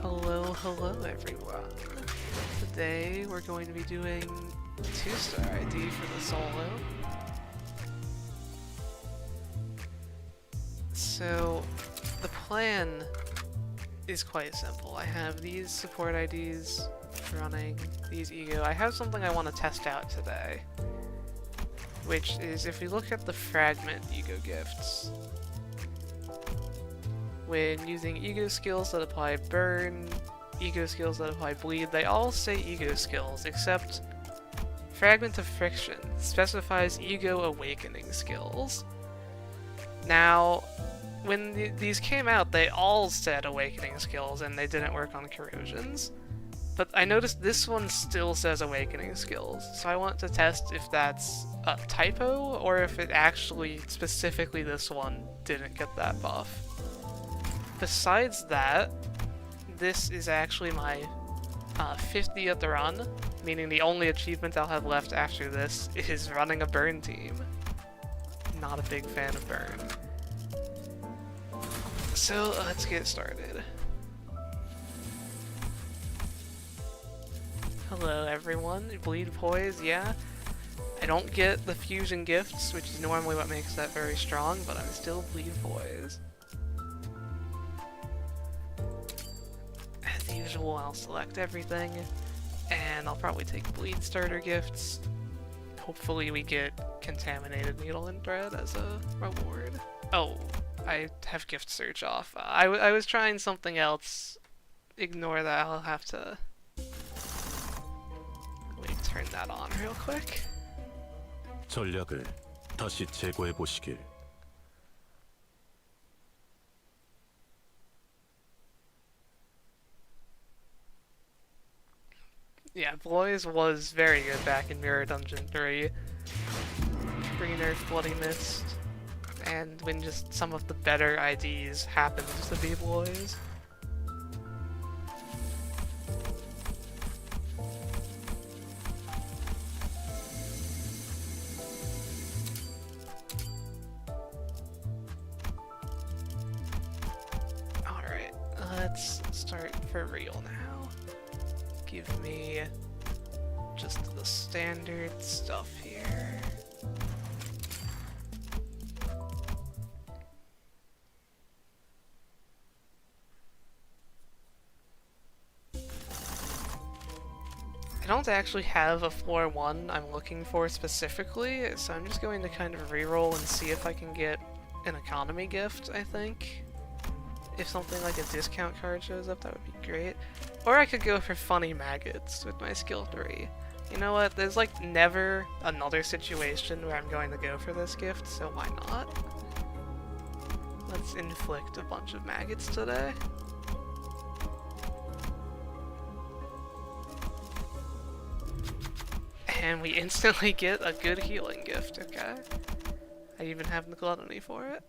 Hello, hello everyone. Today we're going to be doing 2-star ID for the solo. So the plan is quite simple. I have these support IDs running, these ego. I have something I want to test out today, which is if we look at the fragment ego gifts, when using ego skills that apply burn, ego skills that apply bleed, they all say ego skills, except Fragment of Friction specifies ego awakening skills. Now, when these came out, they all said awakening skills and they didn't work on corrosions. But I noticed this one still says awakening skills, so I want to test if that's a typo or if it actually, specifically this one, didn't get that buff. Besides that, this is actually my 50th run, meaning the only achievement I'll have left after this is running a burn team. Not a big fan of burn. So let's get started. Hello everyone, bleed poise, yeah. I don't get the fusion gifts, which is normally what makes that very strong, but I'm still bleed poise. As usual, I'll select everything, and I'll probably take bleed starter gifts. Hopefully we get contaminated needle and thread as a reward. Oh, I have gift search off. I was trying something else. Ignore that, I'll have to... Let me turn that on real quick. 전략을 다시 재고해 보시길. Yeah, Bloise was very good back in Mirror Dungeon 3. Pre-nerf Bloody Mist, and when just some of the better IDs happened to be Bloise. Alright, let's start for real now. Give me just the standard stuff here. I don't actually have a floor 1 I'm looking for specifically, so I'm just going to kind of reroll and see if I can get an economy gift, I think. If something like a discount card shows up, that would be great. Or I could go for funny maggots with my skill 3. You know what, there's like never another situation where I'm going to go for this gift, so why not? Let's inflict a bunch of maggots today. And we instantly get a good healing gift, okay? I even have the gluttony for it.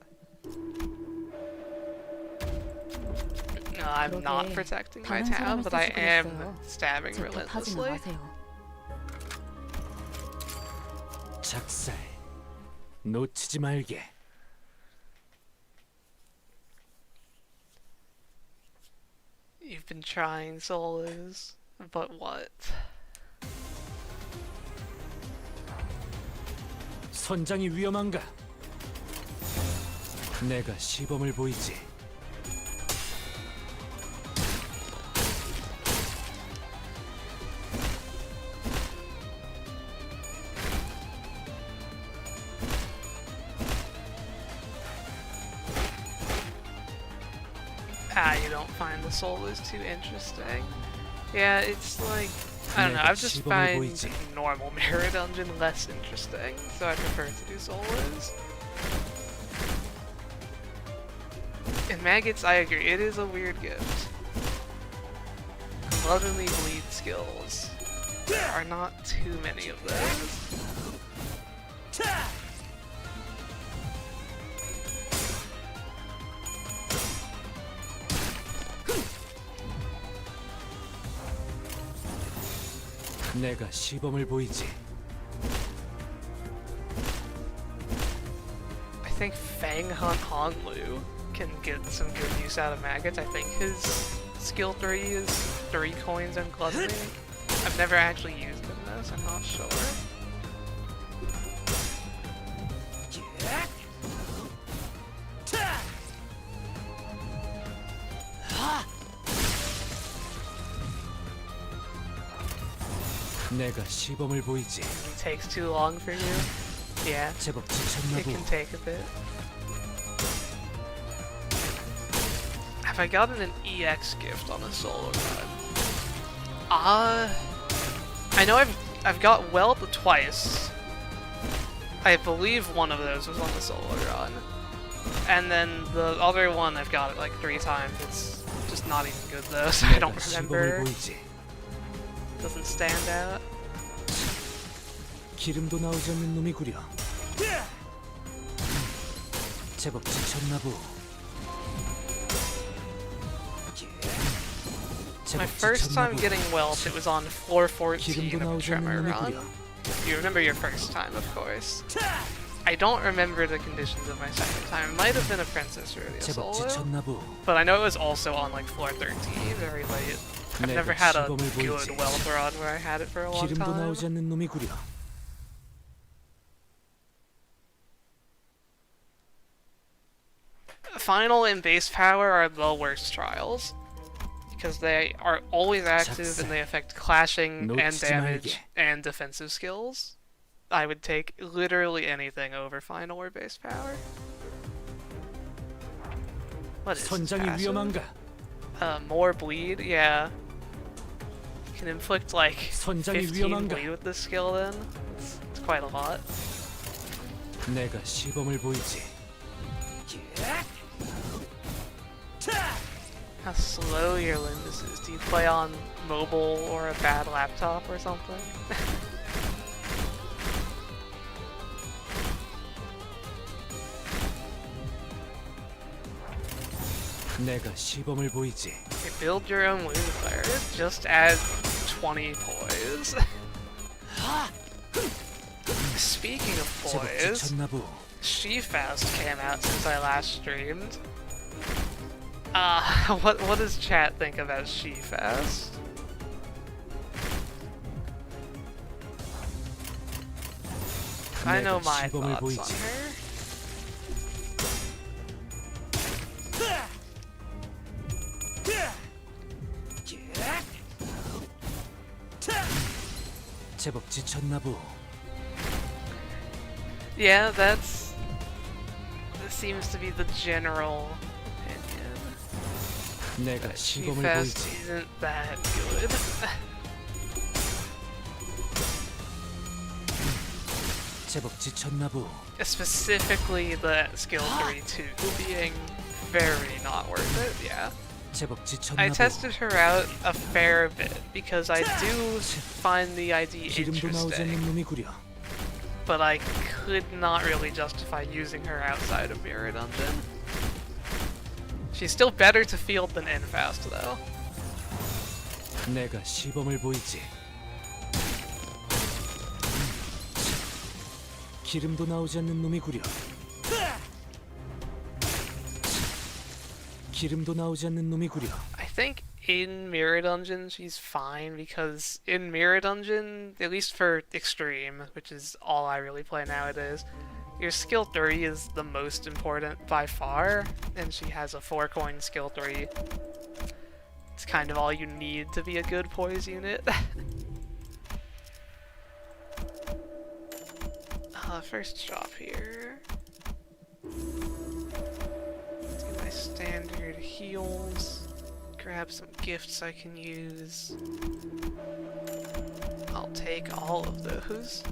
No, I'm not protecting my tab, but I am stabbing relentlessly. 작살 놓치지 말게. You've been trying, solos, but what? 선장이 위험한가? 내가 시범을 보이지. You don't find the solos too interesting. Yeah, it's like, I don't know, I've just found normal Mirror Dungeon less interesting, so I prefer to do solos. And maggots, I agree, it is a weird gift. Gluttony bleed skills. There are not too many of those. 내가 시범을 보이지. I think Fang Hunt Hanlu can get some good use out of maggots. I think his skill 3 is 3 coins and gluttony. I've never actually used it in this, I'm not sure. 내가 시범을 보이지. It takes too long for you. Yeah, 제법 지쳤나 it 보. can take a bit. Have I gotten an EX gift on a solo run? I know I've got Welt twice. I believe one of those was on the solo run. And then the other one I've got it like 3 times. It's just not even good though, so I don't 내가 시범을 remember. 보이지. Doesn't stand out. 기름도 나오지 않는 놈이구려. 제법 지쳤나 보. My first time getting Welt, it was on floor 14 of a Tremor run. You remember your first time, of course. I don't remember the conditions of my second time. It might have been a Princess Rudia 제법 solo, 지쳤나 보. but I know it was also on like floor 13, very late. I've never had a good Welt run where I had it for a long 기름도 time. 나오지 않는 놈이구려. Final and base power are the worst trials, because they are always active and they affect clashing and damage and defensive skills. I would take literally anything over final or base power. What is this 선장이 passive? 위험한가? More bleed, yeah. You can inflict like 선장이 15 위험한가? bleed with this skill then. It's quite a lot. 내가 시범을 보이지. How slow your Limbus is. Do you play on mobile or a bad laptop or something? 내가 시범을 보이지. You build your own wound flare, just add 20 poise. Speaking of 제법 poise, 지쳤나 보. She-Fast came out since I last streamed. What does chat think about She-Fast? I know my thoughts on her. 제법 지쳤나 보. Yeah, that seems to be the general opinion. 내가 시범을 She-Fast 보이지. isn't that good. 제법 지쳤나 보. Specifically the skill 3-2 being very not worth it, yeah. 제법 지쳤나 I 보. tested her out a fair bit because I do find the idea 기름도 나오지 않는 interesting, 놈이구려. but I could not really justify using her outside of Mirror Dungeon. She's still better to field than Infast though. 내가 시범을 보이지. 기름도 나오지 않는 놈이구려. 기름도 나오지 않는 놈이구려. I think in Mirror Dungeon she's fine because in Mirror Dungeon, at least for Extreme, which is all I really play nowadays, your skill 3 is the most important by far, and she has a 4-coin skill 3. It's kind of all you need to be a good poise unit. First shop here. Do my standard heals. Grab some gifts I can use. I'll take all of those.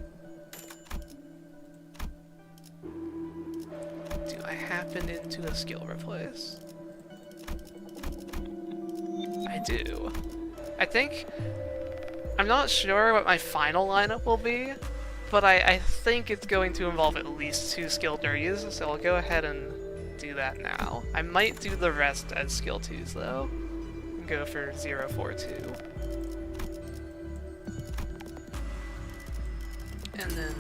Do I happen into a skill replace? I do. I think... I'm not sure what my final lineup will be, but I think it's going to involve at least 2 skill 3s, so I'll go ahead and do that now. I might do the rest as skill 2s though. Go for 042. And then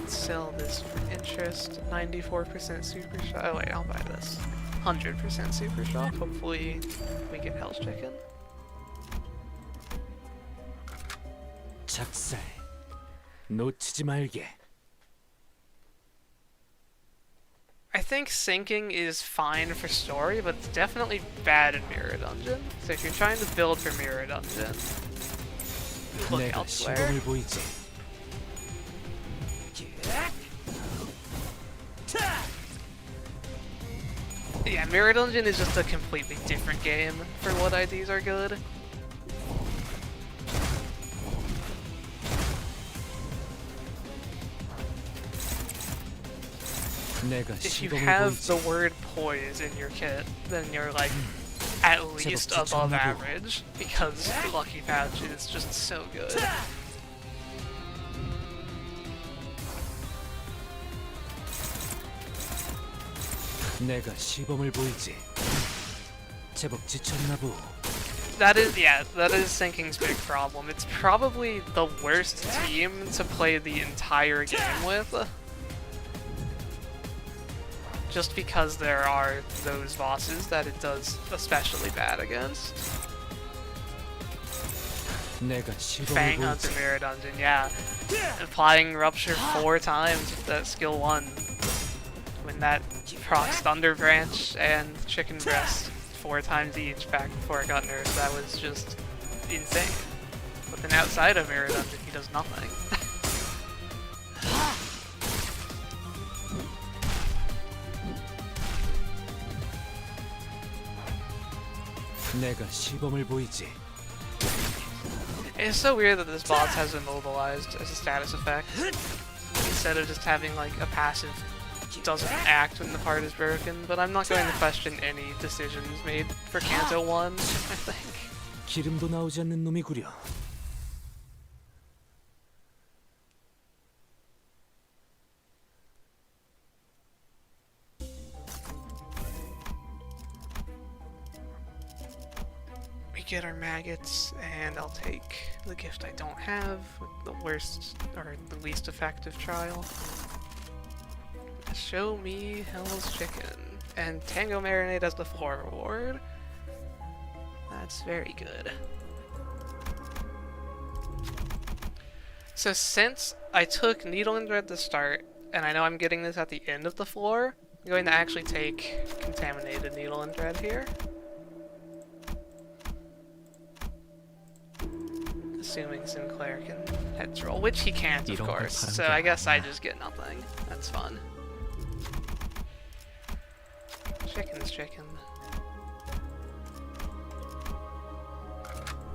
sell this for interest. 94% super shop. Oh wait, I'll buy this. 100% super shop. Hopefully we get health chicken. 작살. 놓치지 말게. I think sinking is fine for story, but it's definitely bad in Mirror Dungeon. So if you're trying to build for Mirror Dungeon, look 내가 elsewhere. 시범을 보이지. Yeah, Mirror Dungeon is just a completely different game for what IDs are good. 내가 If you 시범을 have 보이지. the word poise in your kit, then you're like at least above average, because Lucky Pouch is just so good. 내가 시범을 보이지. 제법 지쳤나 보. That is Sinking's big problem. It's probably the worst team to play the entire game with. Just because there are those bosses that it does especially bad against. 내가 시범을 Fang Hunt 보이지. and Mirror Dungeon, yeah. Applying Rupture 4 times with that skill 1. When that procs Thunder Branch and Chicken Breast 4 times each back before it got nerfed, that was just insane. But then outside of Mirror Dungeon, he does nothing. 내가 시범을 보이지. It's so weird that this boss has immobilized as a status effect, instead of just having like a passive doesn't act when the part is broken, but I'm not going to question any decisions made for Kanto 1, I think. 기름도 나오지 않는 놈이구려. We get our maggots, and I'll take the gift I don't have, the worst, or the least effective trial. Show me Hell's Chicken, and Tango Marinade as the floor reward. That's very good. So since I took Needle and Thread to start, and I know I'm getting this at the end of the floor, I'm going to actually take Contaminated Needle and Thread here. Assuming Sinclair can heads roll, which he can't, of course, so I guess I just get nothing. That's fun. Chicken's chicken.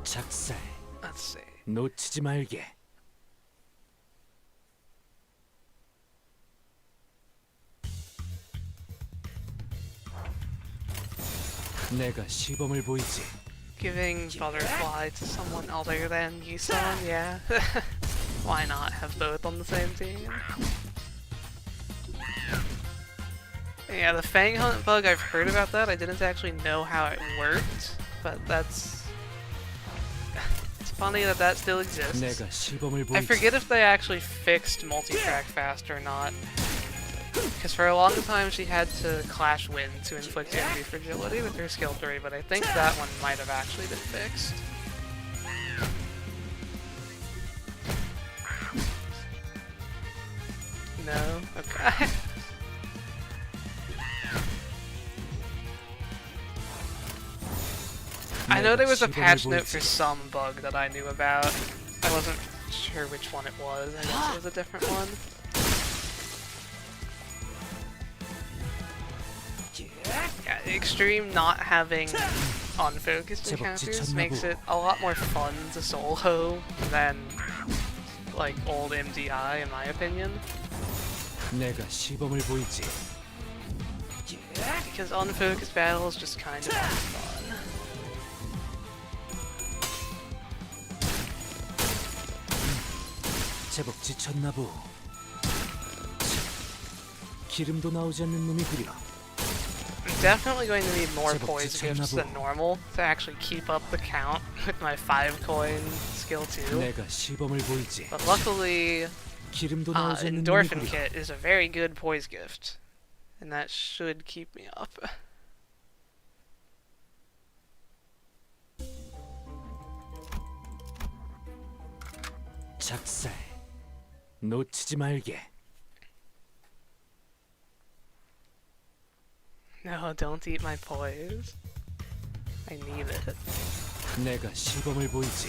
작살. Let's see. 놓치지 말게. 내가 시범을 보이지. Giving Butterfly to someone other than Yisun, yeah. Why not have both on the same team? Yeah, the Fang Hunt bug, I've heard about that. I didn't actually know how it worked, but that's... It's funny that that still exists. 내가 시범을 I 보이지. forget if they actually fixed multi-track fast or not. Because for a long time she had to Clash Wind to inflict enemy fragility with her skill 3, but I think that one might have actually been fixed. No? Okay. I know there was a patch note for some bug that I knew about. I wasn't sure which one it was. I guess it was a different one. Yeah, Extreme not having unfocused encounters makes it a lot more fun to solo than like old MDI, in my opinion. 내가 시범을 보이지. Because unfocused battles just kind of aren't fun. 제법 지쳤나 보. 기름도 나오지 않는 놈이구려. I'm definitely going to need more poise gifts than normal to actually keep up the count with my 5-coin skill 2. 내가 시범을 보이지. But luckily, 기름도 나오지 않는 Endorphin 놈이구려. Kit is a very good poise gift, and that should keep me up. 작살. 놓치지 말게. No, don't eat my poise. I need it. 내가 시범을 보이지.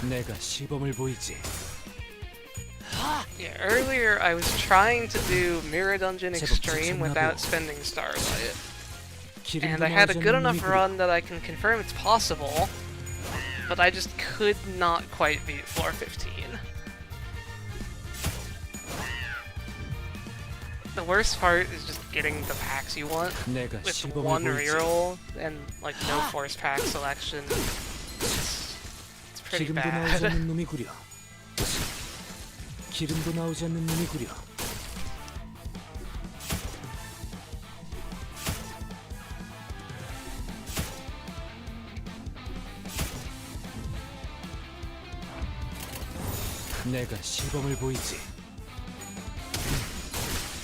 내가 시범을 보이지. Yeah, earlier I was trying to do Mirror Dungeon Extreme without spending Starlight. And I had a good enough run that I can confirm it's possible, but I just could not quite beat floor 15. The worst part is just getting the packs you want with one reroll and like no force pack selection. It's pretty bad. 기름도 나오지 않는 놈이 구려. 내가 시범을 보이지.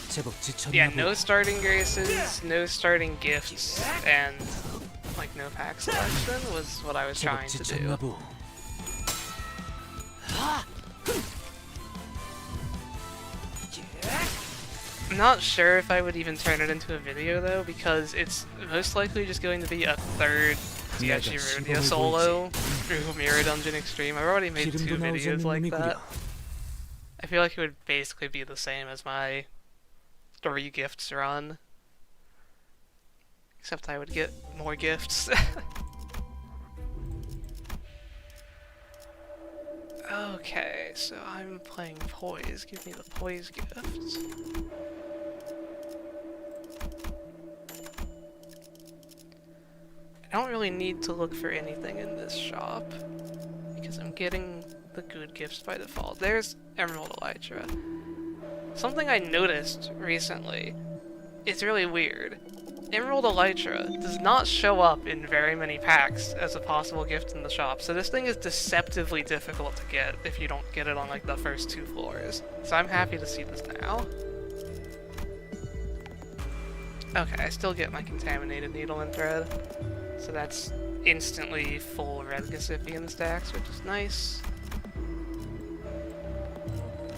제법 지쳤나 Yeah, 보다. no starting graces, no starting gifts, and like no pack selection was what I was trying to do. I'm not sure if I would even turn it into a video though, because it's most likely just going to be a third DHG Rudia solo through Mirror Dungeon Extreme. I've already made 2 videos like that. I feel like it would basically be the same as my 3 gifts run. Except I would get more gifts. Okay, so I'm playing Poise. Give me the Poise gifts. I don't really need to look for anything in this shop, because I'm getting the good gifts by default. There's Emerald Elytra. Something I noticed recently is really weird. Emerald Elytra does not show up in very many packs as a possible gift in the shop, so this thing is deceptively difficult to get if you don't get it on like the first 2 floors. So I'm happy to see this now. Okay, I still get my Contaminated Needle and Thread, so that's instantly full Red Gasipian stacks, which is nice.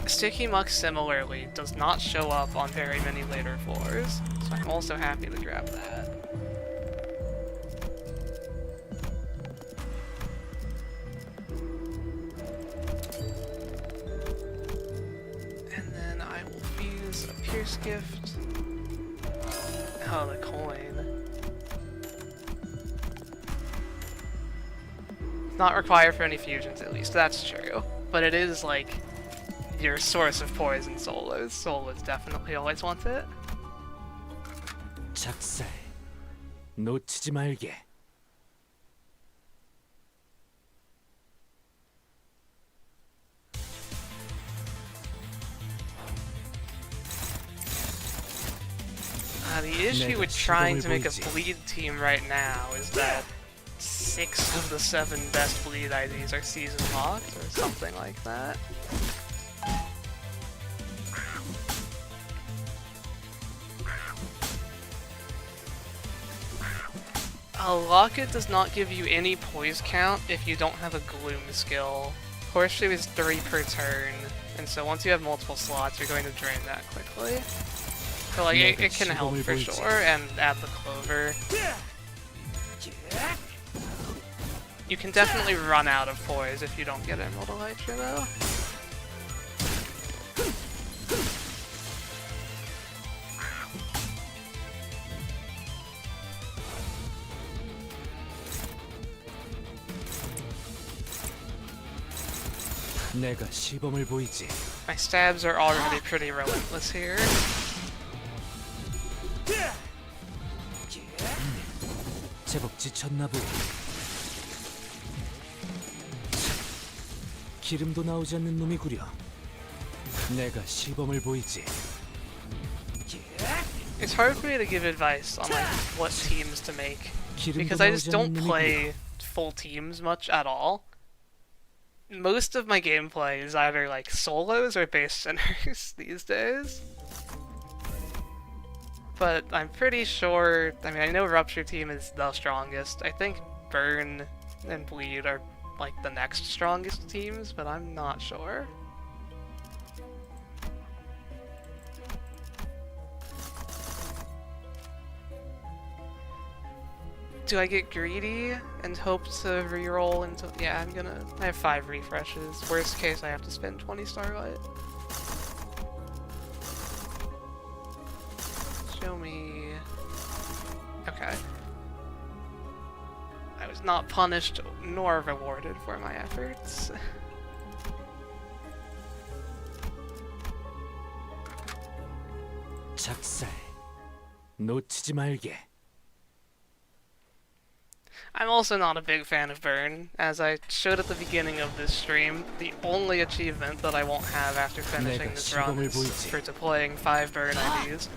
Sticky Muck similarly does not show up on very many later floors, so I'm also happy to grab that. And then I will fuse a Pierce Gift. Oh, the coin. Not required for any fusions at least, that's true. But it is like your source of poison solos. Solos definitely always want it. 작살. 놓치지 말게. The issue with trying to make a bleed team right now is that 6 of the 7 best bleed IDs are season locked or something like that. Locket does not give you any poise count if you don't have a Gloom skill. Horseshoe is 3 per turn, and so once you have multiple slots, you're going to drain that quickly. So like, it can help for sure, and add the Clover. You can definitely run out of poise if you don't get Emerald Elytra though. 내가 시범을 보이지. My stabs are already pretty relentless here. 제법 지쳤나 보. 기름도 나오지 않는 놈이 구려. 내가 시범을 보이지. It's hard for me to give advice on like what teams to make because I just don't play full teams much at all. Most of my gameplay is either like solos or base centers these days. But I'm pretty sure, I mean, I know Rupture Team is the strongest. I think Burn and Bleed are like the next strongest teams, but I'm not sure. Do I get greedy and hope to reroll until... Yeah, I have 5 refreshes. Worst case, I have to spend 20 Starlight. Show me... Okay. I was not punished nor rewarded for my efforts. 작살. 놓치지 말게. I'm also not a big fan of Burn. As I showed at the beginning of this stream, the only achievement that I won't have after finishing this run is for deploying 5 Burn IDs.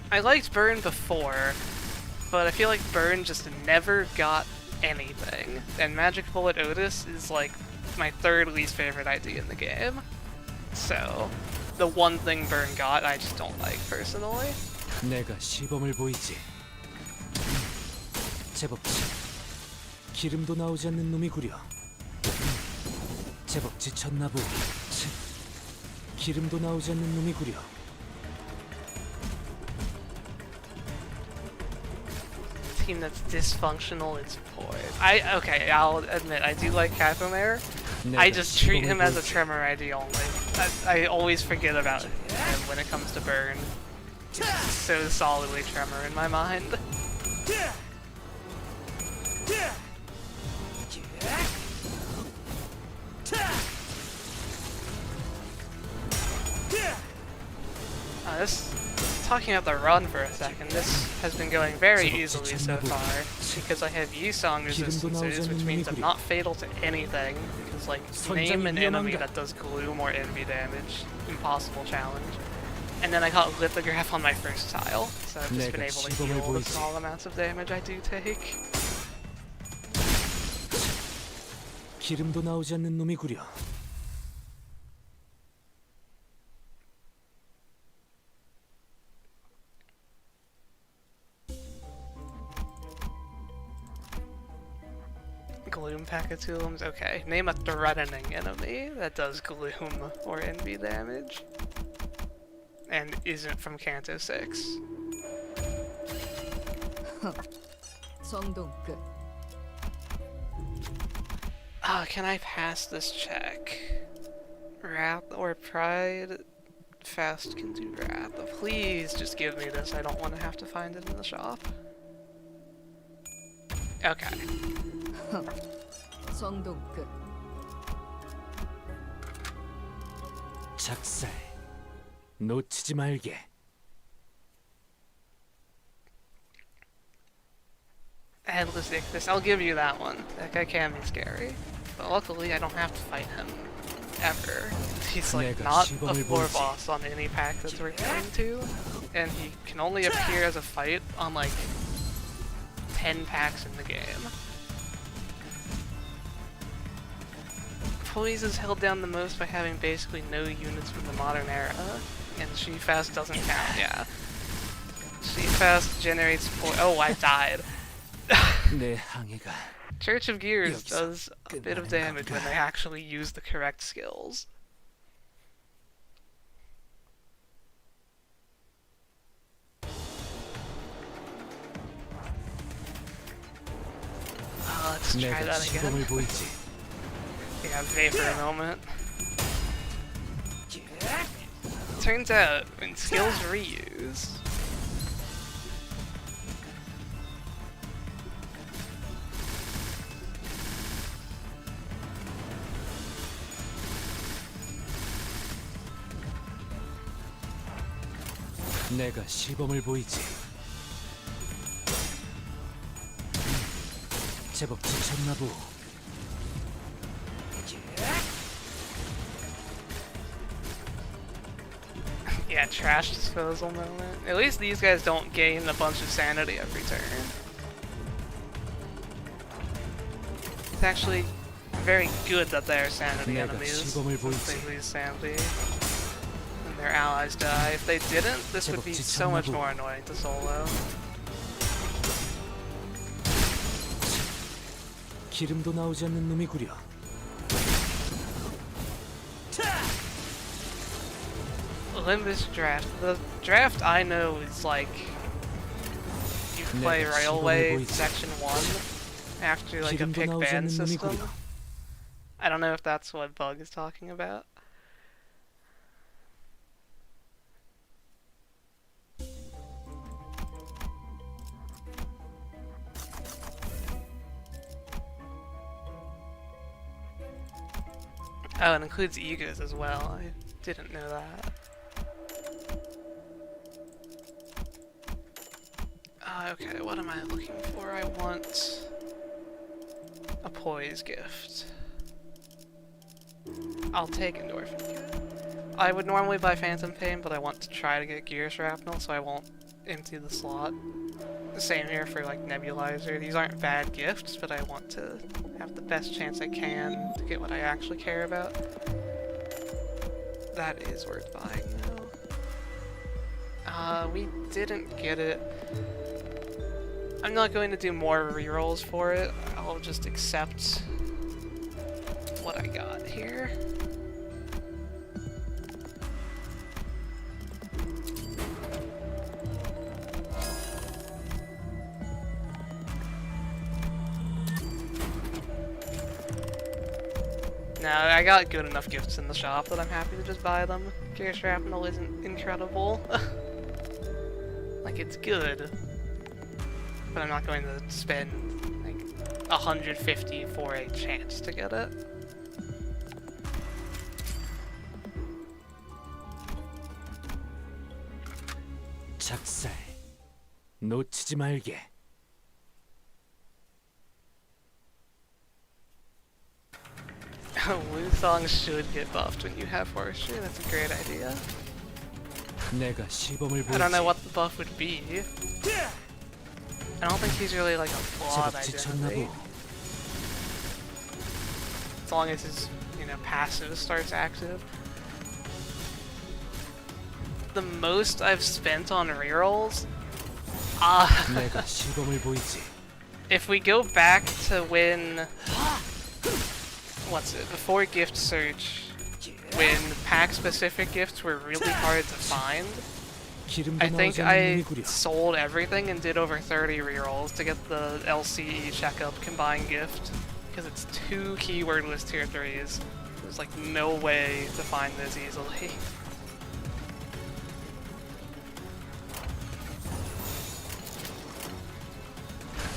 I liked Burn before, but I feel like Burn just never got anything. And Magic Bullet Otis is like my 3rd least favorite ID in the game. So, the one thing Burn got, I just don't like personally. 내가 시범을 보이지. 제법 기름도 나오지 않는 놈이 구려. 제법 지쳤나 보. 기름도 나오지 않는 놈이 구려. Team that's dysfunctional is poised. Okay, I'll admit, I do like Cathomare. I just treat him as a Tremor ID only. I always forget about him when it comes to Burn. So solidly Tremor in my mind. Talking about the run for a second, this has been going very easily so far, because I have Yusong resistances, which means I'm not fatal to anything, because like, name an enemy that does gloom or envy damage, impossible challenge. And then I got Lithograph on my first tile, so I've just been able to heal the small amounts of damage I do take. 기름도 나오지 않는 놈이 구려. Gloom Pacatulums, okay. Name a threatening enemy that does gloom or envy damage. And isn't from Kanto 6. Can I pass this check? Wrath or Pride? Fast can do Wrath. Please just give me this, I don't want to have to find it in the shop. Okay. 작살. 놓치지 말게. Headless Ichthys, I'll give you that one. That guy can be scary. But luckily I don't have to fight him. Ever. He's like not a floor boss on any pack that we're going to. And he can only appear as a fight on like 10 packs in the game. Poise is held down the most by having basically no units from the modern era. And She-Fast doesn't count, yeah. She-Fast generates oh, I died. Church of Gears does a bit of damage when they actually use the correct skills. Let's try that again. Yeah, Vey for a moment. Turns out, when skills reuse... 내가 시범을 보이지. 제법 지쳤나 보. Yeah, trash disposal moment. At least these guys don't gain a bunch of sanity every turn. It's actually very good that they are sanity enemies, since they lose sanity and their allies die. If they didn't, this would be so much more annoying to solo. 기름도 나오지 않는 놈이구려. Olympus draft. The draft I know is like you play Railway Section 1 after like a pick ban system. I don't know if that's what Bug is talking about. Oh, it includes egos as well. I didn't know that. Okay, what am I looking for? I want a poise gift. I'll take endorphin kit. I would normally buy Phantom Pain, but I want to try to get Gear Shrapnel, so I won't empty the slot. The same here for like Nebulizer. These aren't bad gifts, but I want to have the best chance I can to get what I actually care about. That is worth buying though. We didn't get it. I'm not going to do more rerolls for it. I'll just accept what I got here. Now, I got good enough gifts in the shop that I'm happy to just buy them. Gear Shrapnel isn't incredible. Like, it's good. But I'm not going to spend, like, 150 for a chance to get it. 작살. 놓치지 말게. Wusong should get buffed when you have forestry. That's a great idea. 내가 시범을 I don't know 보이지. what the buff would be. I don't think he's really like a flawed 제법 지쳤나 identity. 보. As long as his, you know, passive starts active. The most I've spent on rerolls, 내가 시범을 보이지. if we go back to when, what's it, before Gift Search, when pack-specific gifts were really hard to find, 기름도 I think 나오지 않는 I 놈이구려. sold everything and did over 30 rerolls to get the LCE checkup combined gift, because it's 2 keywordless tier 3s. There's like no way to find this easily.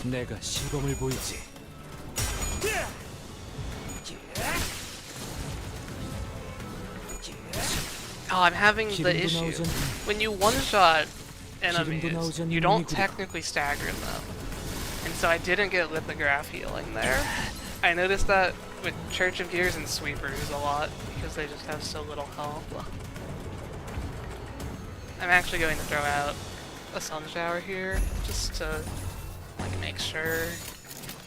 내가 시범을 보이지. Oh, I'm having the issue. When you one-shot enemies, you don't technically stagger them. And so I didn't get lithograph healing there. I noticed that with Church of Gears and Sweepers a lot, because they just have so little health. I'm actually going to throw out a Sun Shower here, just to like make sure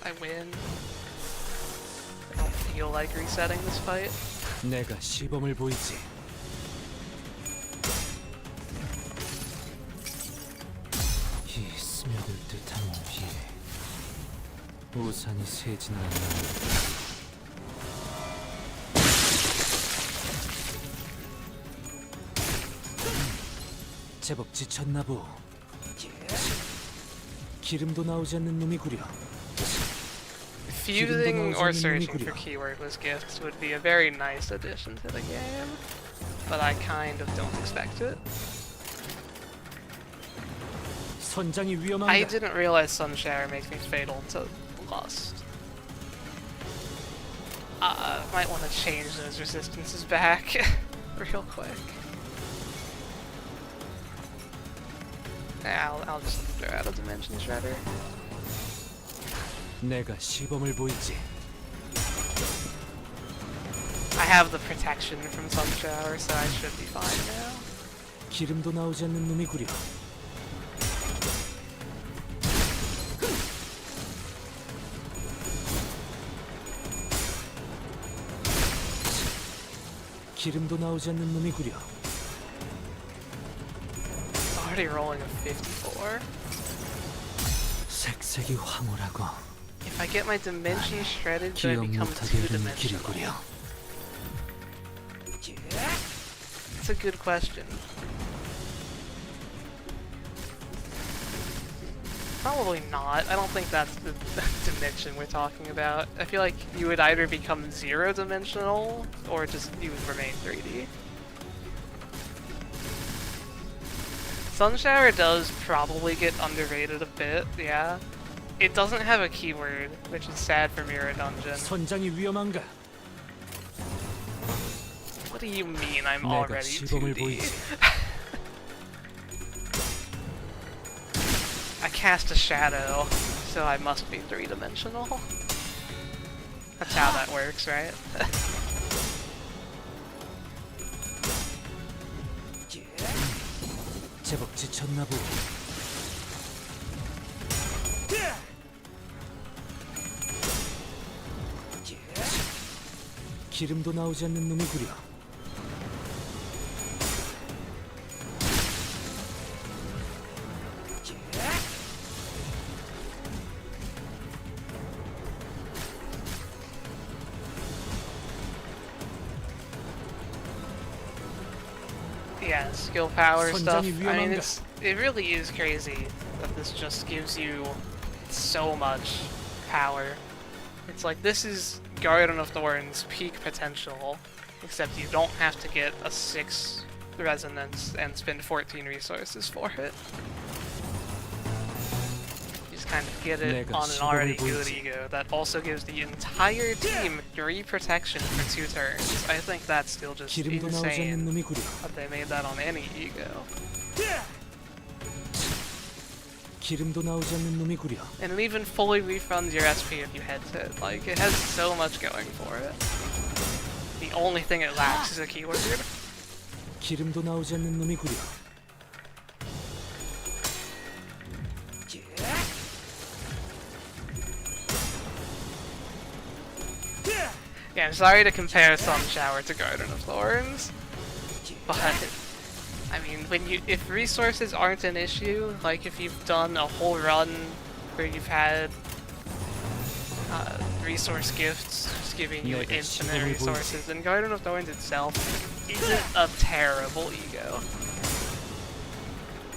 I win. I don't feel like resetting this fight. 내가 시범을 보이지. 이 스며들 듯한 비에 우산이 새진 않나. 제법 지쳤나 보. 기름도 나오지 않는 놈이구려. Fusing or searching for keywordless gifts would be a very nice addition to the game, but I kind of don't expect it. 선장이 위험한가? I didn't realize Sun Shower makes me fatal to Lust. Might want to change those resistances back real quick. I'll just throw out a Dimension Shredder. 내가 시범을 보이지. I have the protection from Sun Shower, so I should be fine now. 기름도 나오지 않는 놈이구려. 기름도 나오지 않는 놈이구려. Already rolling a 54. 색색이 황홀하고 If I get my dimension shredded, do I 기억 become 못하게 하는 two-dimensional? 길이구려. That's a good question. Probably not. I don't think that's the dimension we're talking about. I feel like you would either become zero-dimensional, or just you would remain 3D. Sunshower does probably get underrated a bit, yeah. It doesn't have a keyword, which is sad for Mirror Dungeon. 선장이 위험한가? What do you mean I'm 내가 already 시범을 2D? 보이지. I cast a shadow, so I must be 3-dimensional. That's how that works, right? 제법 지쳤나 보. 기름도 나오지 않는 놈이구려. Yeah, skill power stuff. I 선장이 mean, 위험한가? it really is crazy that this just gives you so much power. It's like, this is Garden of Thorns' peak potential, except you don't have to get a 6 resonance and spend 14 resources for it. You just kind of get it 내가 on an already 시범을 good 보이지. ego that also gives the entire team 3 protection for 2 turns. I think that's still just 기름도 나오지 않는 insane 놈이구려. that they made that on any ego. 기름도 나오지 않는 놈이구려. And it even fully refunds your SP if you head to it. Like, it has so much going for it. The only thing it lacks is a keyword. 기름도 나오지 않는 놈이구려. Yeah, I'm sorry to compare Sunshower to Garden of Thorns, but I mean, if resources aren't an issue, like if you've done a whole run where you've had resource gifts just giving you infinite resources, then Garden of Thorns itself isn't a terrible ego.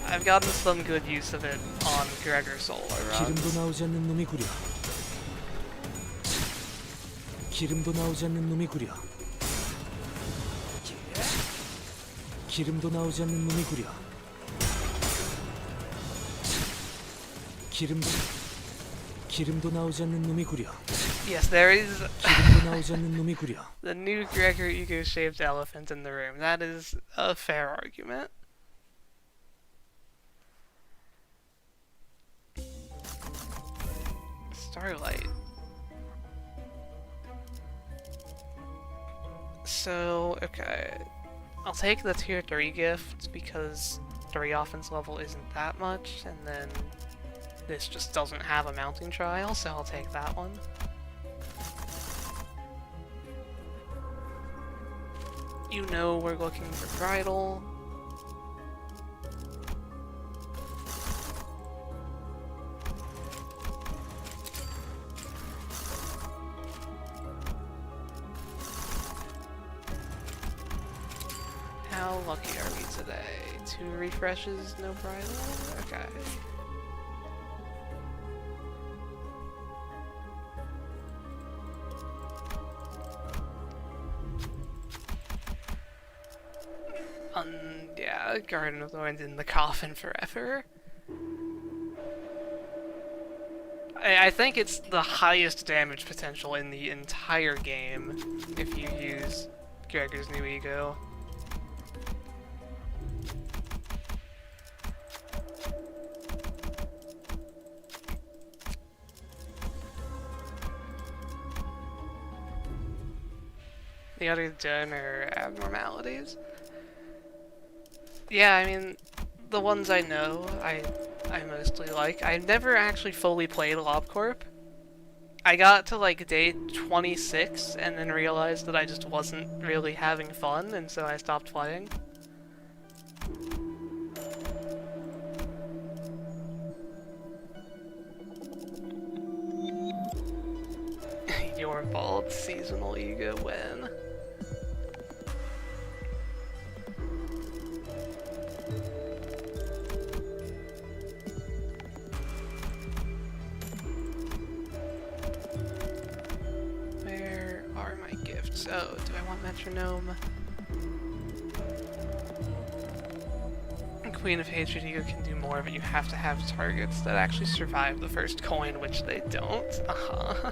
I've gotten some good use of it on Gregor Solar 기름도 runs. 나오지 않는 놈이구려. 기름도 나오지 않는 놈이구려. 기름도 나오지 않는 놈이구려. 기름도 나오지 않는 놈이구려. Yes, there is 기름도 나오지 않는 놈이구려. the new Gregor ego-shaped elephant in the room. That is a fair argument. Starlight. So, okay. I'll take the tier 3 gift because 3 offense level isn't that much, and then this just doesn't have a mounting trial, so I'll take that one. You know we're looking for Bridal. How lucky are we today? 2 refreshes, no Bridal? Okay. Yeah, Garden of Thorns in the coffin forever. I think it's the highest damage potential in the entire game if you use Gregor's new ego. The other done are abnormalities. Yeah, I mean, the ones I know, I mostly like. I never actually fully played LobCorp. I got to like day 26 and then realized that I just wasn't really having fun, and so I stopped playing. Your bald seasonal ego win. Where are my gifts? Oh, do I want metronome? Queen of Hatred Ego can do more, but you have to have targets that actually survive the first coin, which they don't. Uh-huh.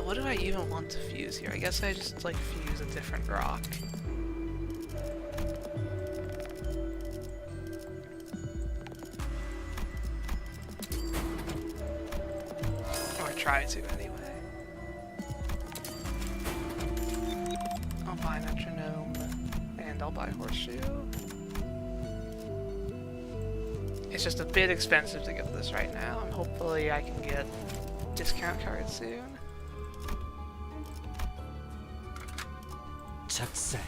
What do I even want to fuse here? I guess I just, like, fuse a different rock. Or try to, anyway. I'll buy metronome, and I'll buy horseshoe. It's just a bit expensive to get this right now, and hopefully I can get discount cards soon. 작살.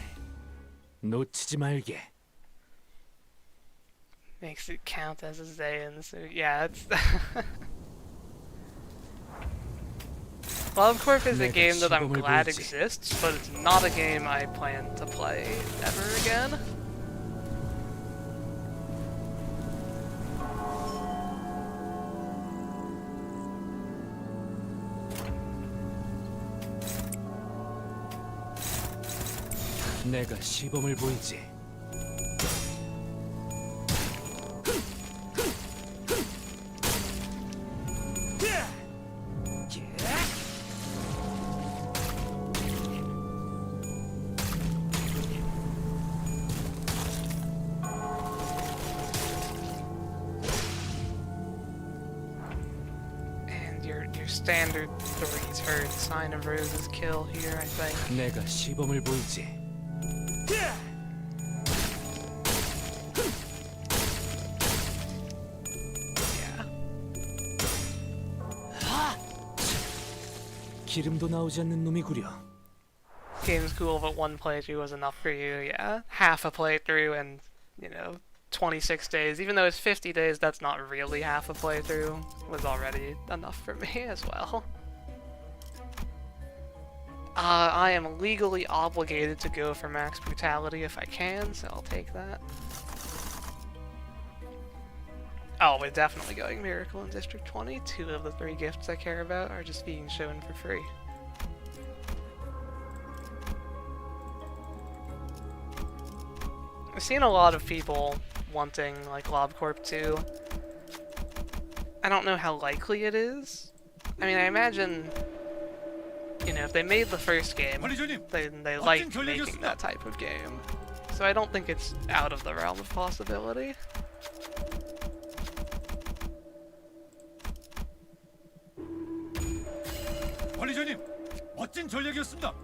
놓치지 말게. Makes it count as a Zayn, so yeah, it's... LobCorp is a game that I'm glad exists, but it's not a game I plan to play ever again. 내가 시범을 보이지. And your standard 3-turn Sign of Roses kill here, I think. 내가 시범을 보이지. Yeah. 기름도 나오지 않는 놈이구려. Game's cool, but one playthrough was enough for you, yeah. Half a playthrough and, 26 days. Even though it's 50 days, that's not really half a playthrough. Was already enough for me as well. I am legally obligated to go for max brutality if I can, so I'll take that. Oh, we're definitely going Miracle in District 20. 2 of the 3 gifts I care about are just being shown for free. I've seen a lot of people wanting, like, LobCorp 2. I don't know how likely it is. I mean, I imagine... if they made the first game, they like making that type of game. So I don't think it's out of the realm of possibility. 관리자님, 멋진 전략이었습니다.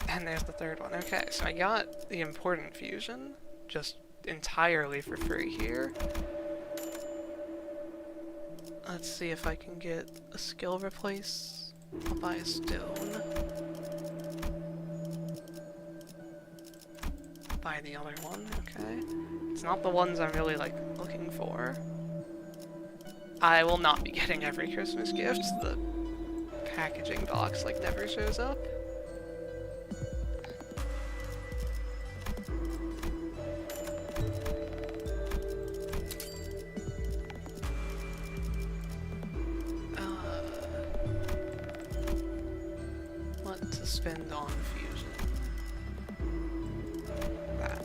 And there's the third one. Okay, so I got the important fusion just entirely for free here. Let's see if I can get a skill replace. I'll buy a stone. Buy the other one, okay. It's not the ones I'm really, looking for. I will not be getting every Christmas gift. The packaging box, never shows up. Spend on fusion. That.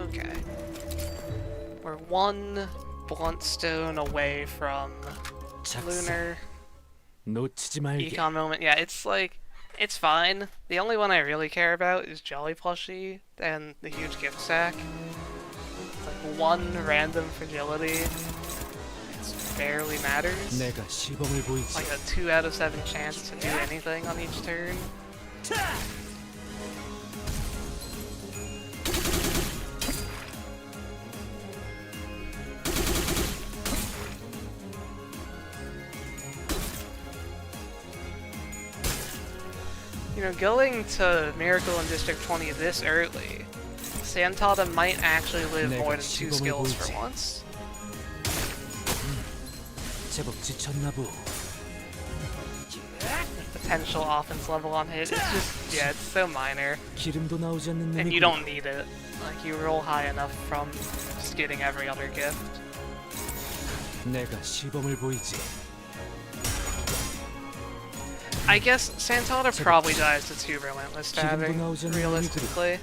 Okay. We're one blunt stone away from lunar 놓치지 말게. econ moment. Yeah, it's It's fine. The only one I really care about is Jolly Plushie and the huge gift sack. It's like one random fragility. It barely matters. 내가 시범을 보이지. Like a 2 out of 7 chance to do anything on each turn. You know, going to Miracle in District 20 this early, Santata might actually live more than 2 skills for once. 제법 지쳤나 보. Potential offense level on hit, it's just, yeah, it's so minor. 기름도 나오지 않는 And 놈이 you don't need it. Like, you roll high enough from just getting every other gift. 내가 시범을 보이지. I guess Santata probably dies to 2 relentless stabbing, realistically.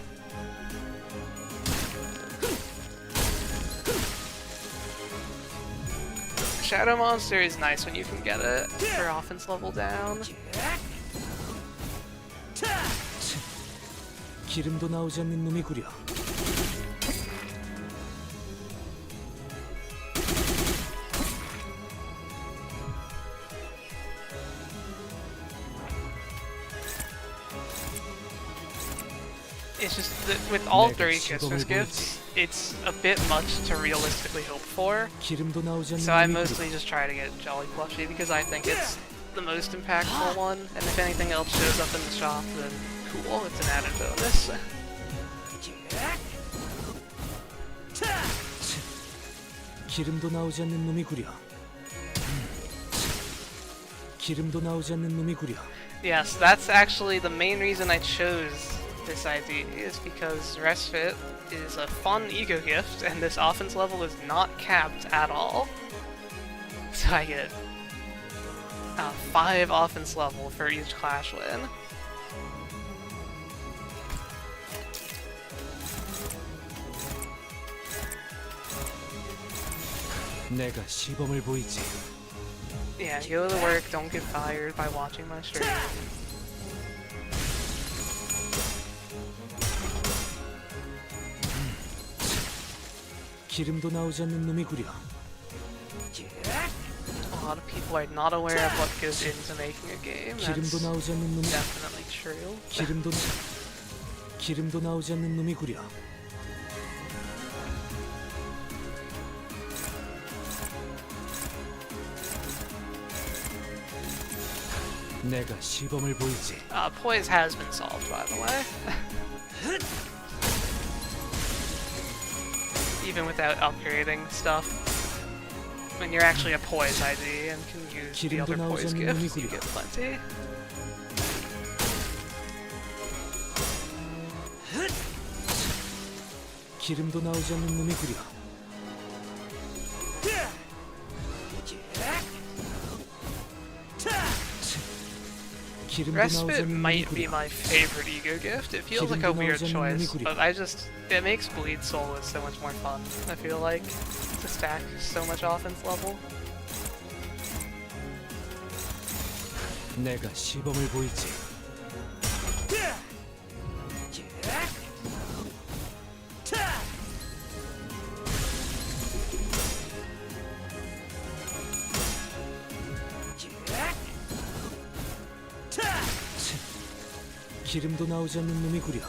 Shadow Monster is nice when you can get it for offense level down. 기름도 나오지 않는 놈이 구려. It's just that with all 3 Christmas gifts, it's a bit much to realistically hope for. 기름도 나오지 않는 So I 놈이 mostly 구려. just try to get Jolly Plushie because I think it's the most impactful one, and if anything else shows up in the shop, then cool, it's an added bonus. 기름도 나오지 않는 놈이 구려. 기름도 나오지 않는 놈이 구려. Yes, that's actually the main reason I chose this ID, is because Respite is a fun ego gift, and this offense level is not capped at all. So I get 5 offense level for each Clash win. 내가 시범을 보이지. Yeah, go to work, don't get fired by watching my stream. 기름도 나오지 않는 놈이 구려. A lot of people are not aware of what goes into making a game. 기름도 That's 나오지 않는 놈이 definitely true. 기름도 나오지 않는 놈이 구려. 내가 시범을 보이지. Poise has been solved, by the way. Even without upgrading stuff. When you're actually a Poise ID and can use the other Poise gifts, you get plenty. 기름도 나오지 않는 놈이 구려. 기름도 나오지 Respite 않는 놈이 might be 구려. my favorite ego gift. It feels like a weird choice, but it makes Bleed Soulless so much more fun, I feel like, to stack so much offense level. 내가 시범을 보이지. 기름도 나오지 않는 놈이 구려.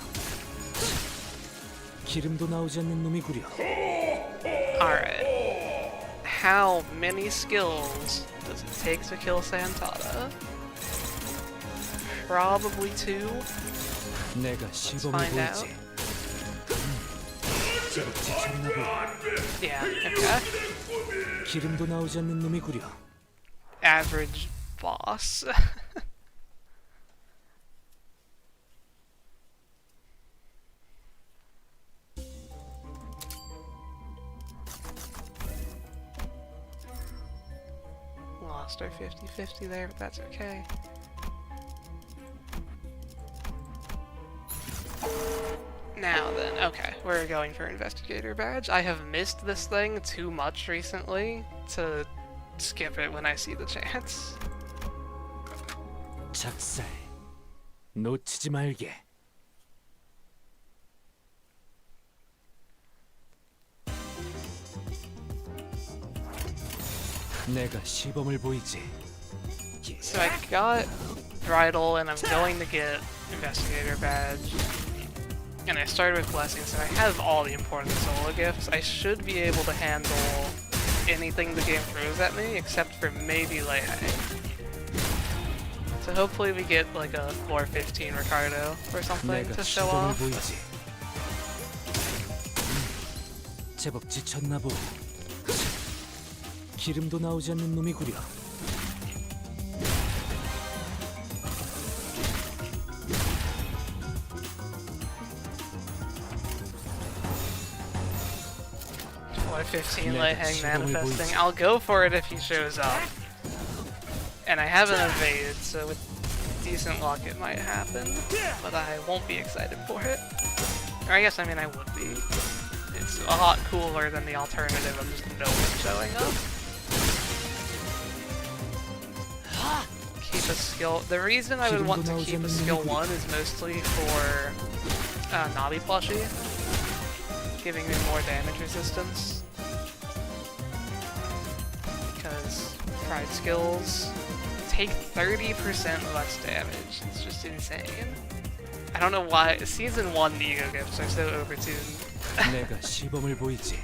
기름도 나오지 않는 놈이 구려. Alright. How many skills does it take to kill Santata? Probably 2. 내가 시범을 find out. 보이지. 지쳤나 보. Yeah, okay. 기름도 나오지 않는 놈이 구려. Average boss. Lost our 50-50 there, but that's okay. Now then, okay, we're going for Investigator Badge. I have missed this thing too much recently to skip it when I see the chance. 작살. 놓치지 말게. 내가 시범을 보이지. So I got Bridal, and I'm going to get Investigator Badge. And I started with Blessing, so I have all the important solo gifts. I should be able to handle anything the game throws at me, except for maybe Lei. So hopefully we get like a floor 15 Ricardo or something 내가 to show 시범을 off. 보이지. 제법 지쳤나 보. 기름도 나오지 않는 놈이구려. Floor 15 Lei Hang manifesting. I'll go for it if he shows up. And I have an evade, so with decent luck it might happen, but I won't be excited for it. Or I guess, I mean, I would be. It's a lot cooler than the alternative of just no one showing up. Keep a skill. The reason I would want to keep a skill 1 is mostly for Navi plushie, giving me more damage resistance. Because Pride skills take 30% less damage. It's just insane. I don't know why Season 1 Ego gifts are so overtuned. 내가 시범을 보이지.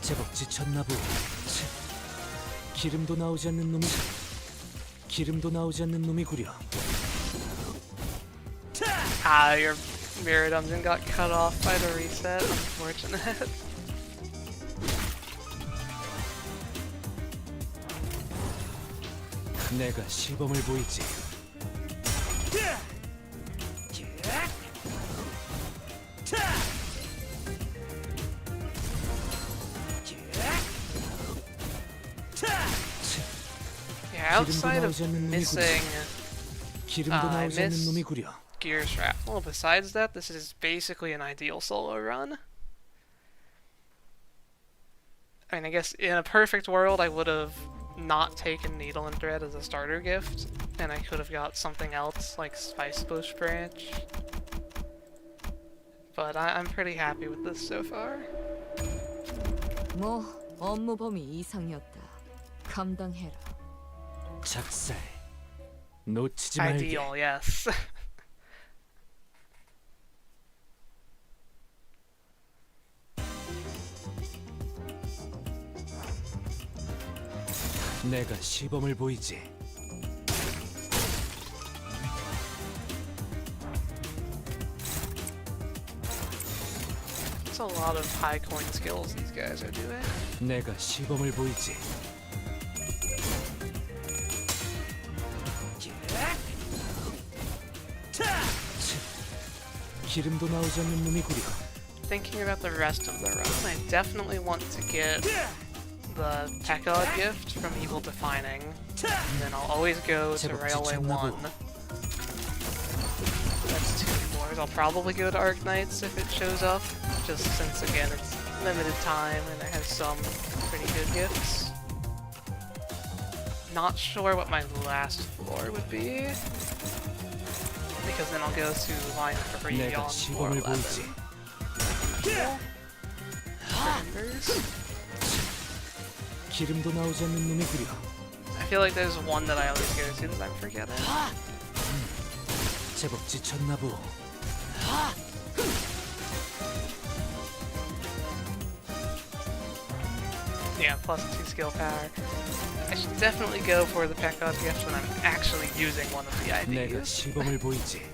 제법 지쳤나 보. 기름도 나오지 않는 놈이. 기름도 나오지 않는 놈이구려. Ah, your mirror dungeon got cut off by the reset. Unfortunate. 내가 시범을 보이지. Yeah, outside of missing 기름도 I 나오지 않는 missed 놈이구려. Gear Shrapnel, besides that, this is basically an ideal solo run. I mean, I guess in a perfect world I would have not taken Needle and Thread as a starter gift, and I could have got something else like Spice Bush Branch. But I'm pretty happy with this so far. 뭐 업무 범위 이상이었다. 감당해라. 작살. 놓치지 말게. Ideal, yes. 내가 시범을 보이지. It's a lot of high coin skills these guys are doing. 내가 시범을 보이지. 기름도 나오지 않는 놈이구려. Thinking about the rest of the run, I definitely want to get the Pequod gift from Evil Defining, and then I'll always go to Railway 1. That's 2 floors. I'll probably go to Arknights if it shows up, just since, again, it's limited time and it has some pretty good gifts. Not sure what my last floor would be, because then I'll go to line 3 내가 on floor 시범을 11. 보이지. Members. 기름도 나오지 않는 놈이구려. I feel like there's one that I always go to that I'm forgetting. 제법 지쳤나 보. Yeah, plus 2 skill power. I should definitely go for the Pequod gift when I'm actually using one of the 내가 IDs. 시범을 보이지.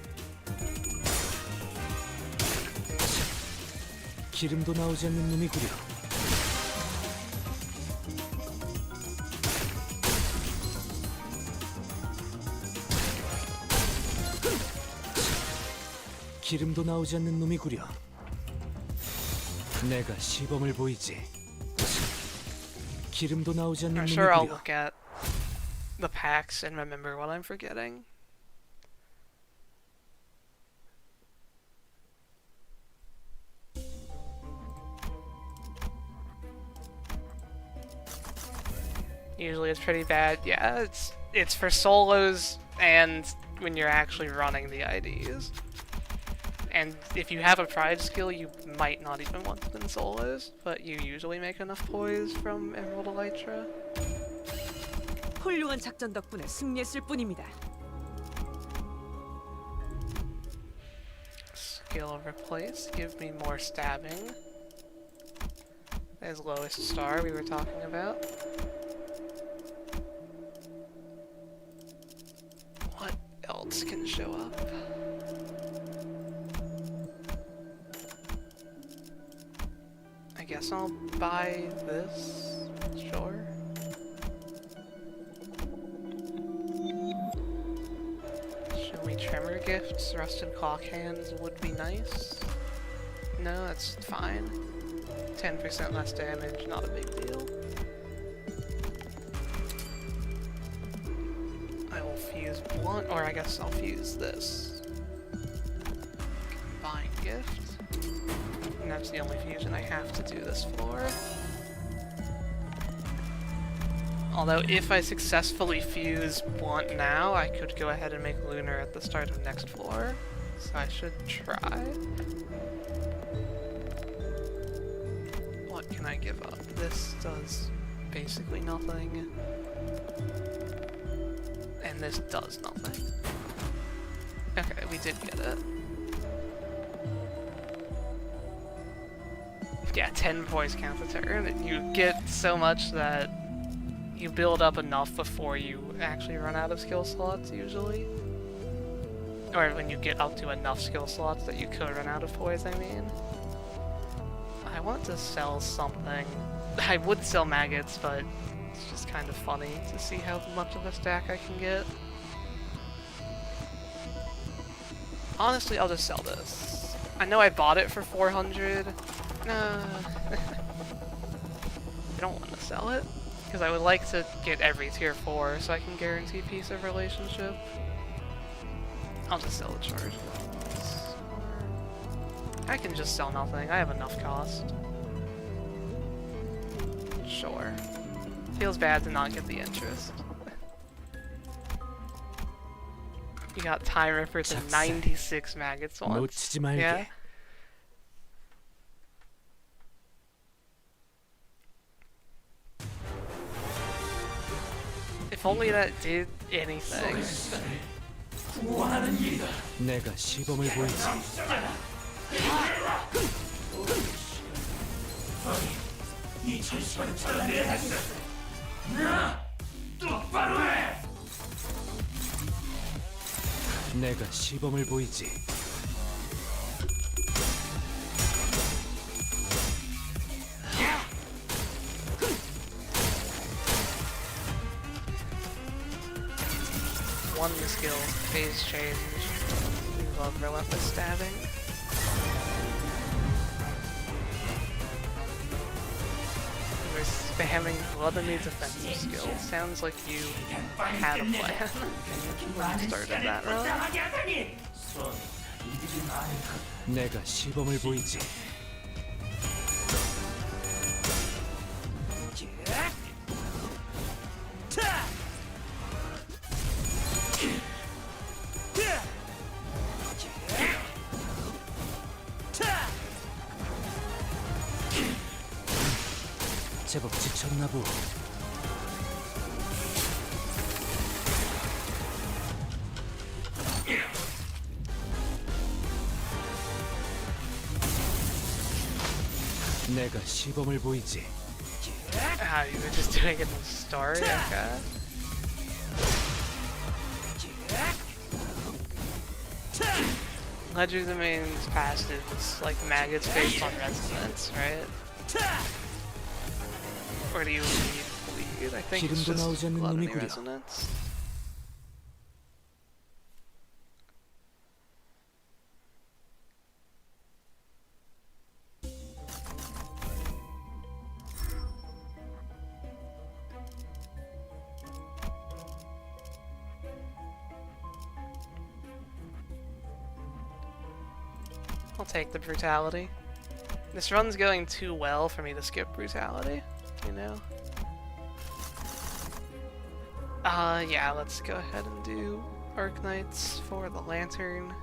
기름도 나오지 않는 놈이구려. 기름도 나오지 않는 놈이구려. 내가 시범을 보이지. 기름도 나오지 않는 I'm sure I'll 놈이구려. look at the packs and remember what I'm forgetting. Usually it's pretty bad. Yeah, it's for solos and when you're actually running the IDs. And if you have a pride skill, you might not even want it in solos, but you usually make enough poise from Emerald Elytra. 훌륭한 작전 덕분에 승리했을 뿐입니다. Skill replace, give me more stabbing. As lowest star we were talking about. What else can show up? I guess I'll buy this, sure. Show me tremor gifts, rusted clock hands would be nice. No, that's fine. 10% less damage, not a big deal. I will fuse blunt, or I guess I'll fuse this. Combine gift. And that's the only fusion I have to do this floor. Although if I successfully fuse blunt now, I could go ahead and make lunar at the start of next floor. So I should try. What can I give up? This does basically nothing. And this does nothing. Okay, we did get it. Yeah, 10 poise count a turn, and you get so much that you build up enough before you actually run out of skill slots, usually. Or when you get up to enough skill slots that you could run out of poise, I mean. I want to sell something. I would sell maggots, but it's just kind of funny to see how much of a stack I can get. Honestly, I'll just sell this. I know I bought it for 400. I don't want to sell it, because I would like to get every tier 4 so I can guarantee peace of relationship. I'll just sell the charge. I can just sell nothing. I have enough cost. Sure. Feels bad to not get the interest. You got timer for the 96 maggots once. 놓치지 말게. Yeah? If only that did anything. 내가 시범을 보이지. 내가 시범을 보이지. One skill, phase change. We love relentless stabbing. We're spamming bloodly defensive skills. Sounds like you had a plan when you started that run. 내가 시범을 보이지. 제법 지쳤나 보. 내가 시범을 보이지. Ah, you were just doing it in the start? Okay. Ledger Domain's passive is like maggots based on resonance, right? Or do you need bleed? I think it's 기름도 나오지 just 않는 gluttony 놈이구려. resonance. I'll take the brutality. This run's going too well for me to skip brutality, you know? Yeah, let's go ahead and do Arc Knights for the Lantern.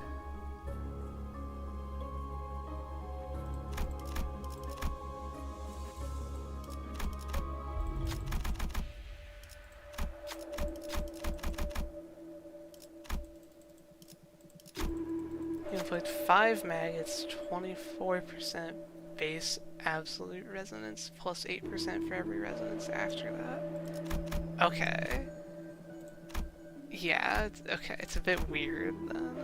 Inflict 5 maggots, 24% base absolute resonance, plus 8% for every resonance after that. Okay. Yeah, okay, it's a bit weird then.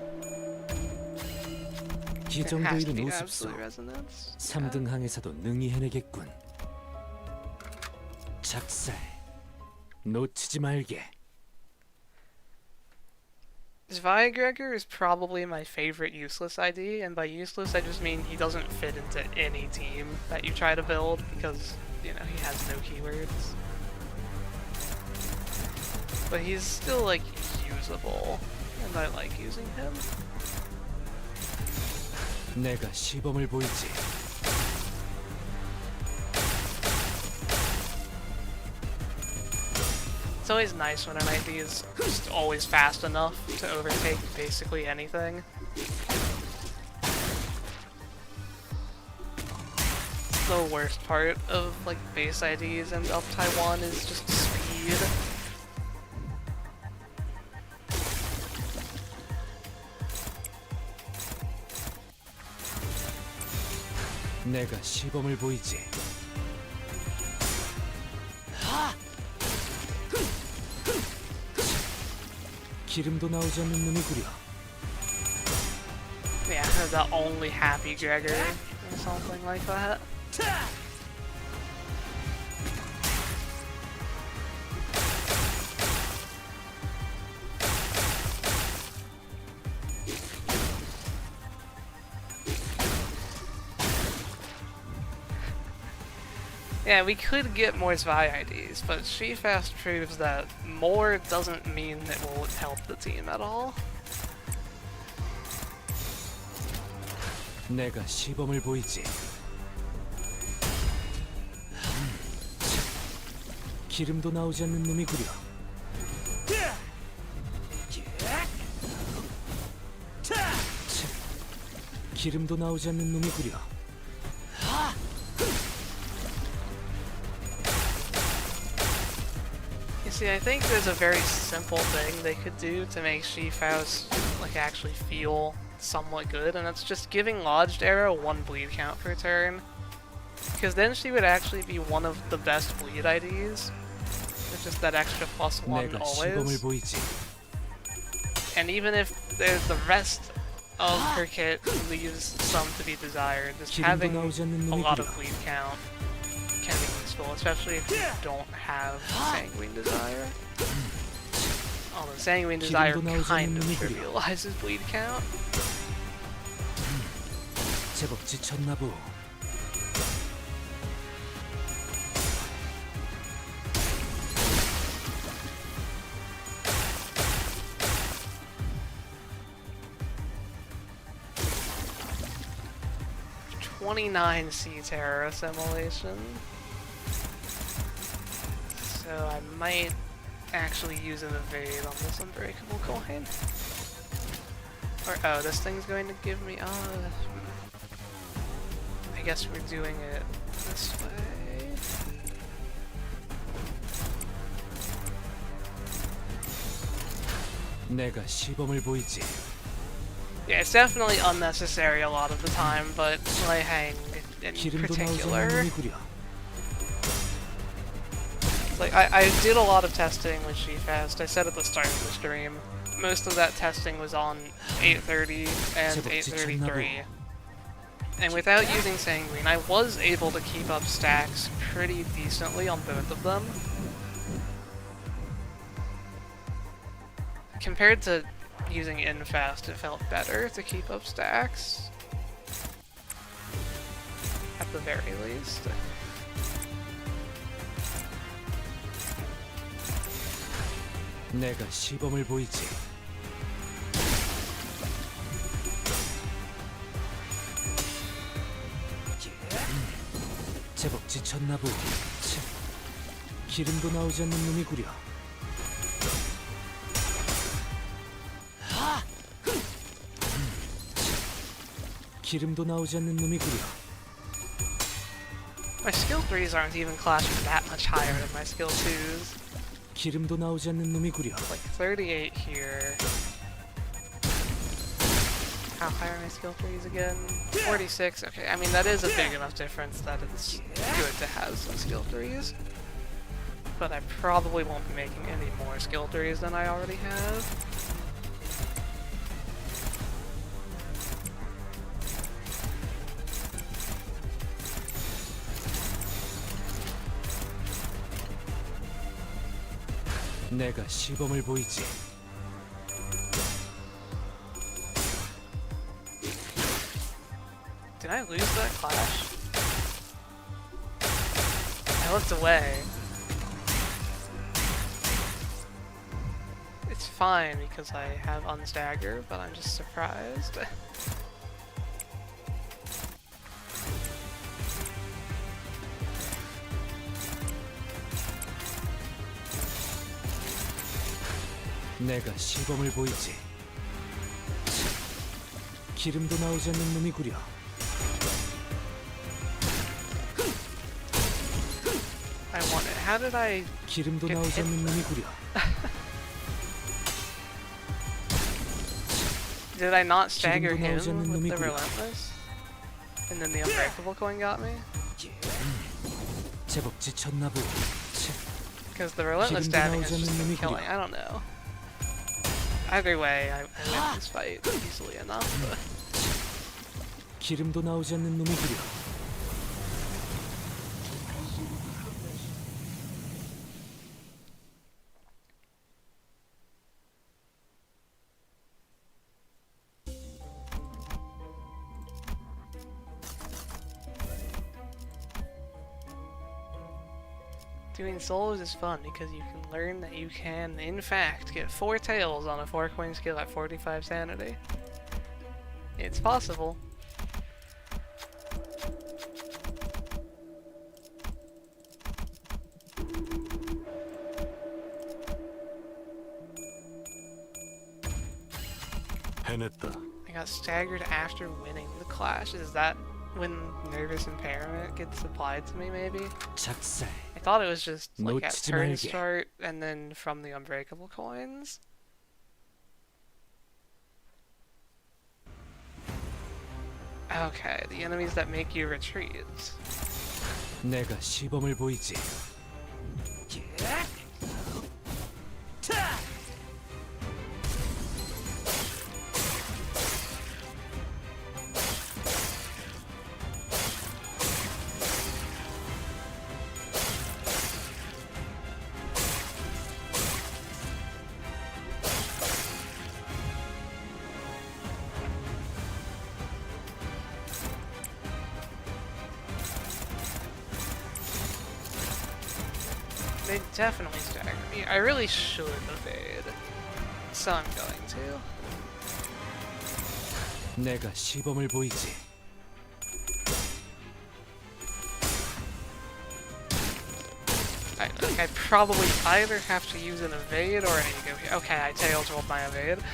이 It 정도 has to 일은 be 우습소. absolute resonance. 3등 항에서도 능히 해내겠군. 작살. 놓치지 말게. Zweigregor is probably my favorite useless ID, and by useless I just mean he doesn't fit into any team that you try to build because, you know, he has no keywords. But he's still, like, usable, and I like using him. 내가 시범을 보이지. It's always nice when an ID is just always fast enough to overtake basically anything. The worst part of, like, base IDs and up Taiwan is just speed. 내가 시범을 보이지. 기름도 나오지 않는 놈이구려. Yeah, the only happy Gregor or something like that. Yeah, we could get more Zwei IDs, but She-Fast proves that more doesn't mean it will help the team at all. 내가 시범을 보이지. 기름도 나오지 않는 놈이구려. 기름도 나오지 않는 놈이구려. You see, I think there's a very simple thing they could do to make She-Faust, like, actually feel somewhat good, and that's just giving Lodged Arrow 1 bleed count per turn. Because then she would actually be one of the best bleed IDs. With just that extra +1 내가 always. 시범을 보이지. And even if there's the rest of her kit leaves some to be desired, just having a lot of bleed count can be useful, especially if you don't have Sanguine Desire. Although Sanguine Desire kind of trivializes bleed count. 제법 지쳤나 보. C Terror assimilation. So I might actually use an evade on this unbreakable coin. Or oh, this thing's going to give me I guess we're doing it this way. 내가 시범을 보이지. Yeah, it's definitely unnecessary a lot of the time, but Hang in 기름도 나오지 particular. 않는 놈이구려. Like, I did a lot of testing with She-Fast. I said at the start of the stream, most of that testing was on 830 and 833. And without using Sanguine, I was able to keep up stacks pretty decently on both of them. Compared to using Infast, it felt better to keep up stacks. At the very least. 내가 시범을 보이지. 제법 지쳤나 보. 기름도 나오지 않는 놈이구려. 기름도 나오지 않는 놈이구려. My skill 3s aren't even clashing that much higher than my skill 2s. 기름도 나오지 않는 놈이구려. Like 38 here. How high are my skill 3s again? 46. Okay, I mean that is a big enough difference that it's good to have some skill 3s. But I probably won't be making any more skill 3s than I already have. 내가 시범을 보이지. Did I lose that clash? I looked away. It's fine because I have unstagger, but I'm just surprised. 내가 시범을 보이지. 기름도 나오지 않는 놈이구려. I want it. How did I 기름도 get 나오지 hit? 않는 놈이구려. Did I not stagger 기름도 나오지 him 않는 with the 놈이구려. relentless? And then the unbreakable coin got me? 제법 지쳤나 보. Because the relentless 기름도 stabbing is 나오지 않는 just 놈이구려. killing. I don't know. Either way, I win this fight easily enough. 기름도 나오지 않는 놈이구려. Doing solos is fun because you can learn that you can, in fact, get 4 tails on a 4-coin skill at 45 sanity. It's possible. 해냈다. I got staggered after winning the clash. Is that when nervous impairment gets applied to me, maybe? 작살. I thought it was just like at 놓치지 turn 말게. start and then from the unbreakable coins. Okay, the enemies that make you retreat. 내가 시범을 보이지. They definitely stagger me. I really should evade. So I'm going to. 내가 시범을 보이지. I probably either have to use an evade or an ego here. Okay, I tails rolled my evade.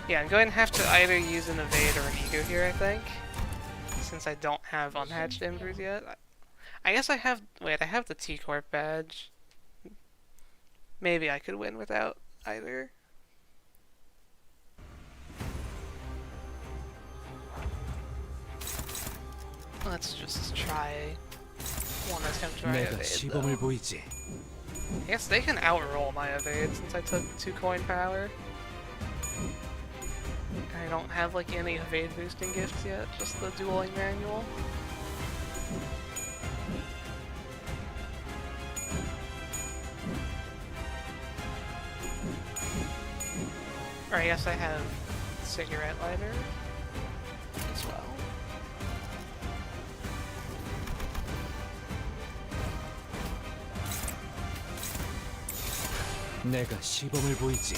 Yeah, I'm going to have to either use an evade or an ego here, I think. Since I don't have unhatched embers yet. I guess I have... Wait, I have the T-Corp badge. Maybe I could win without either. Let's just try one attempt to 내가 evade, 시범을 though. 보이지. I guess they can outroll my evade since I took 2 coin power. I don't have like any evade boosting gifts yet, just the dueling manual. Or I guess I have cigarette lighter as well. 내가 시범을 보이지.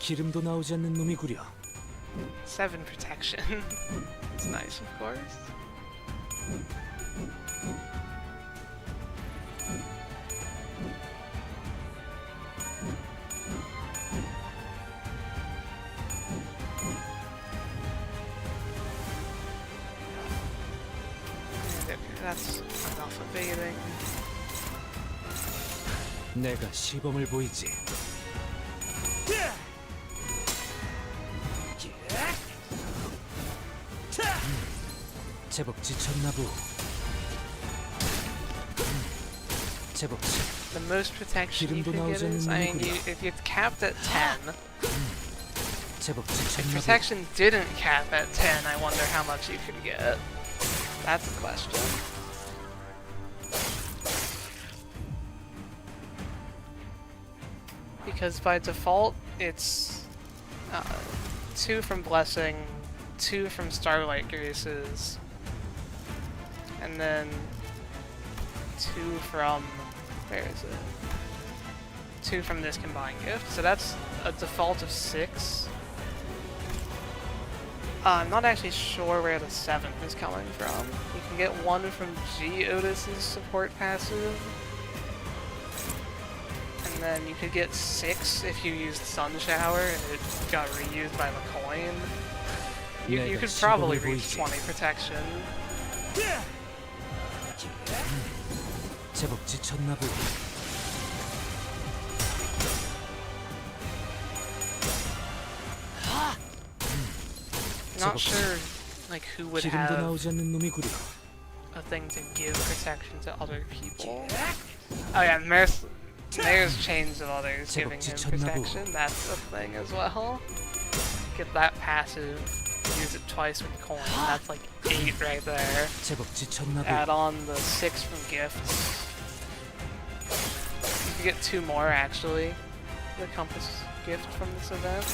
기름도 나오지 않는 놈이구려. 7 protection. It's nice, of course. 내가 시범을 보이지. 제법 지쳤나 보. 제법 The most protection you 기름도 could get 나오지 is, 않는 I mean, 놈이구나. if it's capped at 10, 제법 if 지쳤나 보. protection didn't cap at 10, I wonder how much you could get. That's the question. Because by default, it's 2 from Blessing, 2 from Starlight Graces, and then 2 from, where is it? 2 from this combined gift, so that's a default of 6. I'm not actually sure where the 7th is coming from. You can get 1 from G Otis's support passive, and then you could get 6 if you used Sun Shower and it got reused by the coin. You could probably reach 20 protection. 제법 지쳤나 보. Not sure, like, who would 기름도 have 나오지 않는 놈이구려. a thing to give protection to other people. Oh yeah, Mayor's Chains of Others giving him protection, that's a thing as well. Get that passive, use it twice with coin, that's like 8 right there. 제법 지쳤나 보. Add on the 6 from gifts. You could get 2 more actually, the Compass gift from this event.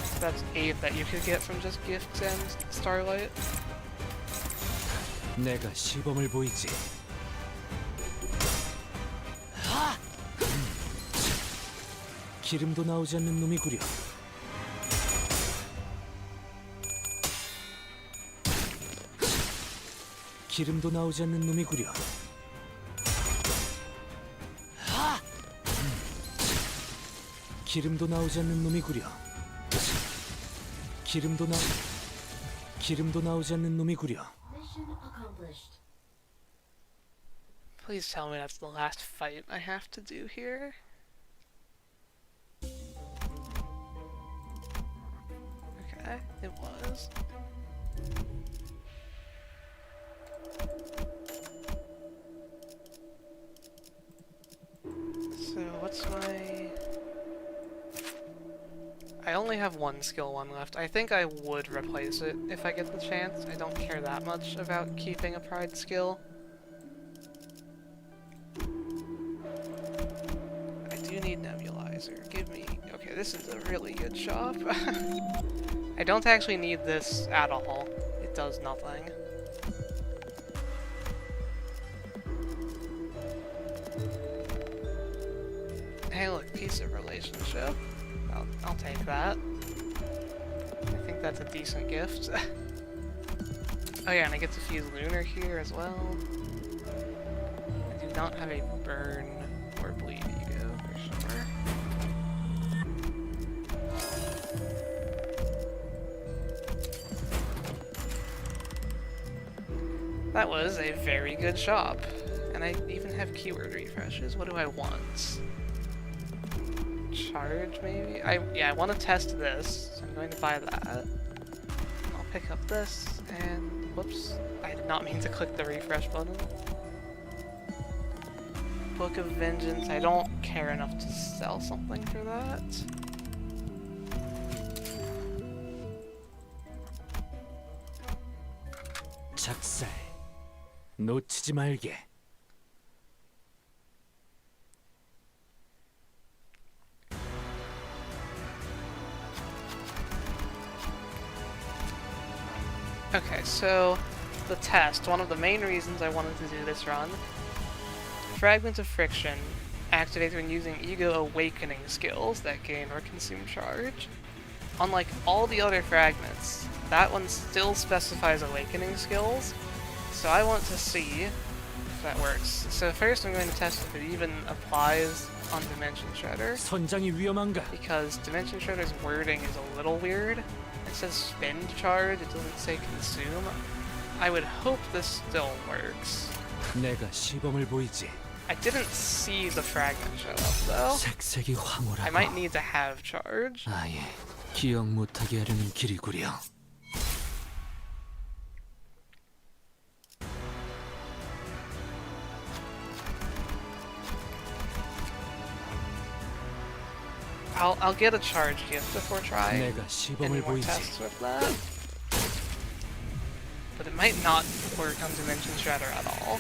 So that's 8 that you could get from just gifts and Starlight. 내가 시범을 보이지. 기름도 나오지 않는 놈이구려. 기름도 나오지 않는 놈이구려. 기름도 나오지 않는 놈이구려. 기름도 나오지 않는 놈이구려. Please tell me that's the last fight I have to do here. Okay, it was. So what's my... I only have 1 skill 1 left. I think I would replace it if I get the chance. I don't care that much about keeping a pride skill. I do need Nebulizer. Give me... Okay, this is a really good shop. I don't actually need this at all. It does nothing. Hey look, piece of relationship. I'll take that. I think that's a decent gift. Oh yeah, and I get to fuse Lunar here as well. I do not have a burn or bleed ego for sure. That was a very good shop. And I even have keyword refreshes. What do I want? Charge, maybe? Yeah, I want to test this, so I'm going to buy that. I'll pick up this, and whoops, I did not mean to click the refresh button. Book of Vengeance, I don't care enough to sell something for that. 작살 놓치지 말게. Okay, so the test, one of the main reasons I wanted to do this run. Fragment of Friction activates when using Ego Awakening skills that gain or consume charge. Unlike all the other fragments, that one still specifies Awakening skills, so I want to see if that works. So first I'm going to test if it even applies on Dimension Shredder, 선장이 위험한가? because Dimension Shredder's wording is a little weird. It says spend charge, it doesn't say consume. I would hope this still works. 내가 시범을 보이지. I didn't see the fragment show up though. 색색이 황홀하고 I might need to have charge. 아예 기억 못하게 하려는 길이구려. I'll get a charge gift before trying 내가 any 시범을 more 보이지. tests with that. But it might not work on Dimension Shredder at all.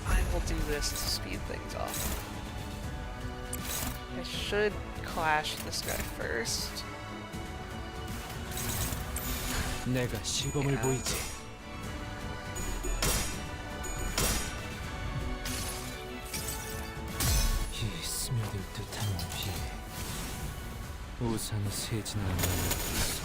I will do this to speed things up. I should clash this guy first. 내가 시범을 보이지. 이 스며들 듯한 비 우산이 새지는 않는 있어.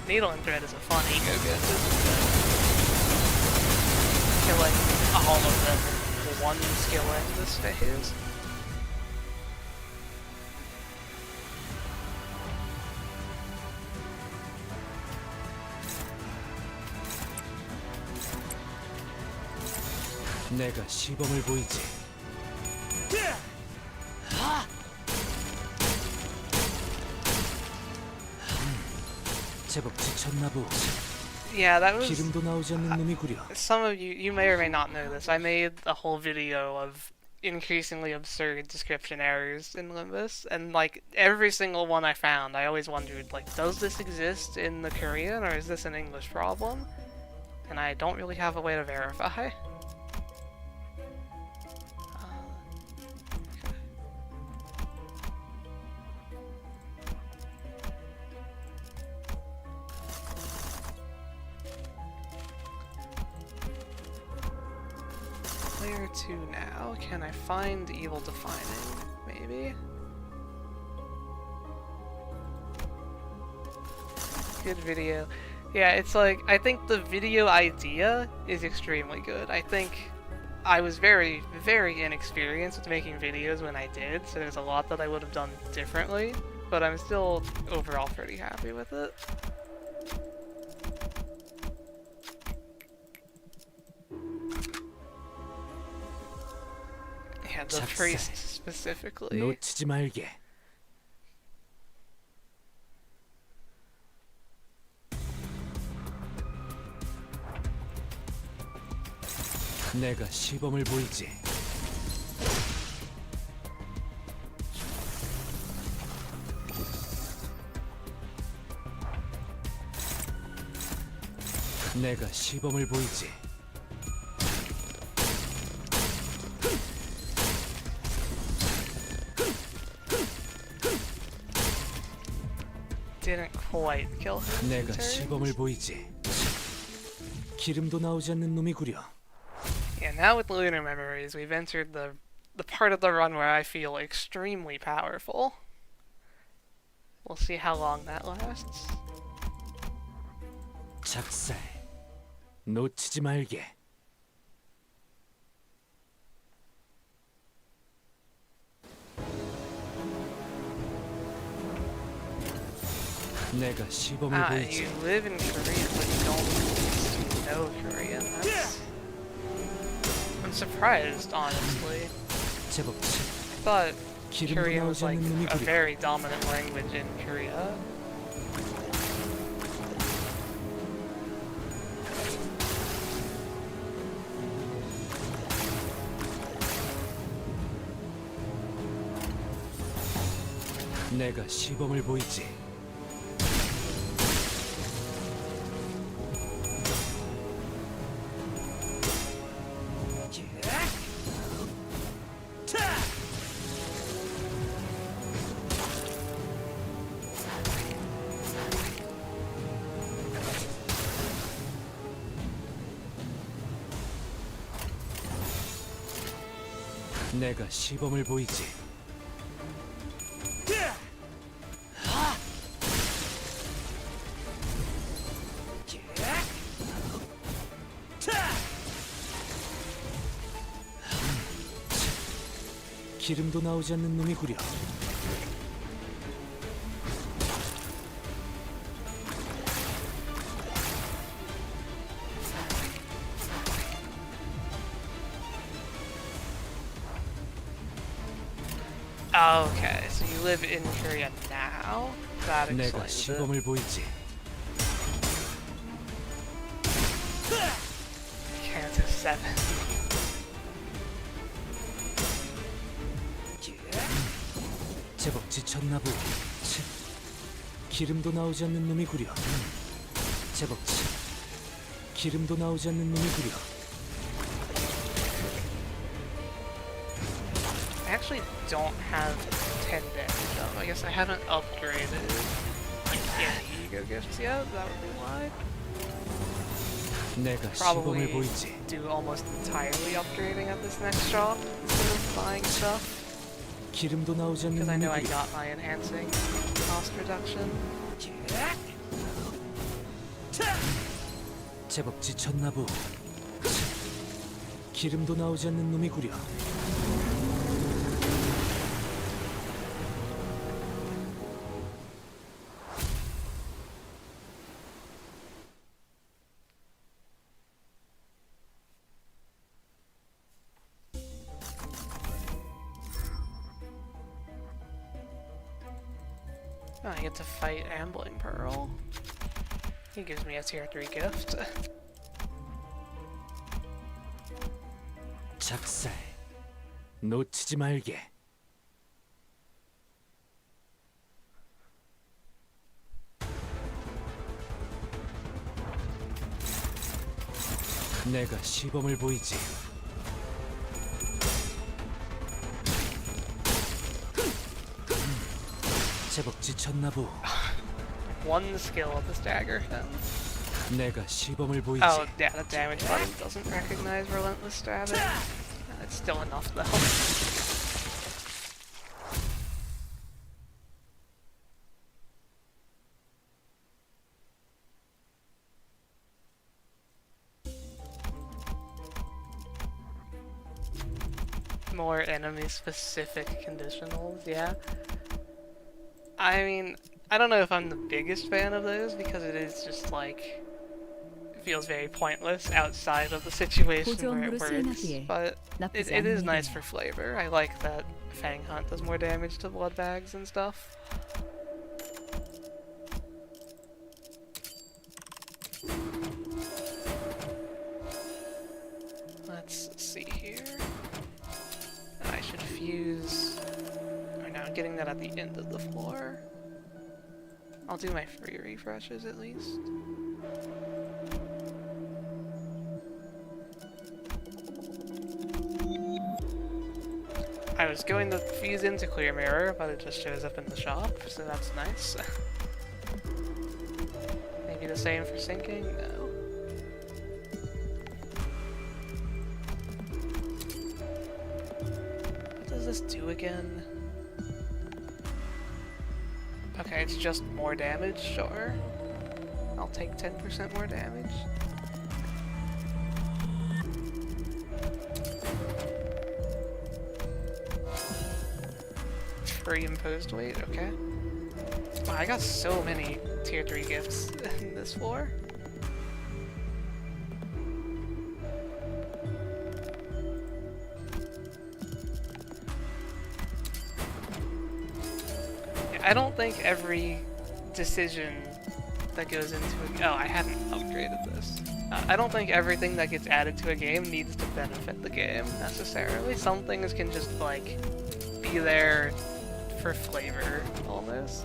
Needle and Thread is a fun ego gift, isn't it? Killing all of them with one skill in this phase. 내가 시범을 보이지. 제법 지쳤나 보지. Yeah, that was... 기름도 나오지 않는 놈이구려. Some of you may or may not know this. I made a whole video of increasingly absurd description errors in Limbus, and like every single one I found, I always wondered, like, does this exist in the Korean or is this an English problem? And I don't really have a way to verify. Where to now? Can I find Evil Defining? Maybe? Good video. Yeah, it's like, I think the video idea is extremely good. I think I was very, very inexperienced with making videos when I did, so there's a lot that I would have done differently, but I'm still overall pretty happy with it. Yeah, the priest specifically. 놓치지 말게. 내가 시범을 보이지. 내가 시범을 보이지. Didn't quite kill him. 내가 시범을 보이지. 기름도 나오지 않는 놈이구려. Yeah, now with Lunar Memories, we've entered the part of the run where I feel extremely powerful. We'll see how long that lasts. 작살. 놓치지 말게. 내가 시범을 보이지. You live in Korea, but you don't know Korean. I'm surprised, honestly. 제법 I thought 기름도 Korean was 나오지 like 않는 a 놈이구려. very dominant language in Korea. 내가 시범을 보이지. 내가 시범을 보이지. 기름도 나오지 않는 놈이구려. Okay, so you live in Korea now? That 내가 explains it. 시범을 보이지. Count to 7. 제법 지쳤나 보. 치. 기름도 나오지 않는 놈이구려. 제법 기름도 나오지 않는 놈이구려. I actually don't have 10 damage though. I guess I haven't upgraded like any ego gifts yet. That would be why. 내가 Probably 시범을 보이지. do almost entirely upgrading at this next shop instead of buying stuff. 기름도 나오지 않는 Because I know I 놈이구려. got my enhancing cost reduction. 제법 지쳤나 보. 기름도 나오지 않는 놈이구려. Oh, I get to fight Ambling Pearl. He gives me a tier 3 gift. 작살. 놓치지 말게. 내가 시범을 보이지. 제법 지쳤나 보. One skill of this dagger then. 내가 시범을 보이지. Oh, yeah, the damage button doesn't recognize relentless stabbing. It's still enough though. More enemy-specific conditionals, yeah. I mean, I don't know if I'm the biggest fan of those because it is just like it feels very pointless outside of the situation where it works. But it is nice for flavor. I like that Fang Hunt does more damage to blood bags and stuff. Let's see here. I should fuse. Or no, I'm getting that at the end of the floor. I'll do my free refreshes at least. I was going to fuse into Clear Mirror, but it just shows up in the shop, so that's nice. Maybe the same for syncing? No. What does this do again? Okay, it's just more damage, sure. I'll take 10% more damage. Free imposed weight, okay. Wow, I got so many tier 3 gifts in this floor. I don't think every decision that goes into a... Oh, I haven't upgraded this. I don't think everything that gets added to a game needs to benefit the game, necessarily. Some things can just, like, be there for flavor, almost.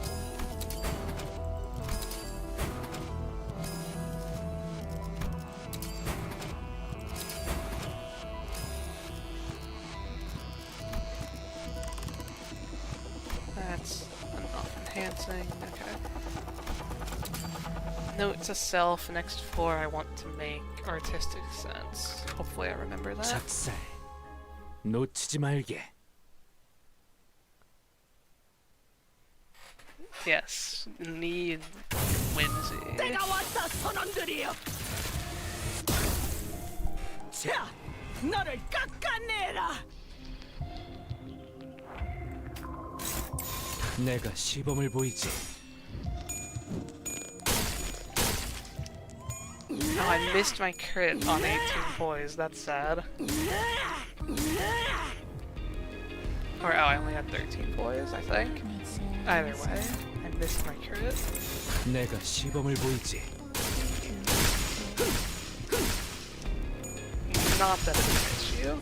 That's enough enhancing, okay. Note to self, next floor I want to make artistic sense. Hopefully I remember that. 작살. 놓치지 말게. Yes, need whimsy. 내가 왔다 선원들이여. 자, 너를 깎아내라. 내가 시범을 보이지. Oh, I missed my crit on 18 poise. That's sad. Or, oh, I only had 13 poise, I think. Either way, I missed my crit. 내가 시범을 보이지. Not that it's an issue.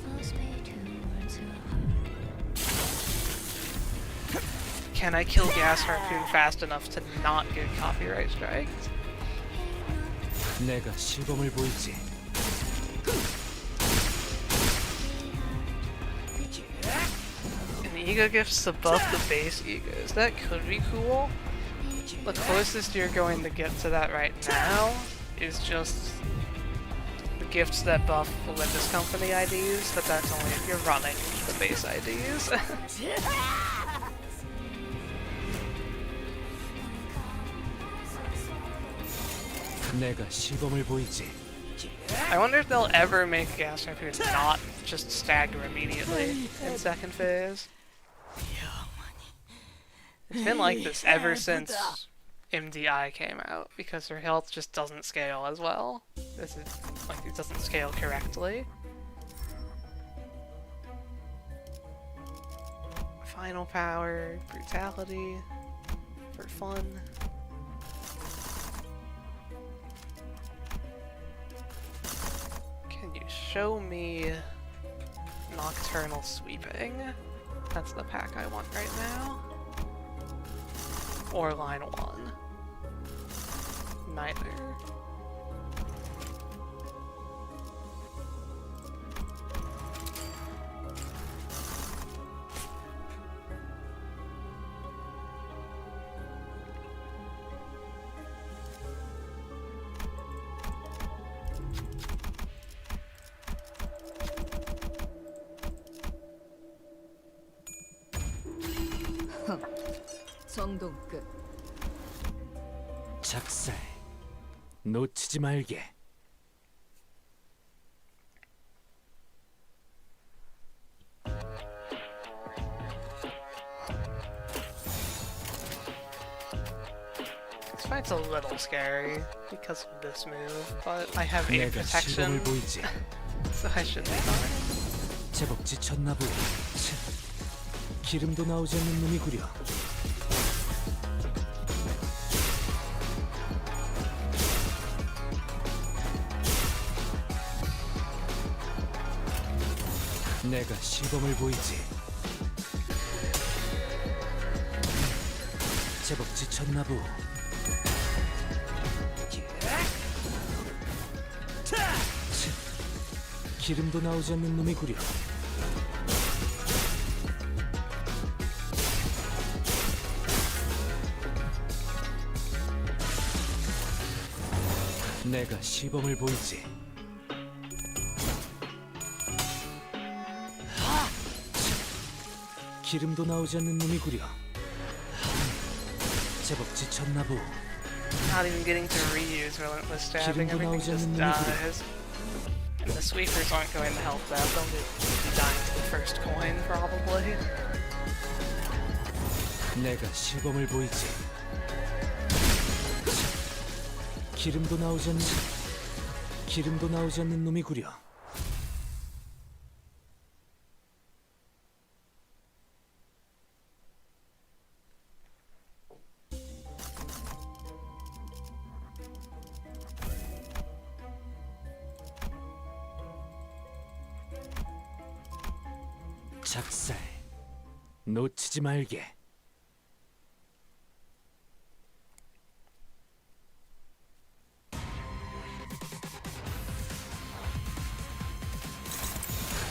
Can I kill Gas Harpoon fast enough to not get copyright striked? 내가 시범을 보이지. An ego gifts to buff the base egos. That could be cool. The closest you're going to get to that right now is just the gifts that buff Olympus Company IDs, but that's only if you're running the base IDs. 내가 시범을 보이지. I wonder if they'll ever make Gas Harpoon not just stagger immediately in second phase. It's been like this ever since MDE came out, because her health just doesn't scale as well. This is like it doesn't scale correctly. Final power, brutality, for fun. Can you show me Nocturnal Sweeping? That's the pack I want right now. Or line 1. Neither. 정동 끝. 작살. 놓치지 말게. This fight's a little scary because of this move, but I have 8 내가 protection, 시범을 보이지. so I should be fine. 제법 지쳤나 보여. 치. 기름도 나오지 않는 놈이구려. 내가 시범을 보이지. 제법 지쳤나 보. 치. 기름도 나오지 않는 놈이구려. 내가 시범을 보이지. 기름도 나오지 않는 놈이구려. 제법 지쳤나 보. Not even getting to reuse relentless stabbing, everything just dies. And the sweepers aren't going to help that, they'll be dying to the first coin, probably. 내가 시범을 보이지. 기름도 나오지 않는 놈이구려. 작살. 놓치지 말게.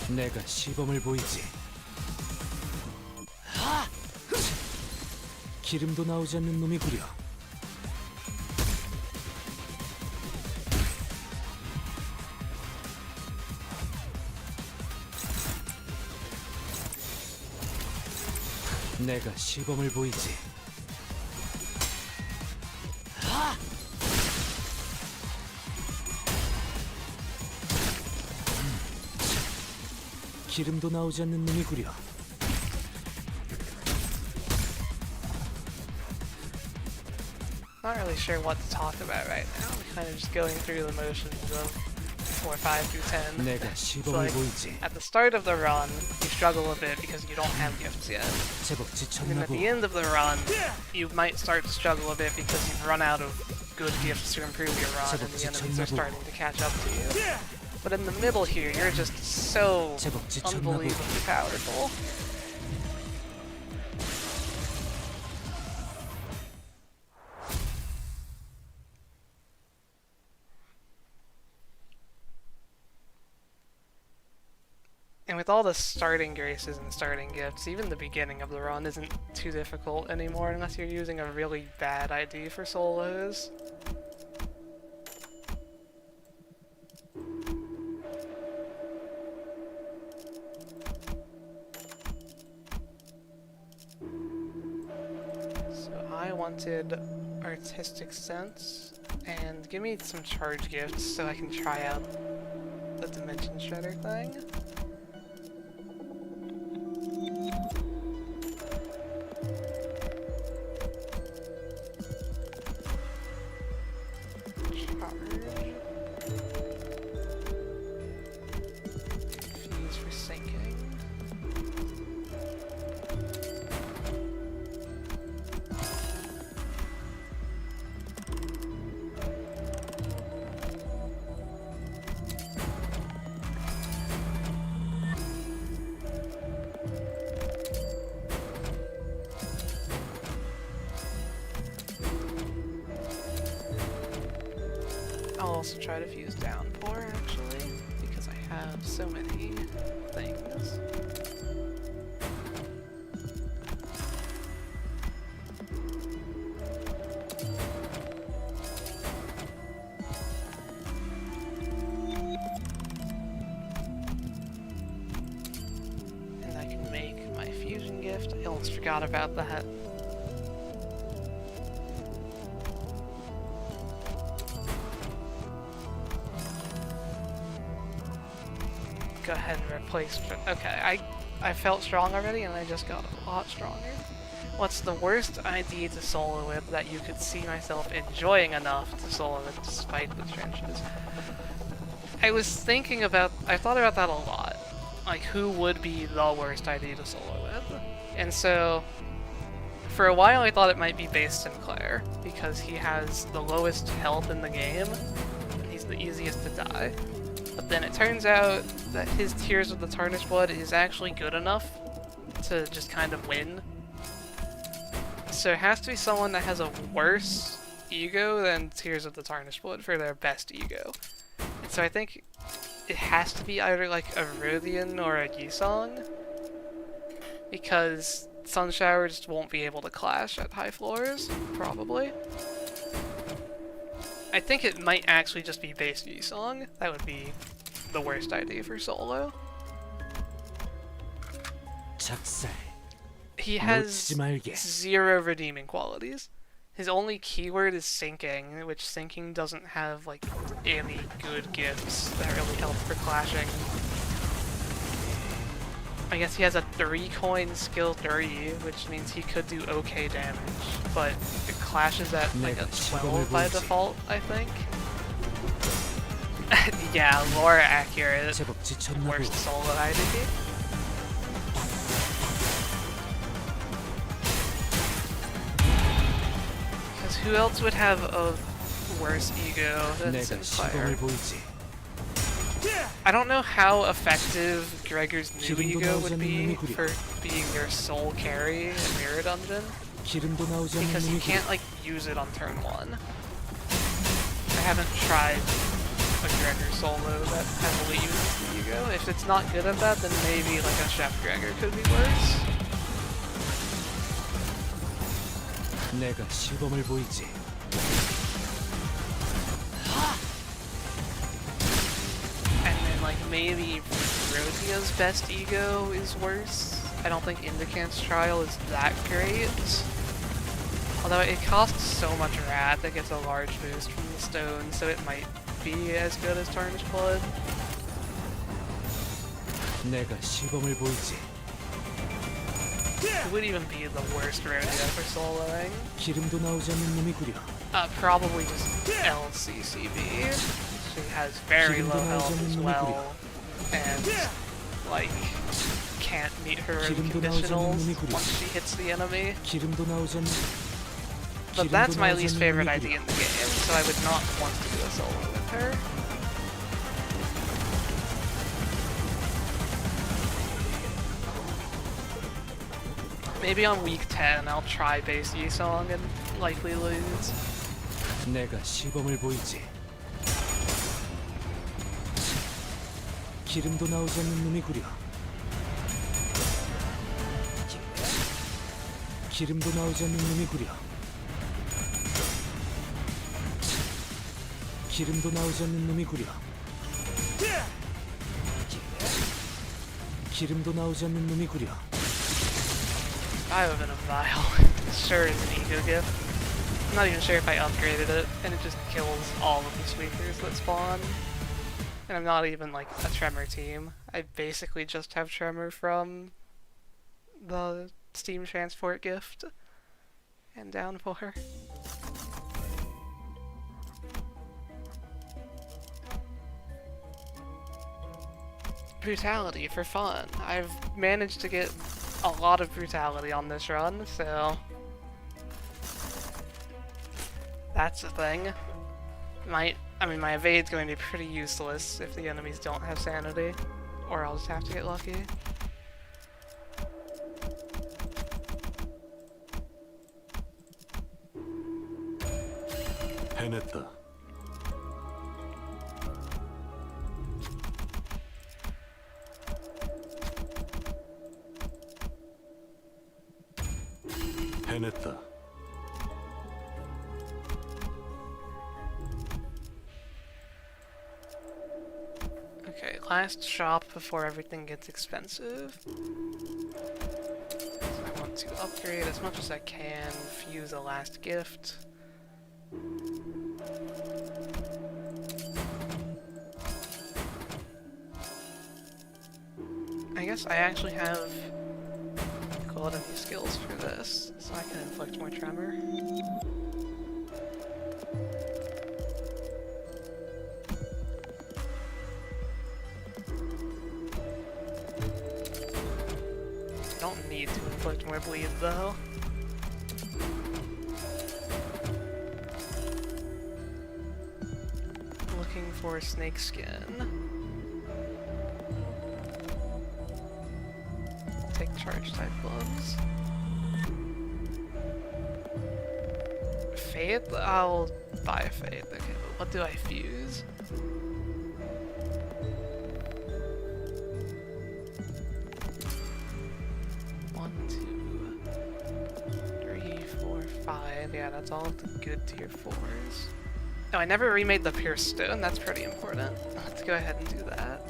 내가 시범을 보이지. 기름도 나오지 않는 놈이구려. 내가 시범을 보이지. 기름도 나오지 않는 놈이구려. Not really sure what to talk about right now. I'm kind of just going through the motions of 4, 5 through 10. 내가 So 시범을 like, 보이지. at the start of the run, you struggle a bit because you don't have gifts yet. 제법 And then at 지쳤나보. the end of the run, you might start to struggle a bit because you've run out of good gifts to improve your run and the enemies are starting to catch up to you. But in the middle here, you're just so 제법 지쳤나보. unbelievably powerful. And with all the starting graces and starting gifts, even the beginning of the run isn't too difficult anymore unless you're using a really bad ID for solos. So I wanted artistic sense, and give me some charge gifts so I can try out the dimension shredder thing. Fuse for sinking. I'll also try to fuse downpour actually, because I have so many things. And I can make my fusion gift. I almost forgot about that. Go ahead and replace. Okay, I felt strong already, and I just got a lot stronger. What's the worst ID to solo with that you could see myself enjoying enough to solo with despite the trenches? I thought about that a lot. Like, who would be the worst ID to solo with? And so, for a while I thought it might be Base Sinclair, because he has the lowest health in the game, and he's the easiest to die. But then it turns out that his Tears of the Tarnished Blood is actually good enough to just kind of win. So it has to be someone that has a worse ego than Tears of the Tarnished Blood for their best ego. And so I think it has to be either like a Rothian or a Yisong, because Sunshower just won't be able to clash at high floors, probably. I think it might actually just be base Yisong. That would be the worst idea for solo. 작살. He has 놓치지 말게. 0 redeeming qualities. His only keyword is sinking, which sinking doesn't have like any good gifts that really help for clashing. I guess he has a 3-coin skill 3, which means he could do okay damage, but it clashes at like a 12 by default, I think. Yeah, lore accurate. 제법 지쳤나보. Worst solo IDP. Because who else would have a worse ego than 내가 Sinclair? 시범을 보이지. I don't know how effective Gregor's new ego would be for being your sole carry in Mirror Dungeon, 기름도 나오지 않는 because you 놈이구려. can't like use it on turn 1. I haven't tried a Gregor solo that heavily uses the ego. If it's not good at that, then maybe like a Chef Gregor could be worse. 내가 시범을 보이지. And then like maybe Rosia's best ego is worse. I don't think Indicant's Trial is that great. Although it costs so much Wrath, it gets a large boost from the stone, so it might be as good as Tarnished Blood. 내가 시범을 보이지. It would even be the worst Rosia for soloing. 기름도 나오지 않는 놈이구려. Probably just LCCB. She has very low health as well, and like can't meet her own conditionals once she hits the enemy. 기름도 나오지 않는 But that's my least favorite idea in the game, so I would not want to do a solo with her. Maybe on week 10 I'll try base Yi-Song and likely lose. 내가 시범을 보이지. 기름도 나오지 않는 놈이 구려. 기름도 나오지 않는 놈이 구려. 기름도 나오지 않는 놈이 구려. 기름도 나오지 않는 놈이 구려. I have been a vial. Sure is an ego gift. I'm not even sure if I upgraded it, and it just kills all of the sweepers that spawn. And I'm not even like a Tremor team. I basically just have Tremor from the Steam Transport gift and Downpour. Brutality for fun. I've managed to get a lot of brutality on this run, so that's a thing. My evade's going to be pretty useless if the enemies don't have sanity, or I'll just have to get lucky. 해냈다. 해냈다. Okay, last shop before everything gets expensive. I want to upgrade as much as I can, fuse a last gift. I guess I actually have quality skills for this, so I can inflict more tremor. I don't need to inflict more bleed though. Looking for snake skin. Take charge type gloves. Fade? I'll buy a fade. Okay, but what do I fuse? One, two, three, four, five. Yeah, that's all the good tier 4s. Oh, I never remade the Pierce Stone. That's pretty important. Let's go ahead and do that.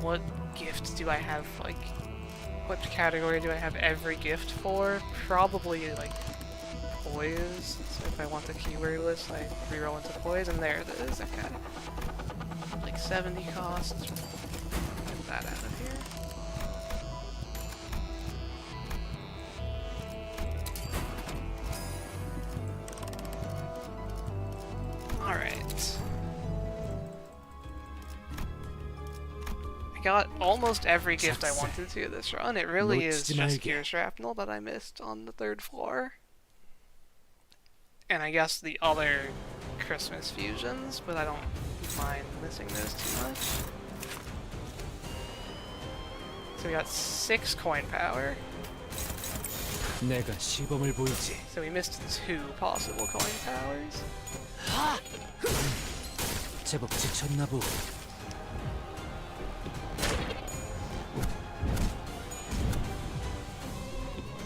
What gift do I have, like, which category do I have every gift for? Probably, like, Poise. So if I want the keyword list, I reroll into Poise, and there it is, okay. Like 70 costs. Get that out of here. Alright. I got almost every gift I wanted to this run. It really is just Gear Shrapnel that I missed on the 3rd floor. And I guess the other Christmas fusions, but I don't mind missing those too much. So we got 6 coin power. 내가 시범을 보이지. So we missed 2 possible coin powers. 제법 지쳤나 보.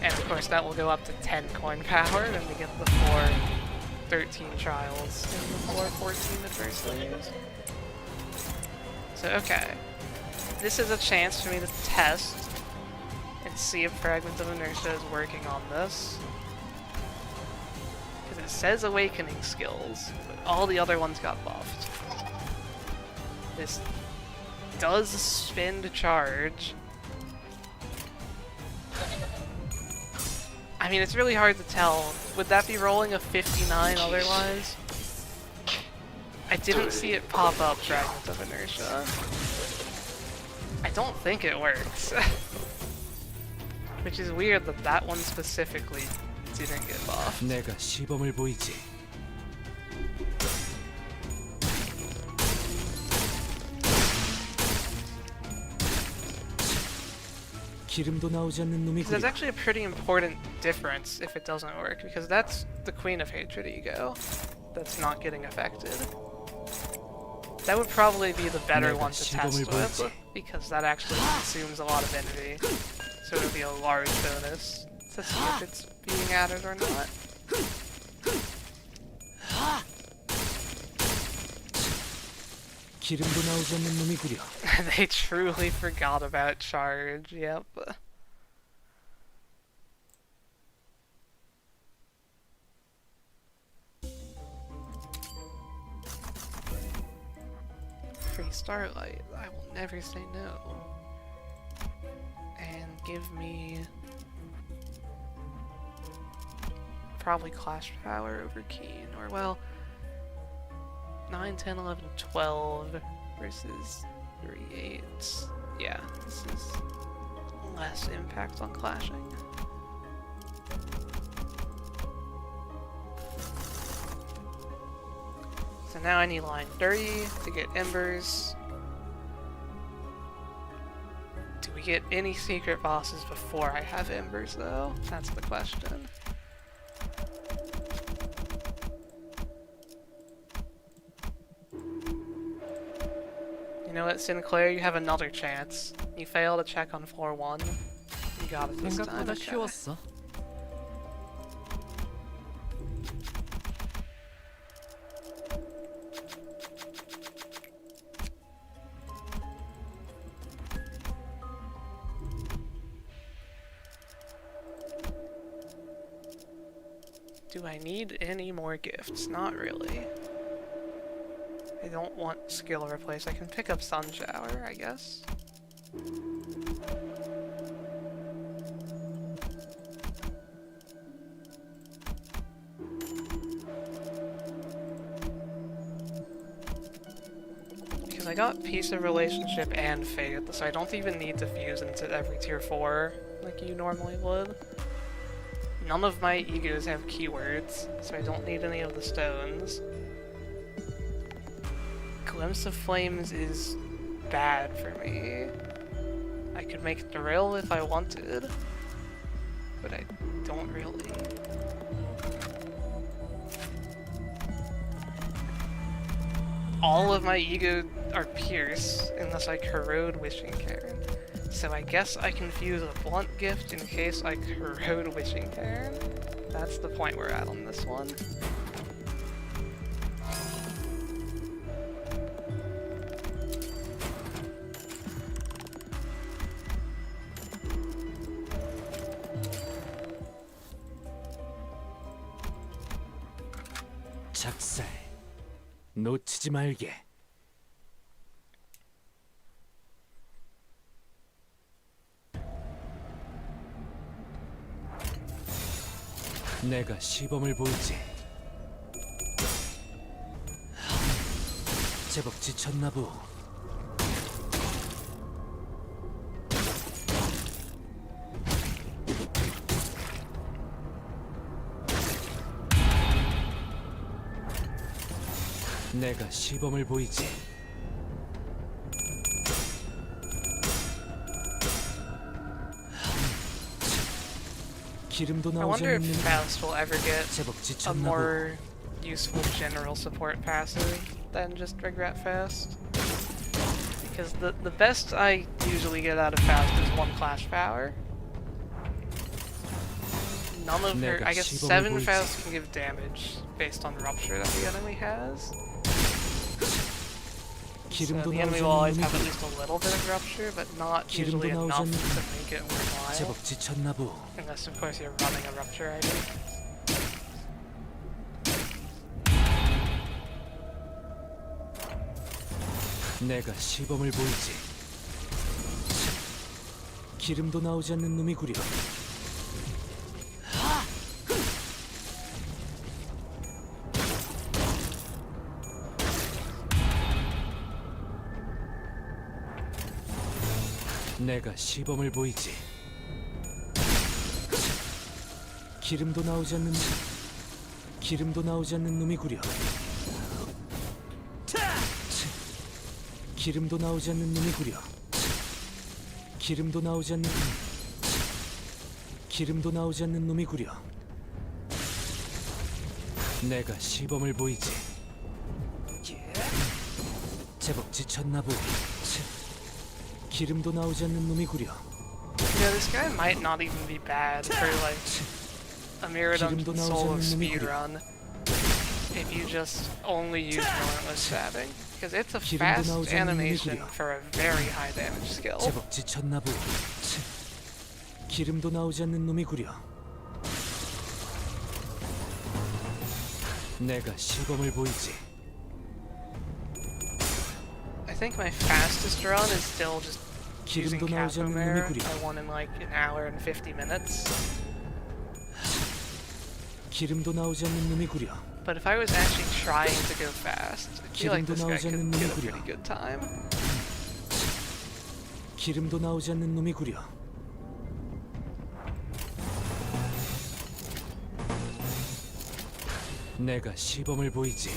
And of course that will go up to 10 coin power, and we get the 13 trials and the 14 adversities. So okay, this is a chance for me to test and see if Fragment of Inertia is working on this. It says awakening skills, but all the other ones got buffed. This does spend charge. I mean, it's really hard to tell. Would that be rolling a 59 otherwise? I didn't see it pop up Fragment of Inertia. I don't think it works. Which is weird that that one specifically didn't get buffed. 내가 시범을 보이지. 기름도 나오지 않는 놈이 There's 구려. actually a pretty important difference if it doesn't work, because that's the Queen of Hatred ego that's not getting affected. That would probably be the better one to test with, because that actually consumes a lot of envy. So it would be a large bonus to see if it's being added or not. 기름도 나오지 않는 놈이 구려. They truly forgot about charge, yep. Free Starlight, I will never say no. And give me probably Clash Power over Keen, or well, 9, 10, 11, 12 versus 3, 8. Yeah, this is less impact on clashing. So now I need line 30 to get Embers. Do we get any secret bosses before I have Embers though? That's the question. You know what, Sinclair, you have another chance. You failed to check on floor 1. You got it this time. 생각보다 Okay. 쉬웠어. Do I need any more gifts? Not really. I don't want skill replace. I can pick up Sun Shower, I guess. Because I got Piece of Relationship and Faith, so I don't even need to fuse into every tier 4 like you normally would. None of my egos have keywords, so I don't need any of the stones. Glimpse of Flames is bad for me. I could make Drill if I wanted, but I don't really. All of my ego are Pierce, unless I corrode Wishing Cairn. So I guess I can fuse a Blunt Gift in case I corrode Wishing Cairn. That's the point we're at on this one. 작살. 놓치지 말게. 내가 시범을 보이지. 제법 지쳤나 보. 내가 시범을 보이지. 기름도 I 나오지 wonder 않는 if Faust will ever get 제법 a 지쳤나 보. more useful general support passive than just Regret Faust. Because the best I usually get out of Faust is 1 Clash Power. None of her, I guess 7 Faust can give damage based on Rupture that the enemy has. So the enemy will always have at least a little bit of Rupture, but not usually enough to make it worthwhile. 제법 지쳤나 보. Unless of course you're running a Rupture item. 내가 시범을 보이지. 기름도 나오지 않는 놈이구려. 내가 시범을 보이지. 기름도 나오지 않는 놈이구려. 기름도 나오지 않는 놈이구려. 기름도 나오지 않는 놈이구려. 내가 시범을 보이지. 제법 지쳤나 보고. 기름도 나오지 않는 놈이구려. Yeah, this guy might not even be bad for like a Mirror Dungeon solo speedrun if you just only use relentless stabbing. Because it's a fast animation for a very high damage skill. 제법 지쳤나 보고. 기름도 나오지 않는 놈이구려. 내가 시범을 보이지. I think my fastest run is still just using 기름도 나오지 않는 Capomare. 놈이구려. I won in like an hour and 50 minutes. 기름도 나오지 않는 놈이구려. But if I was actually trying to go fast, I feel like this guy could get a pretty good time. 기름도 나오지 않는 놈이구려. 내가 시범을 보이지.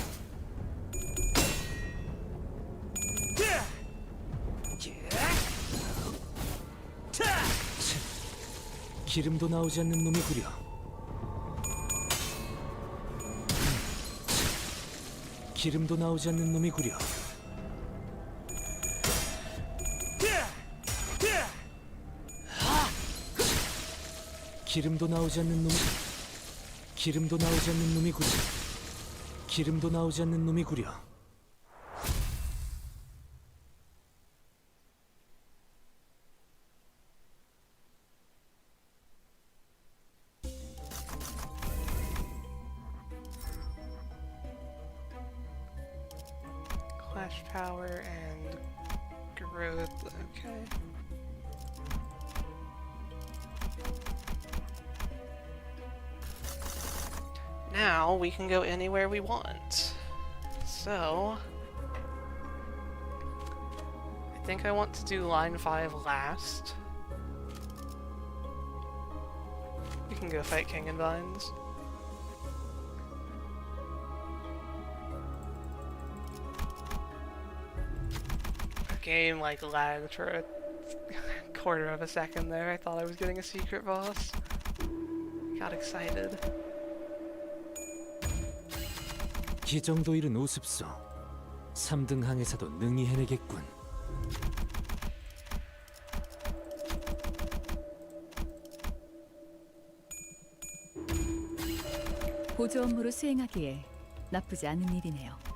기름도 나오지 않는 놈이구려. 기름도 나오지 않는 놈이구려. 기름도 나오지 않는 놈이. 기름도 나오지 않는 놈이구려. 기름도 나오지 않는 놈이구려. Flash power and growth, okay. Now we can go anywhere we want. So I think I want to do line 5 last. We can go fight King and Vines. Game like lagged for a quarter of a second there. I thought I was getting a secret boss. Got excited. 이 정도 일은 우습소. 3등 항에서도 능히 해내겠군. 보조 업무로 수행하기에 나쁘지 않은 일이네요.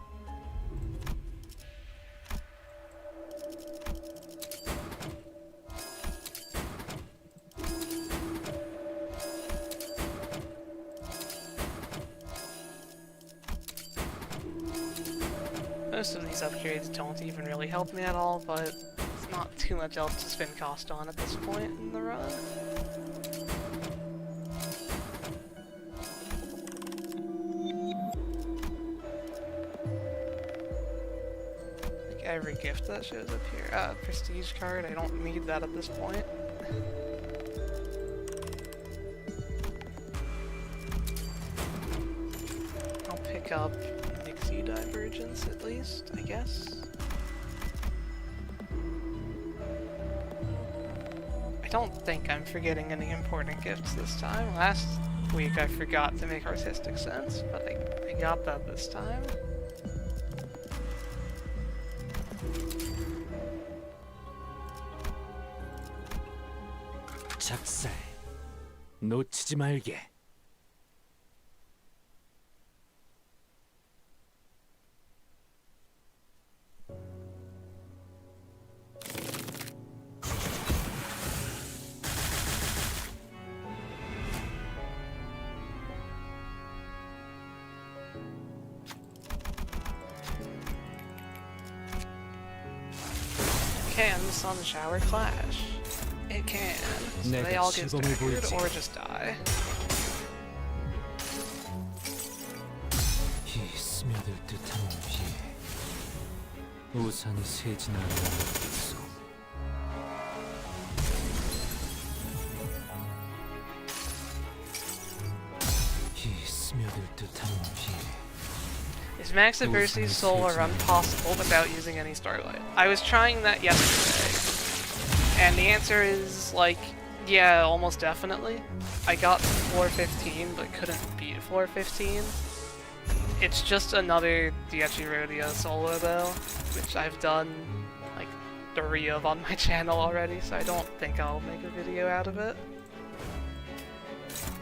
Most of these upgrades don't even really help me at all, but it's not too much else to spend cost on at this point in the run. Like every gift that shows up here. Prestige card, I don't need that at this point. I'll pick up Divergence at least, I guess. I don't think I'm forgetting any important gifts this time. Last week I forgot to make Artistic Sense, but I got that this time. 작살 놓치지 말게. Can Sun Shower clash? It can. So they all get 시범을 staggered 보이지. or just die. 이 스며들 듯한 비에 우산이 새지나 않겠소. 이 스며들 듯한 비에 Is max adversity solar run possible without using any starlight? I was trying that yesterday, and the answer is like, yeah, almost definitely. I got to floor 15, but couldn't beat floor 15. It's just another Diechi Rodeo solo though, which I've done like 3 of on my channel already, so I don't think I'll make a video out of it.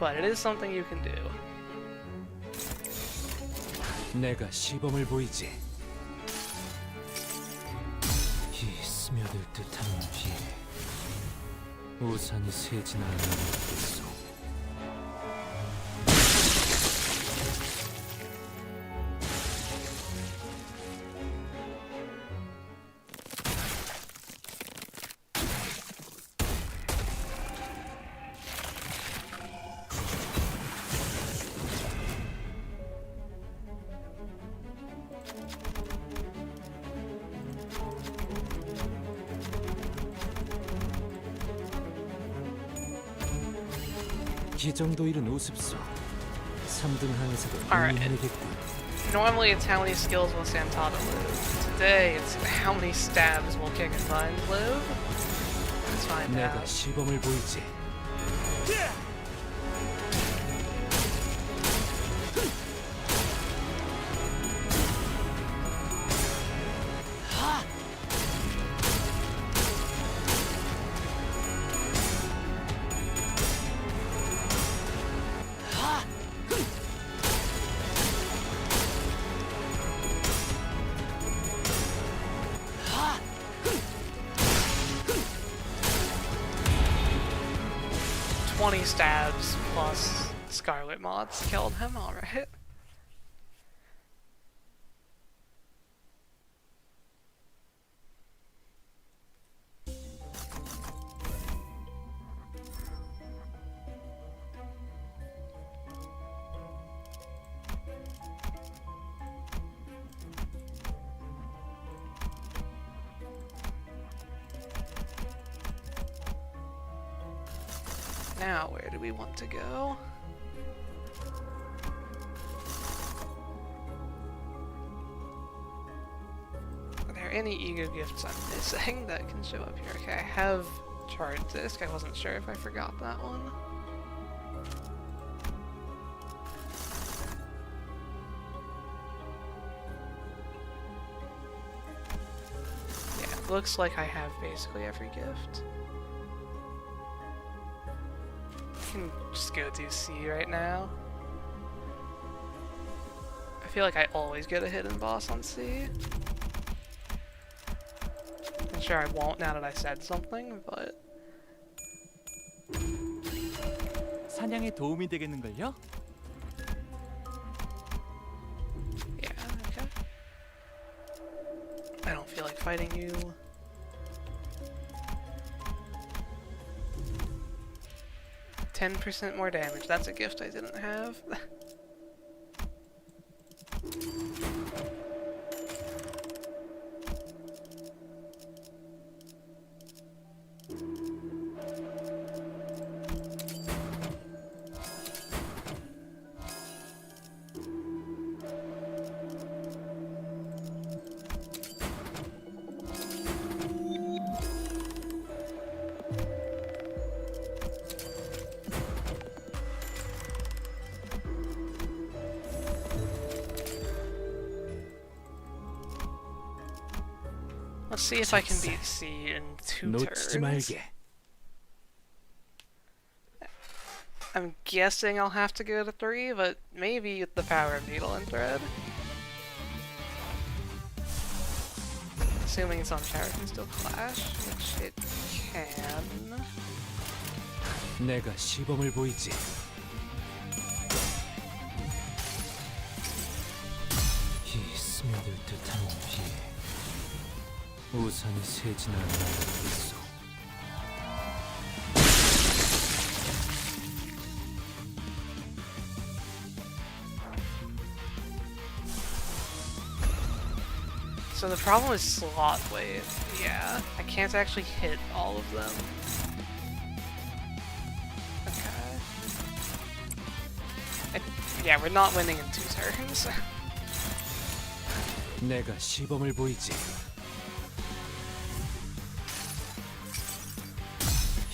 But it is something you can do. 내가 시범을 보이지. 이 스며들 듯한 비에 우산이 새지나 않겠소. 이 정도 일은 우습소. 3등 항에서도 Alright. 의미하겠군. Normally it's how many skills will Santana live. Today it's how many stabs will King and Vines live. Let's find 내가 out. 시범을 보이지. Stabs plus Scarlet mods killed him, alright. Now, where do we want to go? Are there any ego gifts I'm missing that can show up here? Okay, I have Charge Disc. I wasn't sure if I forgot that one. Yeah, looks like I have basically every gift. I can just go do C right now. I feel like I always get a hidden boss on C. I'm sure I won't now that I said something, but... 사냥에 도움이 되겠는걸요? Yeah, okay. I don't feel like fighting you. 10% more damage. That's a gift I didn't have. Let's see if I can beat C in 2 놓치지 turns. 말게. I'm guessing I'll have to go to 3, but maybe with the power of Needle and Thread. Assuming Sunshine can still clash, which it can. 내가 시범을 보이지. 이 스며들 듯한 비에 우산이 새지나 않는 있어. So the problem is slot weight. Yeah, I can't actually hit all of them. Okay. Yeah, we're not winning in 2 turns. 내가 시범을 보이지.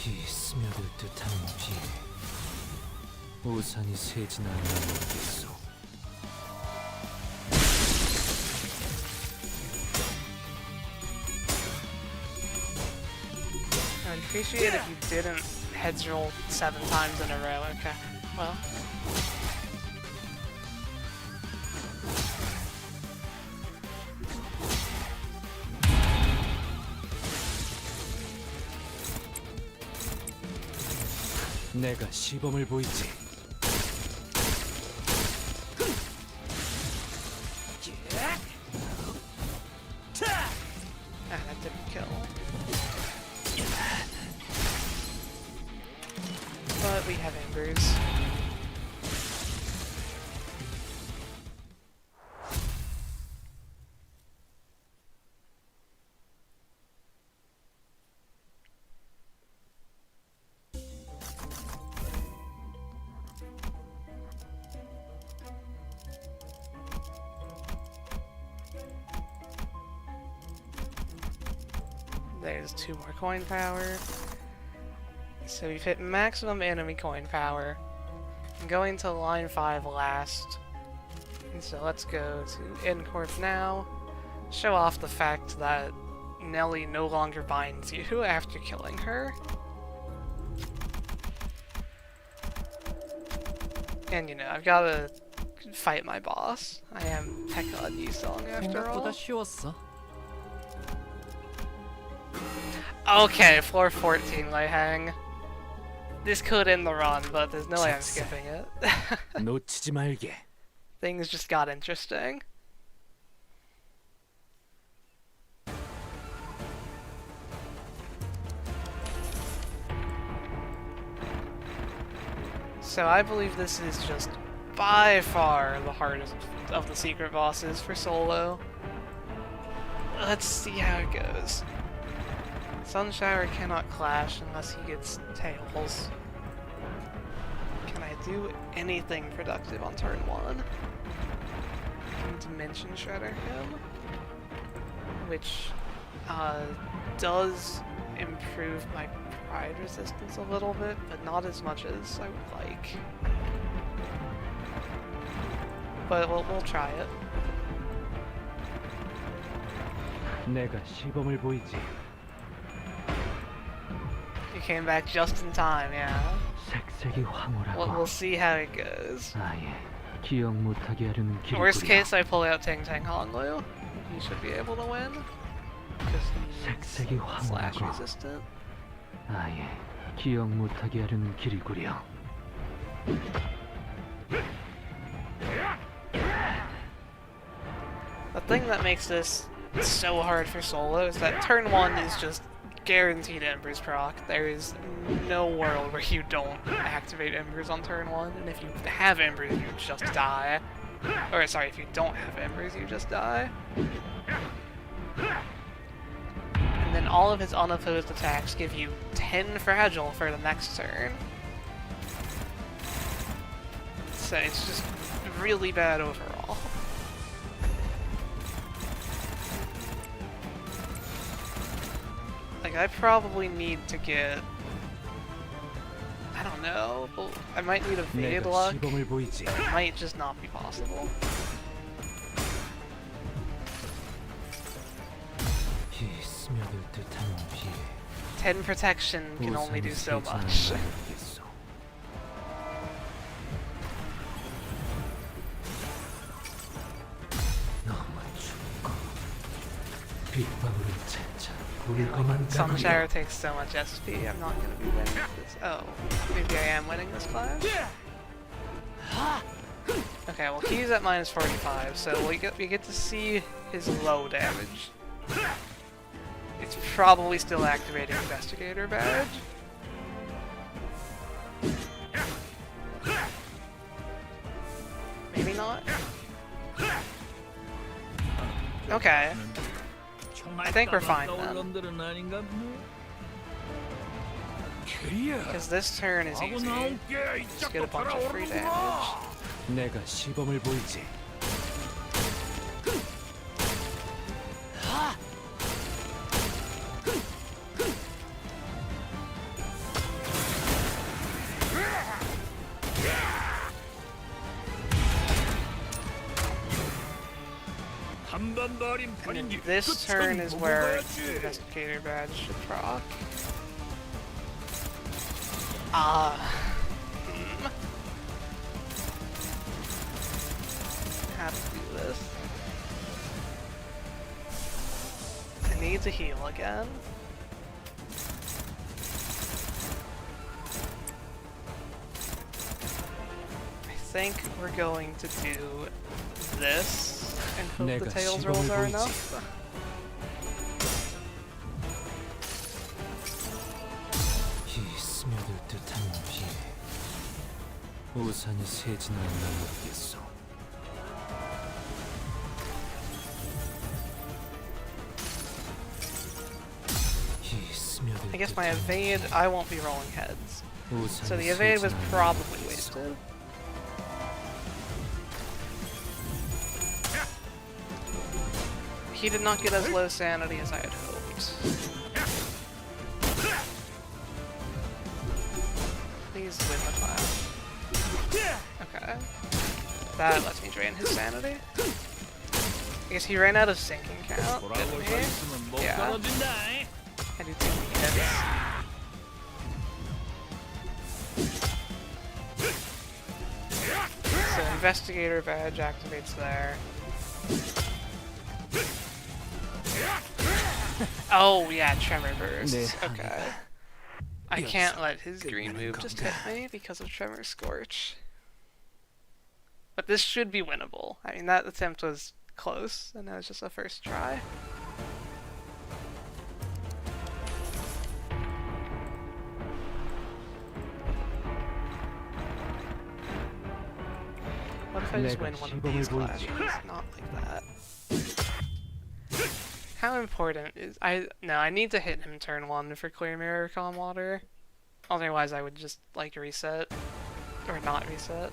이 스며들 듯한 비. 우산이 새지나 않는 있어. I'd appreciate if you didn't heads roll 7 times in a row. Okay, well. 내가 시범을 보이지. Ah, that didn't kill. But we have embers. There's 2 more coin power. So we've hit maximum enemy coin power. I'm going to line 5 last. And so let's go to Incorp now. Show off the fact that Nelly no longer binds you after killing her. And you know, I've gotta fight my boss. I am Pequod Yusong after all. 생각보다 쉬웠어. Okay, floor 14, Leihang. This could end the run, but there's no way I'm skipping it. 놓치지 말게. Things just got interesting. So I believe this is just by far the hardest of the secret bosses for solo. Let's see how it goes. Sunshower cannot clash unless he gets tails. Can I do anything productive on turn 1? I can Dimension Shredder him, which does improve my pride resistance a little bit, but not as much as I would like. But we'll try it. 내가 시범을 보이지. You came back just in time, yeah. 색색이 황홀하고. We'll see how it goes. 아예 기억 못하게 하려는 길이구려. Worst case, I pull out Ting Tang Honglu. He should be able to win. Because 색색이 he's slash 황홀하고. resistant. 아예 기억 못하게 하려는 길이구려. The thing that makes this so hard for solo is that turn 1 is just guaranteed Embers proc. There is no world where you don't activate Embers on turn 1, and if you have Embers, you just die. Or, sorry, if you don't have Embers, you just die. And then all of his unopposed attacks give you 10 fragile for the next turn. So it's just really bad overall. Like, I probably need to get... I don't know, but I might need a Vade 내가 luck. 시범을 보이지. It might just not be possible. 이 스며들 듯한 비. 10 protection can only do so 우산이 much. 새지나 않겠어. 너무 춥고 빗방울은 차차 굴거만 Sunshower takes so much SP, I'm not gonna be winning this. Oh, maybe I am winning this class? Okay, well he's at minus 45, so we get to see his low damage. It's probably still activating Investigator badge. Maybe not? Okay. I think we're fine then. Because this turn is easy. Just get a bunch of free damage. 내가 시범을 보이지. And this turn is where Investigator badge should proc. Have to do this. I need to heal again. I think we're going to do this and hope the tails rolls are enough. 이 스며들 듯한 비. 우산이 새지는 않나 모르겠어. I guess my evade, I won't be rolling heads. So the evade was probably wasted. He did not get as low sanity as I had hoped. Please win the class. Okay. That lets me drain his sanity. I guess he ran out of sinking count, didn't he? Yeah. I do too many hits. So Investigator badge activates there. Oh yeah, Tremor Burst. Okay. I can't let his green move just hit me because of Tremor Scorch. But this should be winnable. I mean, that attempt was close, and that was just a first try. What if I just win one of these clashes? Not like that. How important is I need to hit him turn 1 for clear mirror calm water. Otherwise I would just like reset. Or not reset.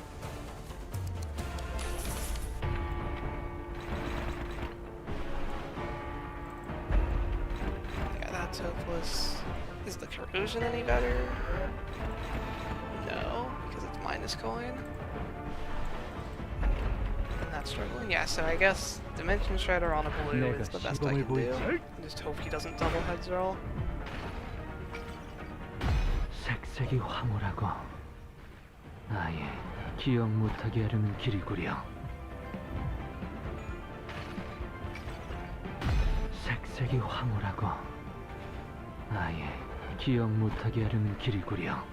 Yeah, that's hopeless. Is the corrosion any better? No, because it's minus coin. Not struggling? Yeah, so I guess Dimension Shredder on a blue is the best I can do. I just hope he doesn't double heads roll. 색색이 황홀하고 아예 기억 못하게 하려는 길이구려. 색색이 황홀하고 아예 기억 못하게 하려는 길이구려.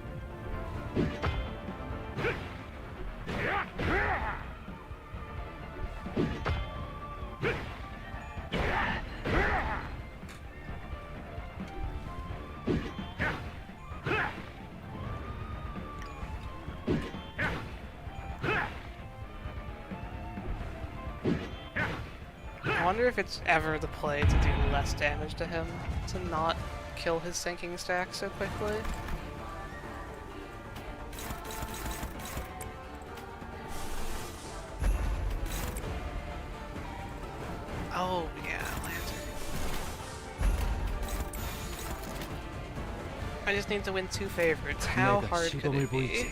I wonder if it's ever the play to do less damage to him, to not kill his sinking stack so quickly. Oh, yeah, Lantern. I just need to win 2 favorites. How hard could it be?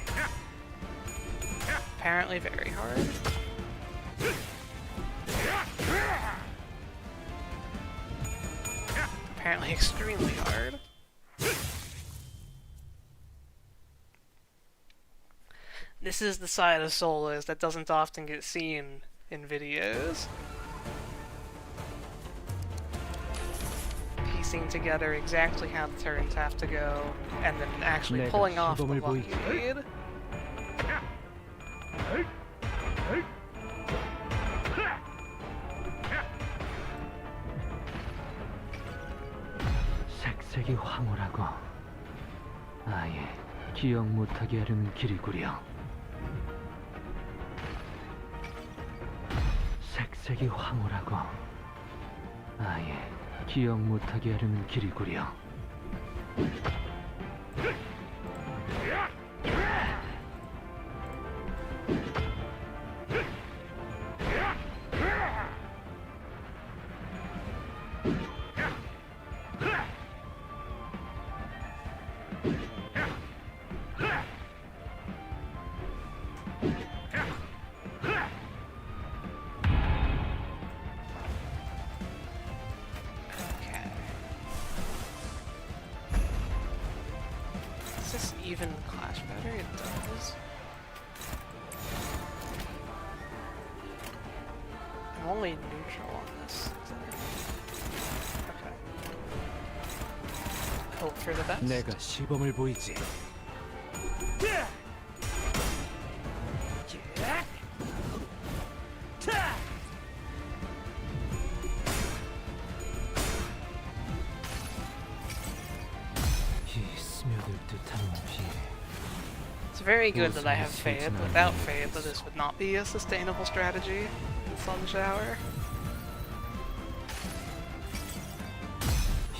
Apparently very hard. Apparently extremely hard. This is the side of solos that doesn't often get seen in videos. Piecing together exactly how the turns have to go, and then actually pulling off the lucky lead. 색색이 황홀하고 아예 기억 못하게 하려는 길이구려. 색색이 황홀하고 아예 기억 못하게 하려는 길이구려. Okay. Does this even clash better? It does. I'm only neutral on this. Okay. Hope for the best. 내가 시범을 보이지. 이 스며들 듯한 비. It's very good that I have Fade. Without Fade, this would not be a sustainable strategy in Sun Shower.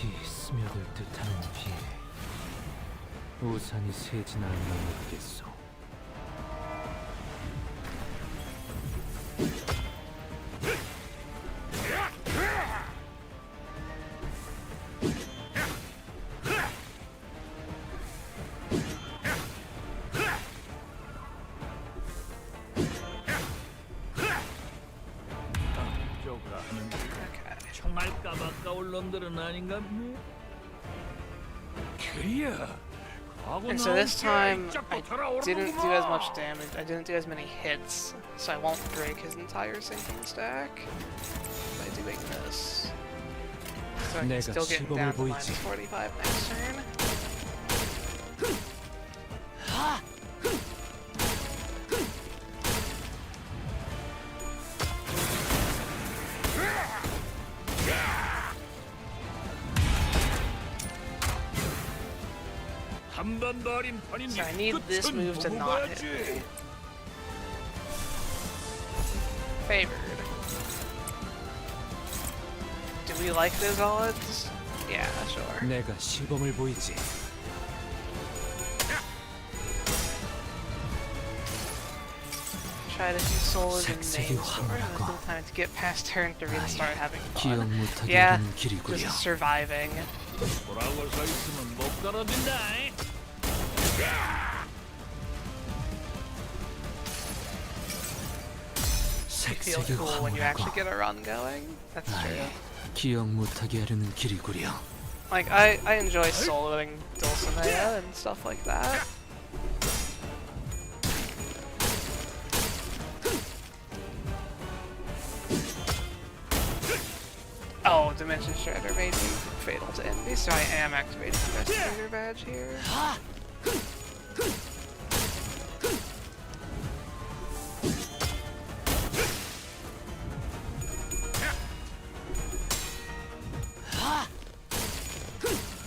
이 스며들 듯한 비. 우산이 새진 않나 모르겠소. Okay. 정말 까막까울 놈들은 아닌가 보네. 그리야. And so this time, I didn't do as much damage, I didn't do as many hits, so I won't break his entire sinking stack by doing this. So I can still get down to minus 45 next turn. 한번 버린 버린 So I need this move to not hit me. Favored. Do we like those odds? Yeah, sure. 내가 시범을 보이지. Try to do solos and 색색이 names for 황홀하고 a time to get past turn 3 and start having 기억 fun. 못하게 Yeah, 하는 길이구려. just surviving. 돌아올 수 있으면 못 떨어진다. Feel 색색이 cool when you 황홀하고 actually get a run going. That's true. 아예 기억 못하게 하려는 길이구려. Like, I enjoy soloing Dulcinea and stuff like that. Oh, Dimension Shredder made me fatal to envy, so I am activating the Investigator badge here.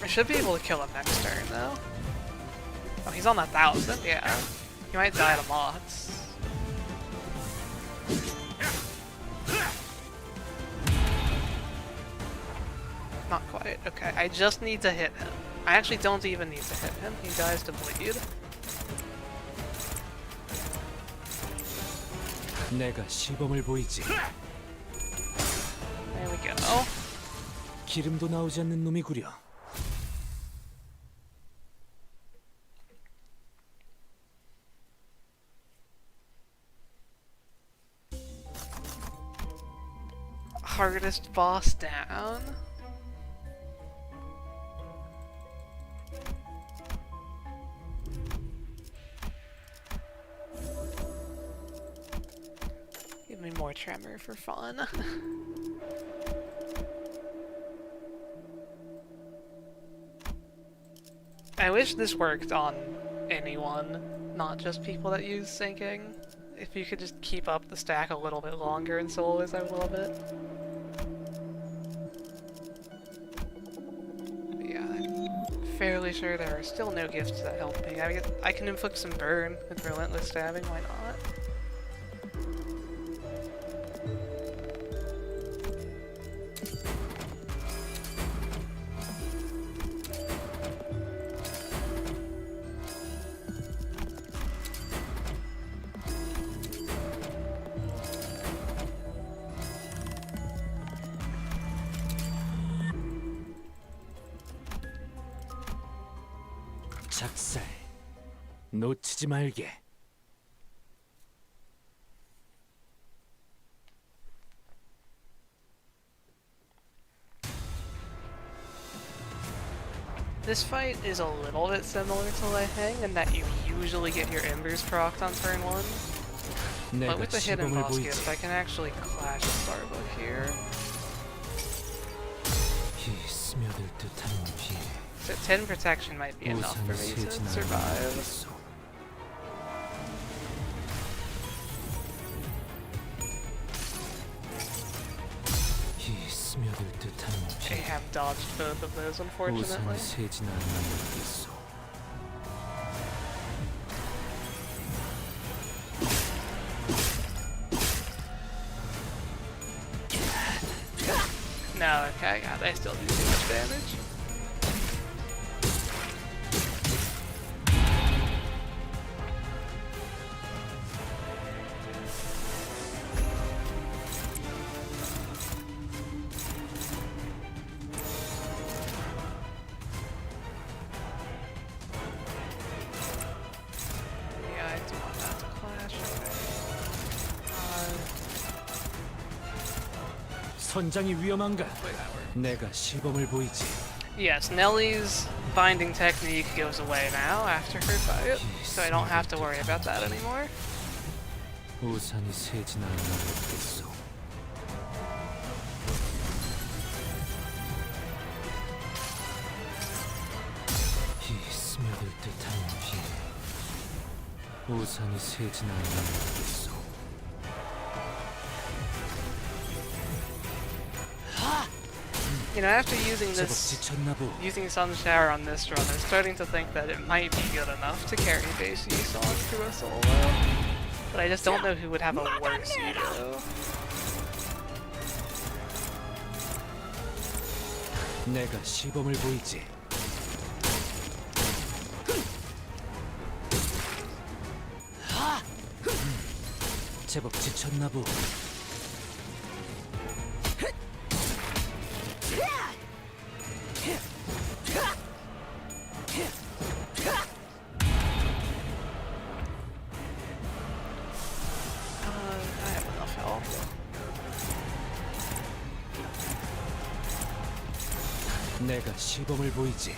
I should be able to kill him next turn, though. Oh, he's on 1,000, yeah. He might die to mods. Not quite. Okay, I just need to hit him. I actually don't even need to hit him. He dies to bleed. 내가 시범을 보이지. There we go. 기름도 나오지 않는 놈이구려. Hardest boss down. Give me more tremor for fun. I wish this worked on anyone, not just people that use syncing. If you could just keep up the stack a little bit longer in solos, I would love it. But yeah, fairly sure there are still no gifts that help me. I can inflict some burn with relentless stabbing, why not? 작살 놓치지 말게. This fight is a little bit similar to Lei Hang in that you usually get your embers procced on turn 1, but 내가 with the hidden 시범을 boss 보이지. gift I can actually clash Starbuck here. 이 스며들 듯한 비. So 10 protection might be enough for 우산이 me to 새진 survive. 않겠소. 이 스며들 듯한 I 비. have dodged both of those, unfortunately. 우산이 새진 않겠소. No, okay, God, they still do too much damage. Yeah, I do want that to clash. 선장이 위험한가? Wait, that worked. 내가 시범을 보이지. Yes, Nellie's binding technique goes away now after her fight, so I don't have to worry about that anymore. 우산이 새진 않겠소. 이 스며들 듯한 비. 우산이 새진 않겠소. You know, after using 제법 this, 지쳤나 보. using Sun Shower on this run, I'm starting to think that it might be good enough to carry base Yusong through a solo. But I just don't know who would have a worse ego. 내가 시범을 보이지. 제법 지쳤나 보. I have enough health. 내가 시범을 보이지.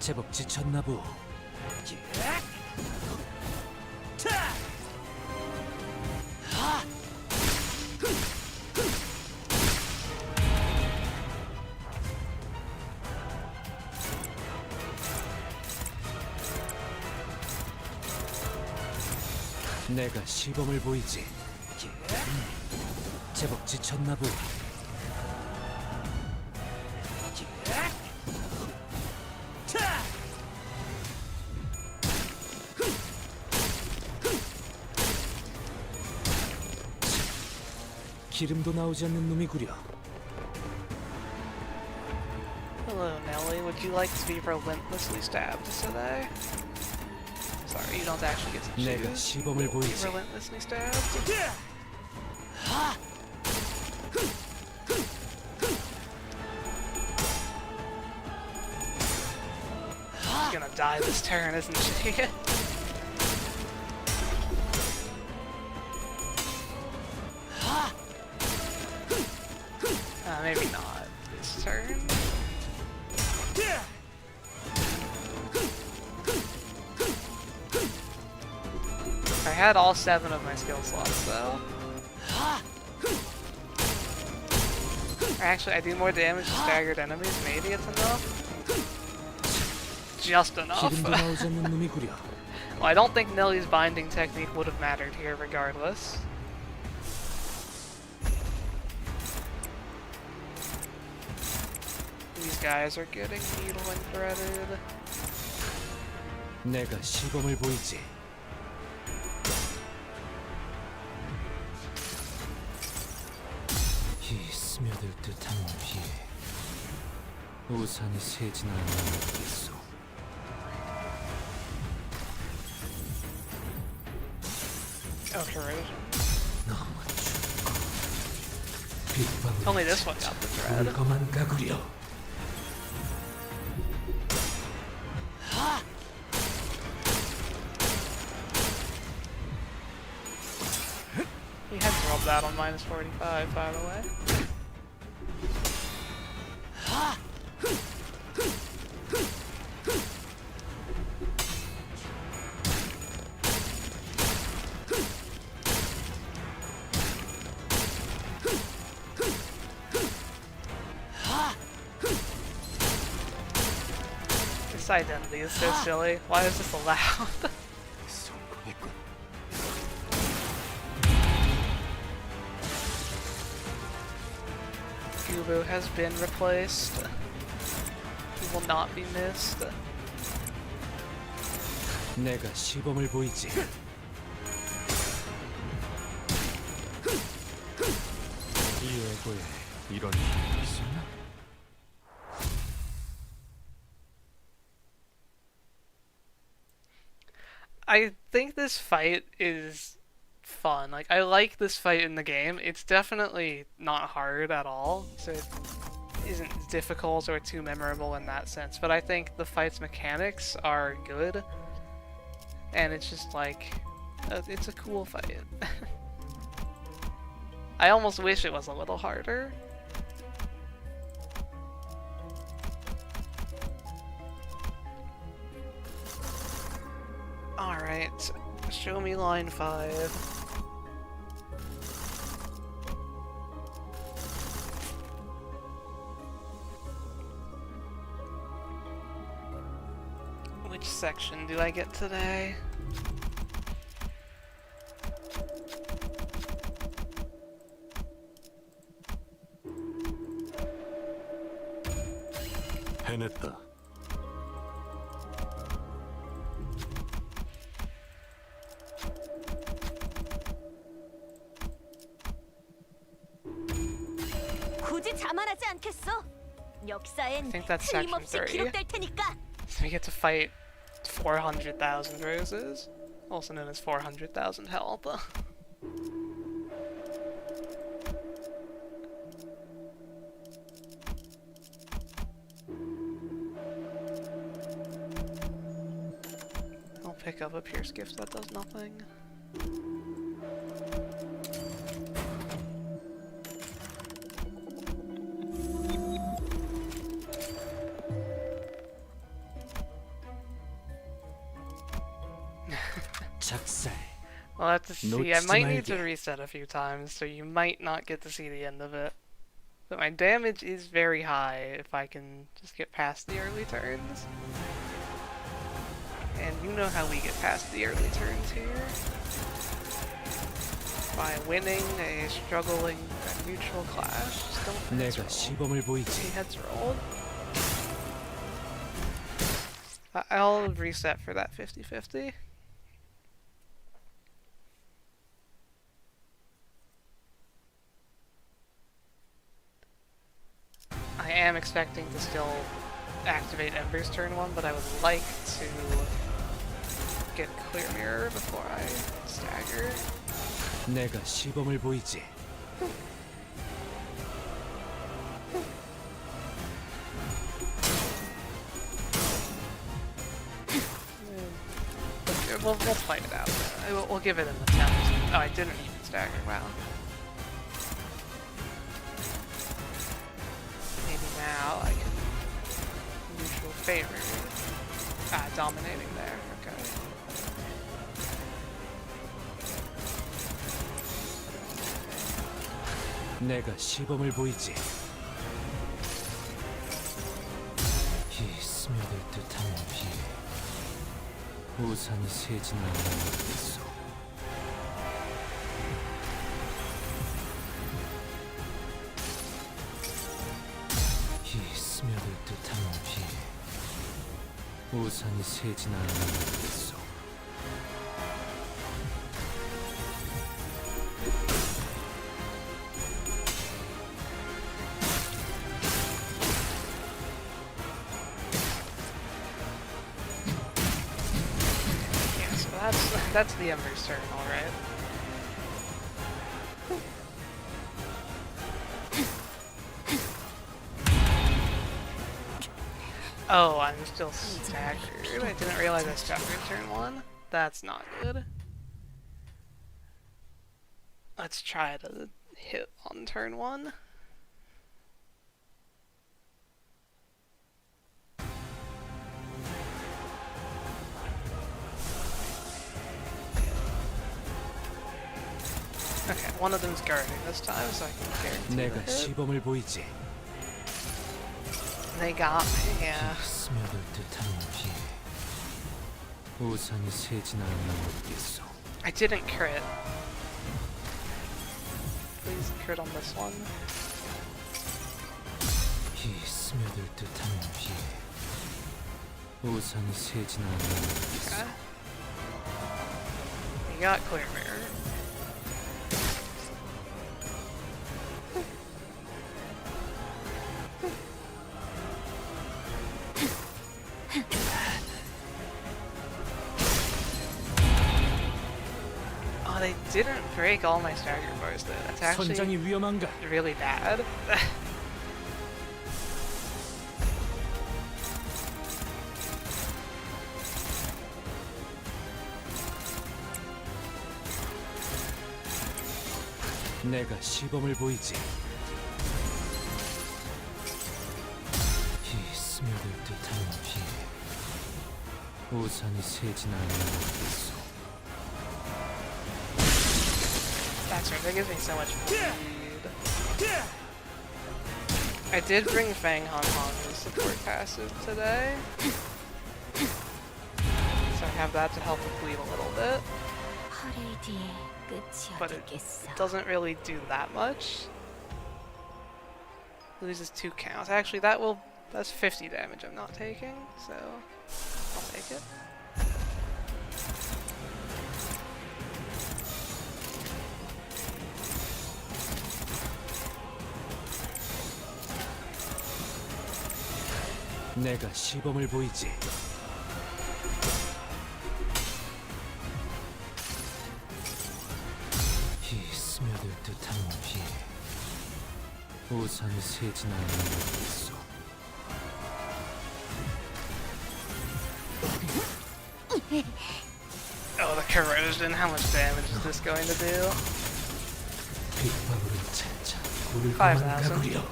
제법 지쳤나 보. 내가 시범을 보이지. 제법 지쳤나 보. 기름도 나오지 않는 놈이구려. Hello, Nellie. Would you like to be relentlessly stabbed today? Sorry, you don't actually get to 내가 choose. 시범을 Be 보이지. relentlessly stabbed. She's gonna die this turn, isn't she? Maybe not this turn. I had all 7 of my skill slots though. Or actually, I do more damage to staggered enemies. Maybe it's enough. Just enough. 기름도 나오지 않는 놈이구려. Well, I don't think Nelly's binding technique would have mattered here regardless. These guys are getting needle and threaded. 내가 시범을 보이지. 이 스며들 듯한 비에 우산이 새지는 않겠소. Okay, 너무 춥고 빗방울 only this one got the thread. 물거만 가구려. He had rolled that on minus 45, by the way. This identity is so silly. Why is this allowed? Gubo has been replaced. He will not be missed. 내가 시범을 보이지. 이 예고에 이런 힘이 있었나? I think this fight is fun. Like, I like this fight in the game. It's definitely not hard at all, so it isn't difficult or too memorable in that sense, but I think the fight's mechanics are good, and it's just like, it's a cool fight. I almost wish it was a little harder. Alright, show me line 5. Which section do I get today? 해냈다. 굳이 자만하지 않겠어? 역사엔 I think that's section 틀림없이 3. 기록될 테니까. So we get to fight 400,000 roses, also known as 400,000 health. I'll pick up a Pierce gift that does nothing. 작살. We'll have to see. I might need to 말게. reset a few times, so you might not get to see the end of it. But my damage is very high if I can just get past the early turns. And you know how we get past the early turns here. By winning a struggling neutral clash. Just don't 내가 heads roll. 시범을 보이지. See heads rolled. I'll reset for that 50-50. I am expecting to still activate Ember's turn 1, but I would like to get Clear Mirror before I stagger. 내가 시범을 보이지. We'll fight it out. We'll give it an attempt. Oh, I didn't even stagger. Wow. Maybe now I can neutral favor. Ah, dominating there. Okay. 내가 시범을 보이지. 이 스며들 듯한 비에 우산이 새진 않는 모르겠어. 이 스며들 듯한 비 우산이 새진 않는 모르겠어. Yeah, so that's the Ember's turn, alright. Oh, I'm still staggered. I didn't realize I staggered turn 1. That's not good. Let's try to hit on turn 1. Okay, one of them's guarding this time, so I can guarantee 내가 the hit. 시범을 보이지. They got me, yeah. 스며들 듯한 비 우산이 새진 않는 모르겠어. I didn't crit. Please crit on this one. 이 스며들 듯한 비 우산이 새진 않는 모르겠어. Okay. You got clear mirror. Oh, they didn't break all my stagger bars though. That's actually 선장이 위험한가? really bad. 내가 시범을 보이지. 이 스며들 듯한 비 우산이 새진 않는 모르겠어. That's right, that gives me so much bleed. I did bring Fang Hong Kong as support passive today. So I have that to help with bleed a little bit. 퍼레이드의 끝이 But it 어딨겠어. doesn't really do that much. Loses 2 counts. Actually, that's 50 damage I'm not taking, so I'll take it. 내가 시범을 보이지. 이 스며들 듯한 비 우산이 새진 않는 모르겠어. Oh, the corrosion. How much damage is this going to do? 빗방울을 찾자 우릴 5,000. 가구려.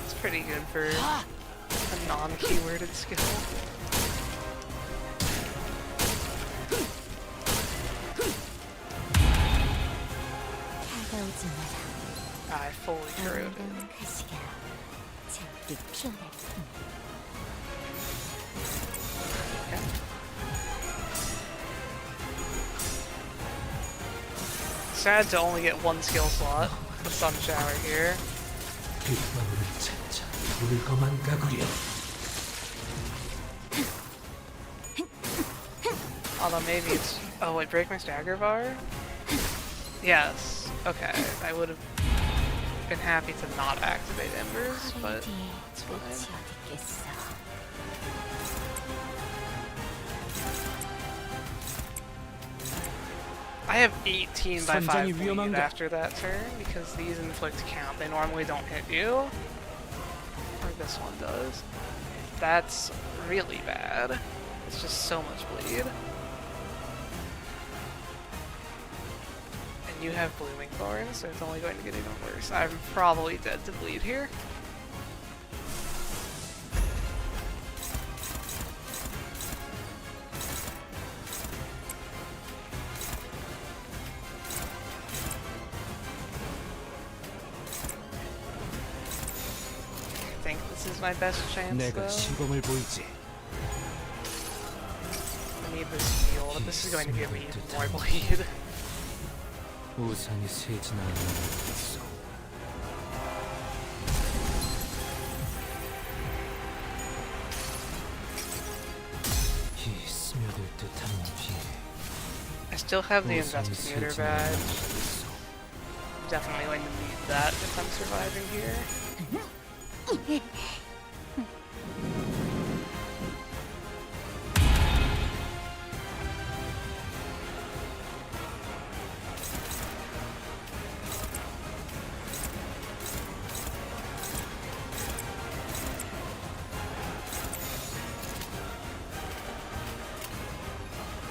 It's pretty good for a non-keyworded skill. 다가오지 마라. I fully corroded. 아름다운 가시가 작게 피어날 뿐. Sad to only get 1 skill slot. The sun shower here. 빗방울을 찾자 물거만 가구려. Although maybe it's... Oh, wait, break my stagger bar? Yes. Okay, I would have been happy to not activate Embers, but 퍼레이드의 it's 끝이 fine. 어딨겠어. I have 18 by 5 선장이 bleed 위험한가? after that turn, because these inflict count. They normally don't hit you. Or this one does. That's really bad. It's just so much bleed. And you have Blooming Thorns, so it's only going to get even worse. I'm probably dead to bleed here. I think this is my best chance 내가 though. 시범을 보이지. I this is going to give me more bleed. 우산이 새진 않는 모르겠어. 이 스며들 듯한 비. I still have the 우산이 investigator 새진 않는 badge. 모르겠어. Definitely going to need that if I'm surviving here.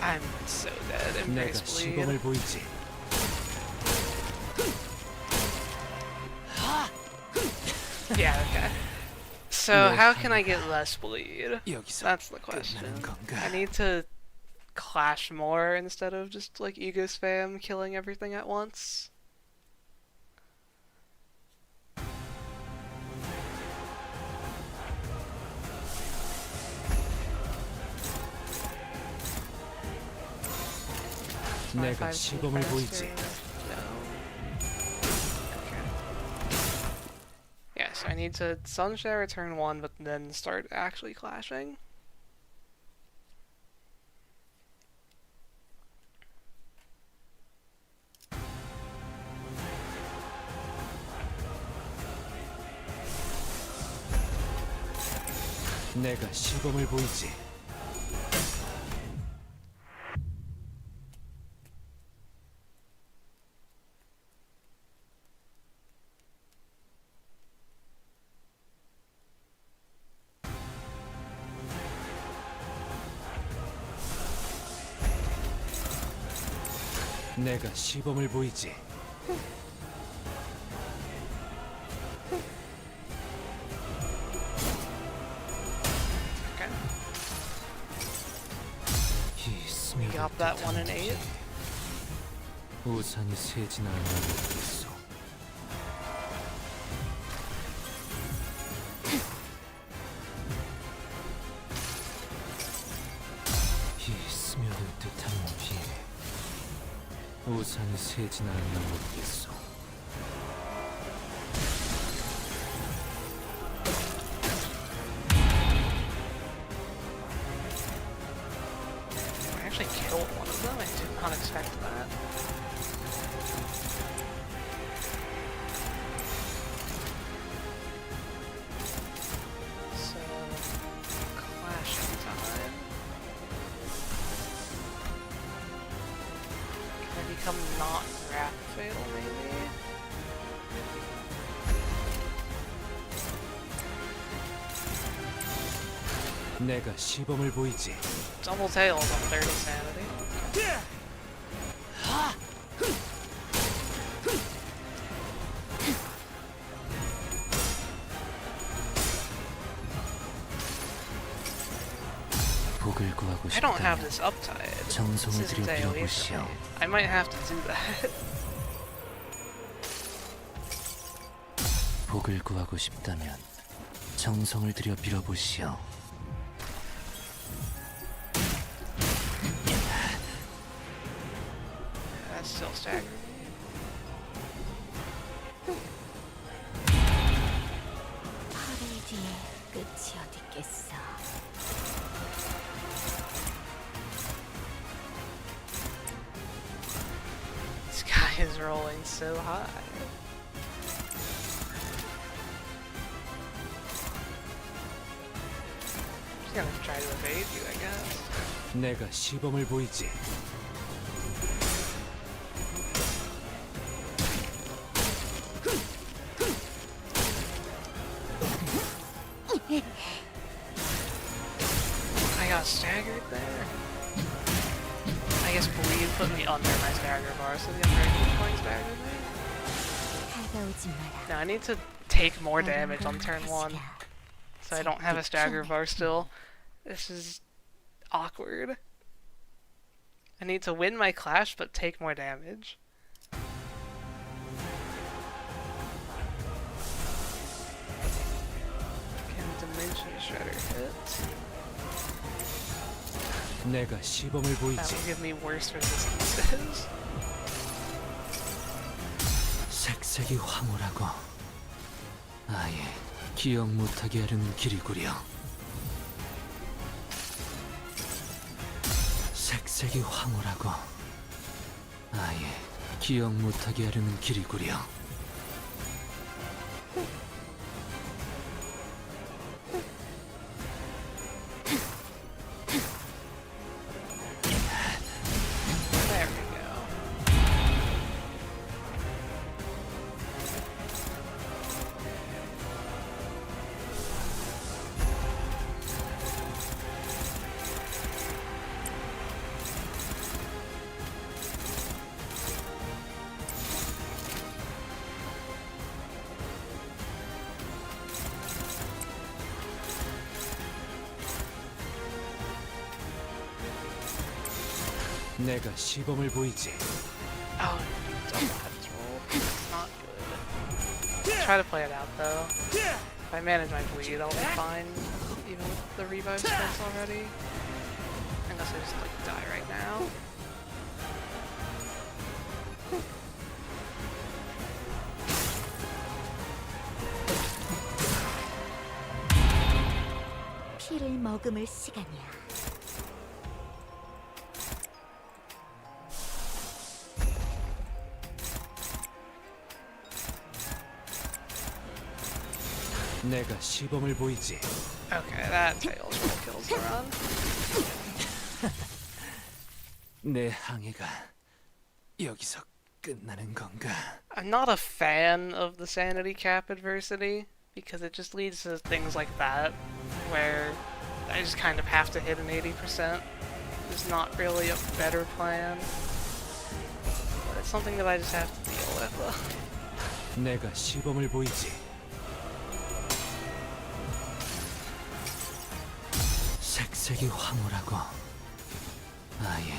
I'm so dead. 내가 Embrace bleed. 시범을 보이지. Yeah, okay. So how can I get less bleed? 여기서 That's the question. 끝나는 건가? I need to clash more instead of just like ego spam killing everything at once. 내가 25 시범을 보이지. No. Okay. Yes, I need to Sunshare turn 1, but then start actually clashing. 내가 시범을 보이지. 내가 시범을 보이지. Okay. 이 스며들 Got that 듯한 1 and 8. 우산이 새진 않는 모르겠어. 이 스며들 듯한 비. 우산이 새진 않는 모르겠어. I actually killed one of them. I did not expect that. So, clashing time. Can I become not wrath fatal, maybe? 내가 시범을 보이지. Double tails on 30 sanity. 복을 구하고 I don't have 싶다면 this uptide. 정성을 This 들여 isn't AoE for 빌어보시오. me. I might have to do that. 복을 구하고 싶다면 정성을 들여 빌어보시오. That's still staggering. 하루의 뒤에 끝이 어딨겠어. This guy is rolling so high. I'm just gonna try to evade you, I guess. 내가 시범을 보이지. I got staggered there. I guess bleed put me under my stagger bar, so the unbreakable point staggered me. 다가오지 마라. Now I need to take more damage on turn 1, 다시라. so I don't have a stagger bar still. This is awkward. I need to win my clash, but take more damage. Can Dimension Shredder hit? 내가 시범을 That 보이지. will give me worse resistances. 색색이 황홀하고 아예 기억 못하게 하려는 길이구려. 색색이 황홀하고 아예 기억 못하게 하려는 길이구려. There we go. 내가 시범을 보이지. Oh, double heads roll. It's not good. Try to play it out though. If I manage my bleed, I'll be fine, even with the revive spells already. Unless I just like die right now. 피를 머금을 시간이야. 내가 시범을 보이지. Okay, that tails roll kills the run. 내 항해가 여기서 끝나는 건가? I'm not a fan of the sanity cap adversity because it just leads to things like that where I just kind of have to hit an 80%. There's not really a better plan. But it's something that I just have to deal with. 내가 시범을 보이지. 색색이 황홀하고 아예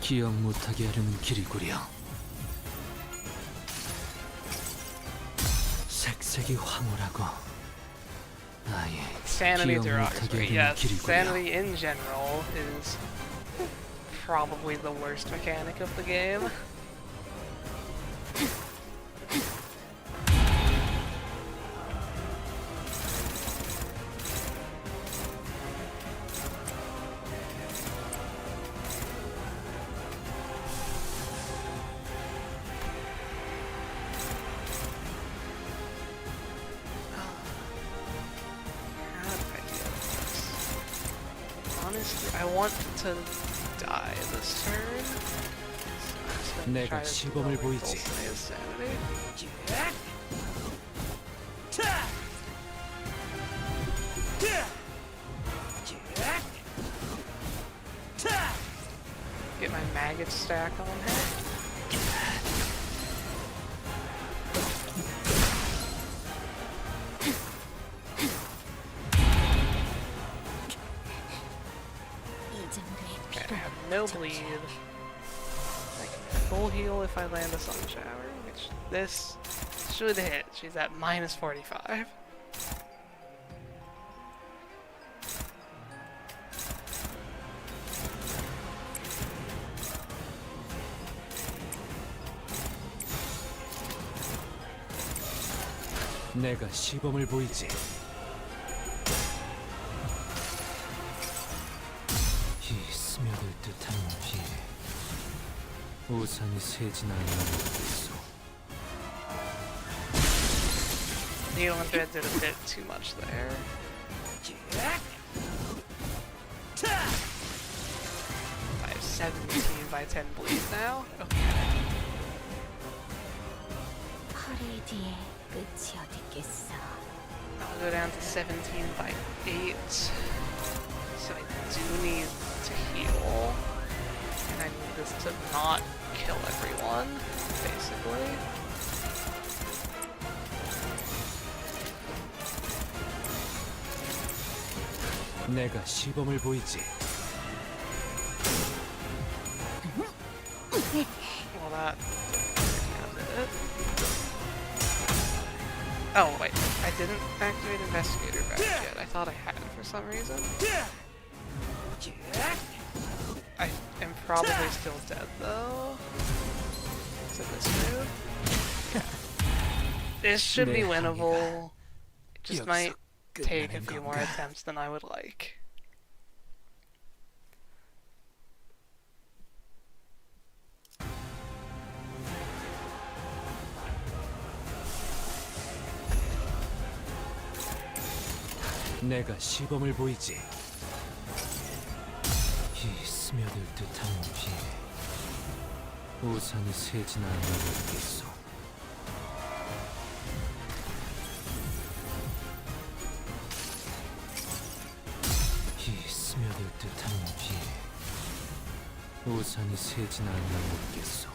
기억 못하게 하려는 길이구려. 색색이 황홀하고 아예 Sanity 기억 못하게 derogatory. 하려는 Yes, 길이구려. sanity in general is probably the worst mechanic of the game. How do I deal with this? Honestly, I want to die this turn. So I'm just gonna 내가 try to 시범을 lower 보이지. Dulcinea's sanity. Get my maggot stack on her. 이 정도의 I 피로 have no bleed. I can full heal if I land a sun shower, which this should hit. She's at minus 45. 내가 시범을 보이지. 이 스며들 듯한 비 우산이 새진 않는 곳에서 Needle and thread did a bit too much there. I have 17 by 10 bleed now. Okay. 퍼레이드의 끝이 어딨겠어. I'll go down to 17 by 8. So I do need to heal. And I need this to not kill everyone, basically. 내가 시범을 보이지. Well, that did it. Oh, wait. I didn't activate Investigator back yet. I thought I had for some reason. I am probably still dead though. Is it this move? This should be winnable. It just might take a few more attempts than I would like. 내가 시범을 보이지. 이 스며들 듯한 비. 우산이 새진 않는 모르겠어. 이 스며들 듯한 비. 우산이 새진 않는 모르겠어.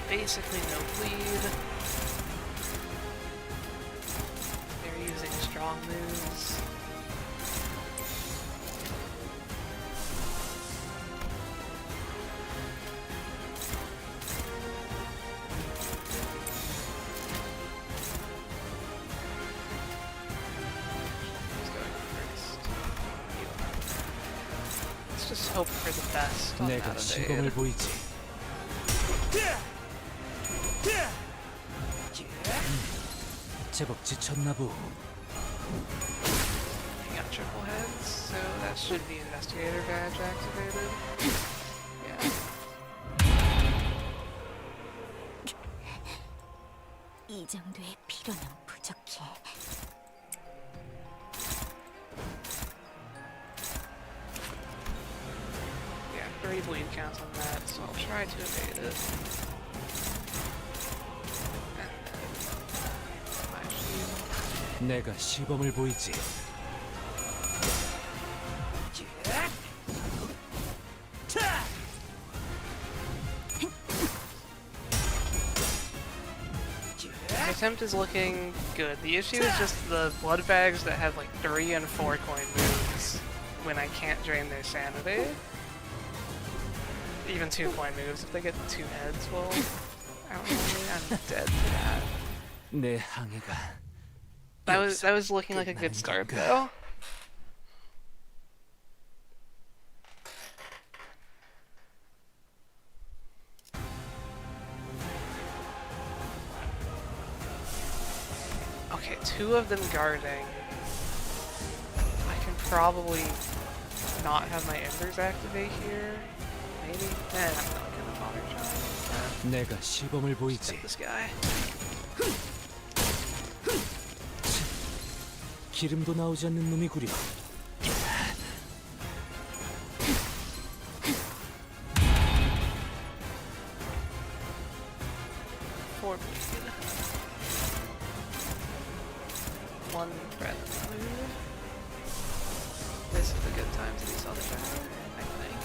Basically no bleed. They're using strong moves. Who's going first? You. Let's just hope for the best on 내가 that 시범을 evade. 보이지. 제법 지쳤나 보. He got triple heads, so that should be investigator badge activated. Yeah. 이 정도의 피로는 부족해. Yeah, 3 bleed counts on that, so I'll try to evade it. And then my shield. 내가 시범을 보이지. The attempt is looking good. The issue is just the blood bags that have like 3 and 4 coin moves when I can't drain their sanity. Even 2 coin moves. If they get 2 heads, well, I don't know, I'm dead to that. 내 항해가 That was looking like a good start though. Okay, 2 of them guarding. I can probably not have my embers activate here. Maybe? I'm not gonna bother trying. 내가 시범을 보이지. Take this guy. 기름도 나오지 않는 놈이 구려. Four bleed. 1 breath move. This is a good time to use other power, I think.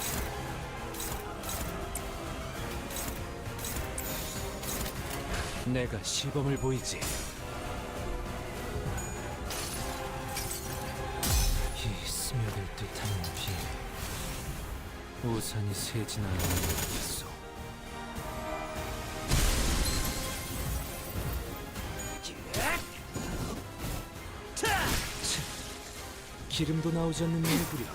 내가 시범을 보이지. 이 스며들 듯한 비. 우산이 새진 않는 모르겠어. 기름도 나오지 않는 놈이 구려.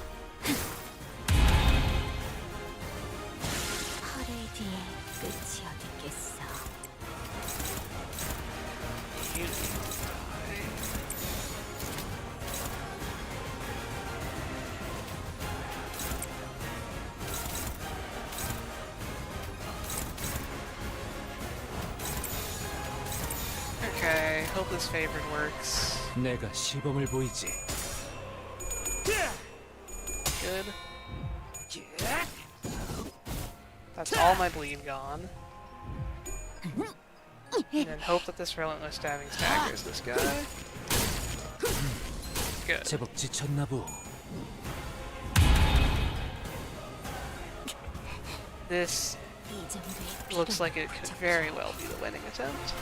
퍼레이드의 끝이 어딨겠어. You need to die. Okay, hope this favored works. 내가 시범을 보이지. Good. That's all my bleed gone. And then hope that this relentless stabbing staggers this guy. Good. 제법 지쳤나 보. This 이 정도의 looks 피로는 like it could 부족해. very well be the winning attempt.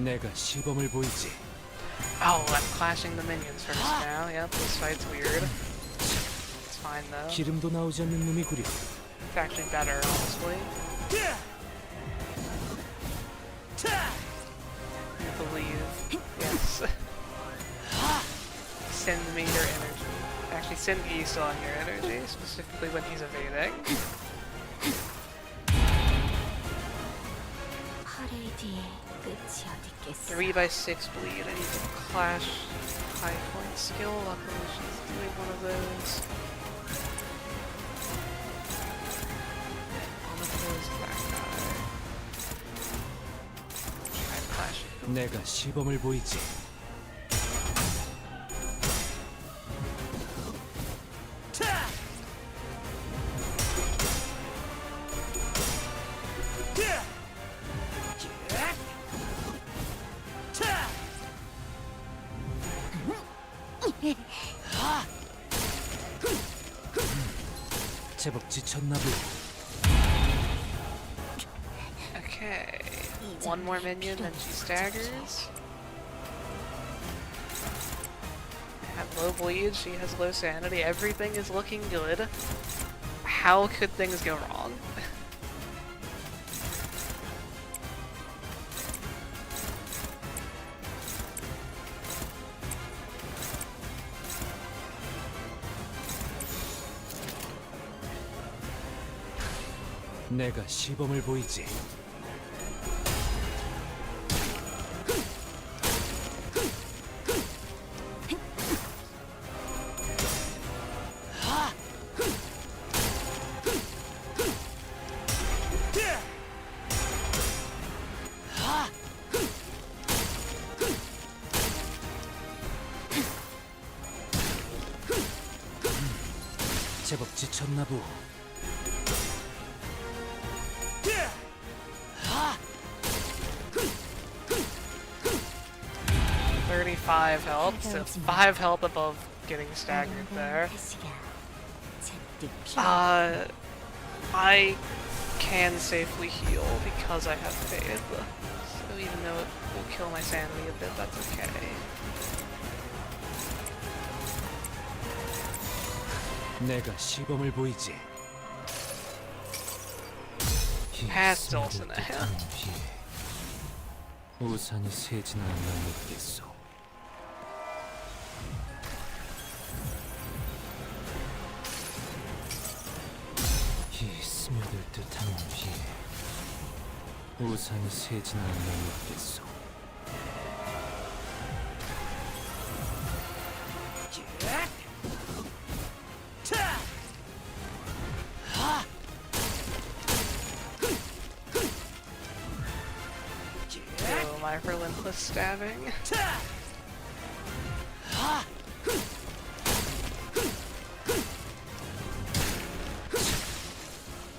내가 시범을 보이지. Oh, I'm clashing the minions first now. Yep, this fight's weird. It's fine though. 기름도 나오지 않는 놈이 구려. It's actually better, honestly. I believe. Yes. Send me your energy. Actually, send E still on your energy, specifically when he's evading. 퍼레이드의 끝이 어딨겠어. 3x6 bleed. I need to clash high point skill. Luckily, she's doing one of those. On the close that guy. Try and clash it. 내가 시범을 보이지. 제법 지쳤나 보. Okay. One more minion, then she staggers. At low bleed, she has low sanity. Everything is looking good. How could things go wrong? 내가 시범을 보이지. 제법 지쳤나 보. 35 health, so 5 health above getting staggered there. 다시가 잔뜩 피어. I can safely heal because I have faith. So even though it will kill my sanity a bit, that's okay. 내가 시범을 보이지. Past Olsen ahead. 우산이 새지는 않는 묻겠소. 이 스며들 듯한 위에 우산이 새지는 않는 묻겠소. So my relentless stabbing.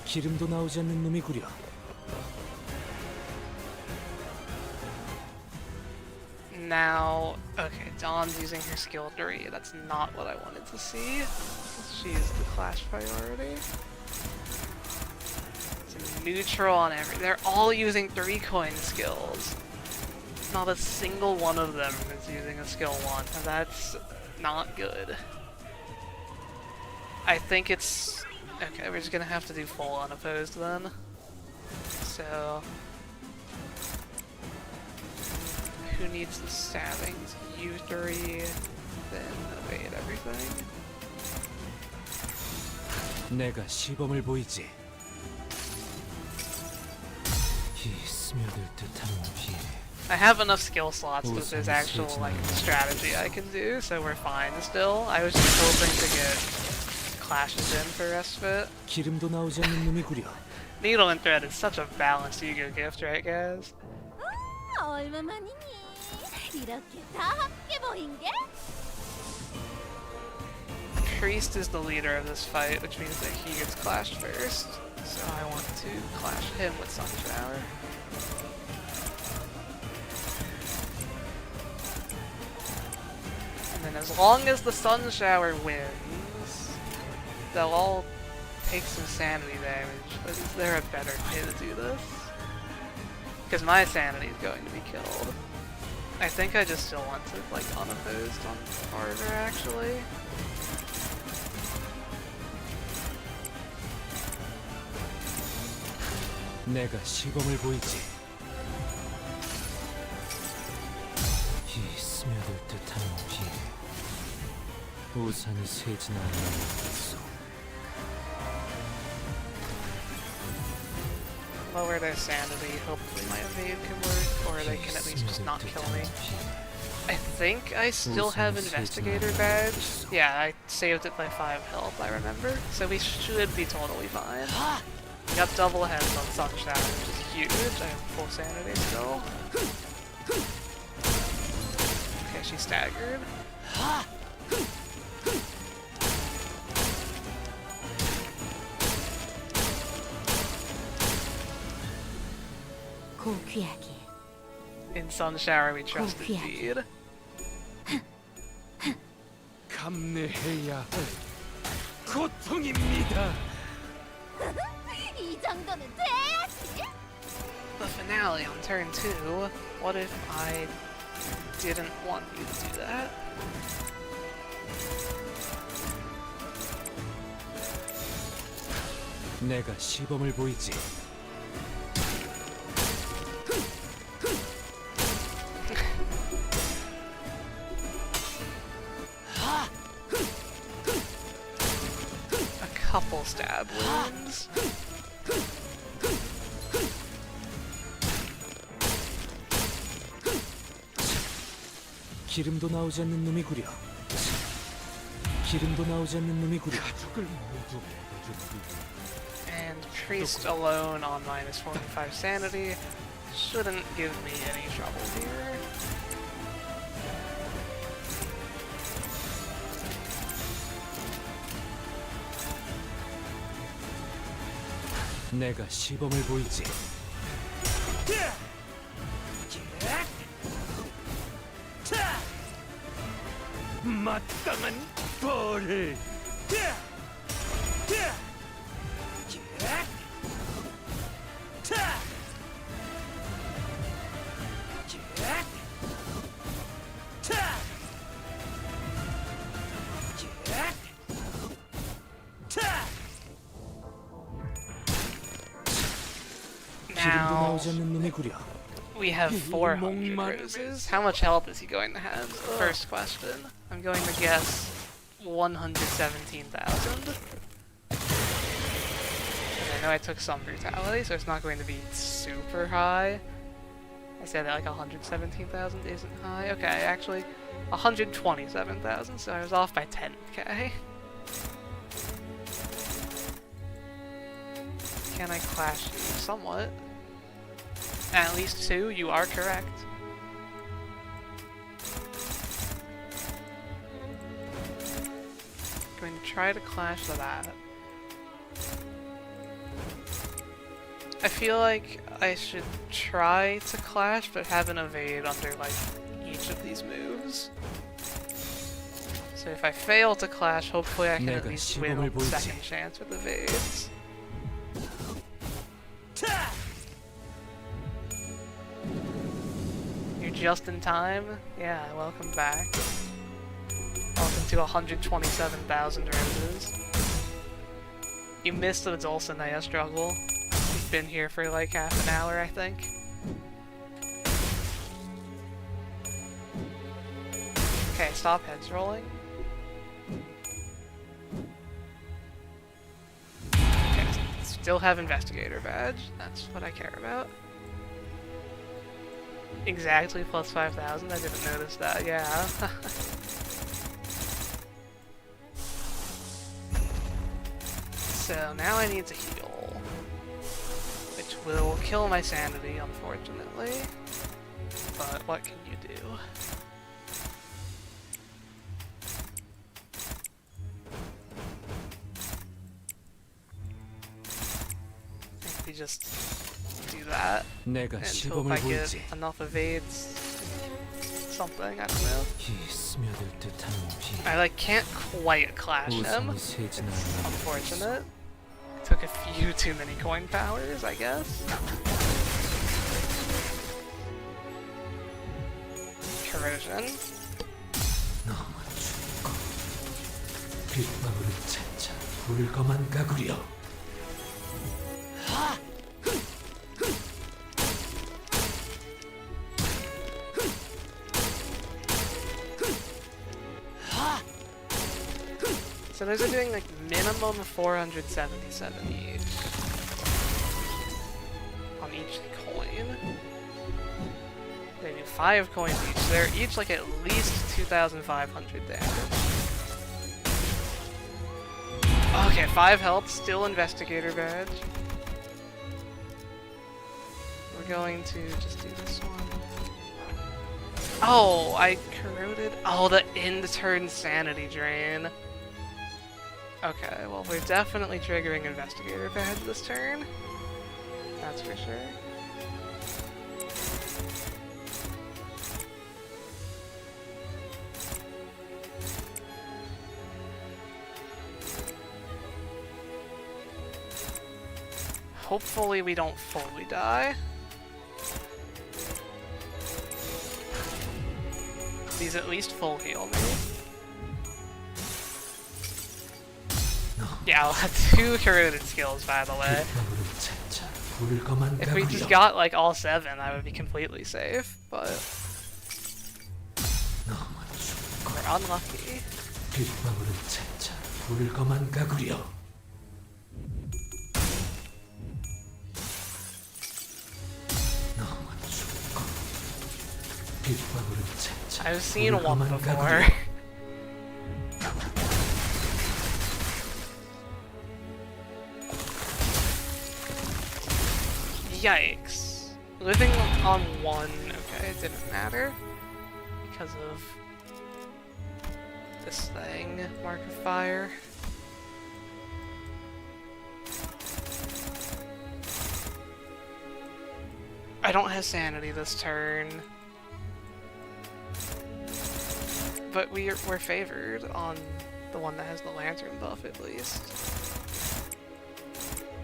기름도 나오지 않는 놈이 구려. Now, okay, Dawn's using her skill 3. That's not what I wanted to see. She's the clash priority. It's neutral on every. They're all using 3 coin skills. Not a single one of them is using a skill 1. And that's not good. I think it's. Okay, we're just gonna have to do full unopposed then. So. Who needs the stabbing? You 3, then evade everything. 내가 시범을 보이지. 이 스며들 듯한 위에 I have enough skill slots that there's actual like strategy I can do, so we're fine still. I was just hoping to get clashes in for respite. 기름도 나오지 않는 놈이 구려. Needle and Thread is such a balanced ego gift, right guys? 얼마만이니? 이렇게 다 함께 보인 게? Priest is the leader of this fight, which means that he gets clashed first. So I want to clash him with Sunshower. And then as long as the Sunshower wins, they'll all take some sanity damage. But is there a better way to do this? Because my sanity is going to be killed. I think I just still want to like unopposed on Barter actually. 내가 시범을 보이지. 이 스며들 듯한 비. 우산이 새진 않는 속. Lower their sanity, hopefully my evade can work, or they can at least just not kill me. I think I still have Investigator badge. Yeah, I saved it by 5 health, I remember. So we should be totally fine. We got double heads on Sunshine, which is huge. I have full sanity still. Okay, she's staggered. 고귀하게 In Sunshower we trust Cool, indeed. 감내해야 할 고통입니다. 이 정도는 돼야지. The finale on turn 2. What if I didn't want you to do that? 내가 시범을 보이지. A couple stab wounds. 기름도 나오지 않는 놈이구려. 기름도 나오지 않는 놈이구려. And Priest alone on minus 45 sanity shouldn't give me any trouble here. 내가 시범을 보이지. 마땅한 벌을. 기름도 Now 나오지 않는 놈이구려. we have 400 roses. How much health is he going to have? First question. I'm going to guess 117,000. I know I took some brutality, so it's not going to be super high. I said that like 117,000 isn't high. Okay, actually 127,000, so I was off by 10k. Can I clash you? Somewhat. At least 2, you are correct. Going to try to clash that. I feel like I should try to clash, but have an evade under like each of these moves. So if I fail to clash, hopefully I can at least win on the second chance with evades. You're just in time? Yeah, welcome back. Welcome to 127,000 roses. You missed the Dulcinea struggle. You've been here for like half an hour, I think. Okay, stop heads rolling. Okay, still have Investigator badge. That's what I care about. Exactly plus 5,000. I didn't notice that. Yeah. So now I need to heal, which will kill my sanity, unfortunately. But what can you do? I think we just do that 내가 until if 시범을 I get 보이지. enough evades. Something, I don't know. 이 스며들 듯한 비. I like can't quite clash him. 우산이 새진 않는 Unfortunate. Took a few too many coin powers, I guess. corrosion. 너무 춥고 빗방울을 찾자 불검한 가구려. So those are doing like minimum 477 each. On each coin. They do 5 coins each. So they're each like at least 2,500 damage. Okay, 5 health, still investigator badge. We're going to just do this one. Oh, I corroded. Oh, the end turn sanity drain. Okay, well, we're definitely triggering investigator badge this turn. That's for sure. Hopefully we don't fully die. These at least full heal me. Yeah, I'll have 2 corroded skills, by the way. 빗방울을 찾자 불검한 If we just 가구려. got like all 7, I would be completely safe, but 너무 춥고 we're unlucky. 빗방울을 찾자 불검한 가구려. 너무 춥고 빗방울을 찾자 I've seen one 불검한 before. 가구려. Yikes. Living on 1, okay, it didn't matter. Because of this thing, Mark of Fire. I don't have sanity this turn. But we're favored on the one that has the lantern buff at least.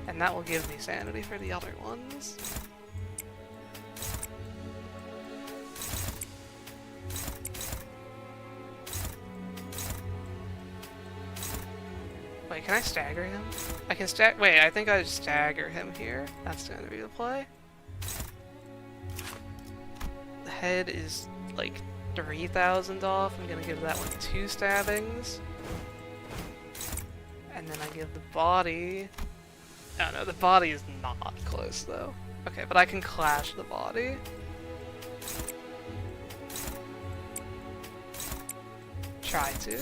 And that will give me sanity for the other ones. Wait, can I stagger him? I can wait, I think I stagger him here. That's gonna be the play. The head is like 3,000 off. I'm gonna give that one 2 stabbings. And then I give the body... Oh no, the body is not close though. Okay, but I can clash the body. Try to.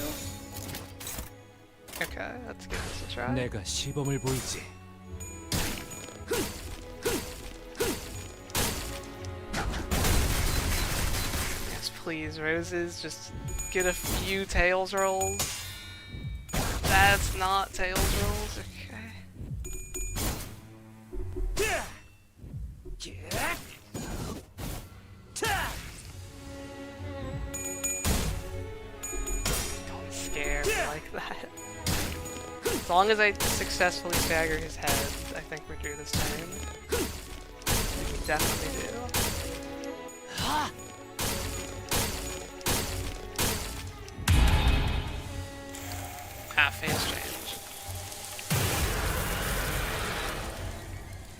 Okay, let's give this a try. 내가 시범을 보이지. Yes, please, roses, just get a few tails rolls. That's not tails rolls, okay. Don't scare me like that. As long as I successfully stagger his head, I think we're through this time. We definitely do. Phase change.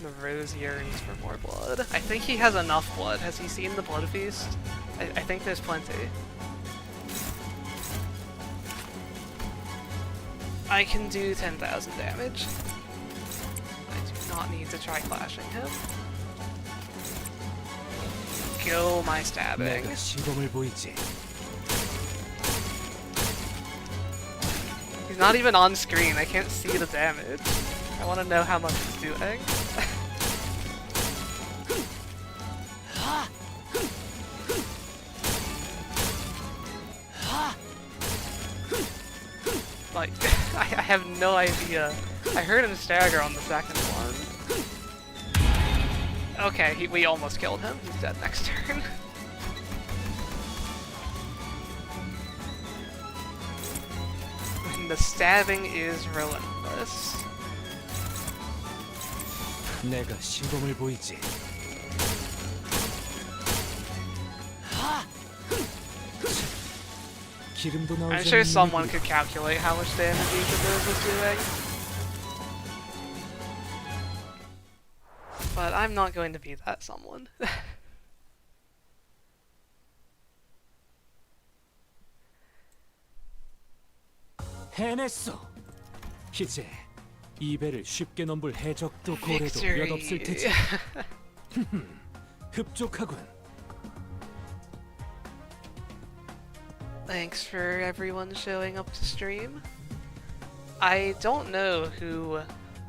The rose yearns for more blood. I think he has enough blood. Has he seen the blood feast? I think there's plenty. I can do 10,000 damage. I do not need to try clashing him. Go my stabbing. 내가 시범을 보이지. He's not even on screen, I can't see the damage. I want to know how much he's doing. Like, I have no idea. I heard him stagger on the second one. Okay, we almost killed him. He's dead next turn. The stabbing is relentless. 내가 시범을 보이지. 기름도 나오지 I'm sure 않는 someone 놈이구려. could calculate how much damage each of those was doing. But I'm not going to be that someone. 해냈어. 이제 이 배를 쉽게 넘볼 해적도 고래도 Victory. 몇 없을 테지. 흡족하군. Thanks for everyone showing up to stream. I don't know who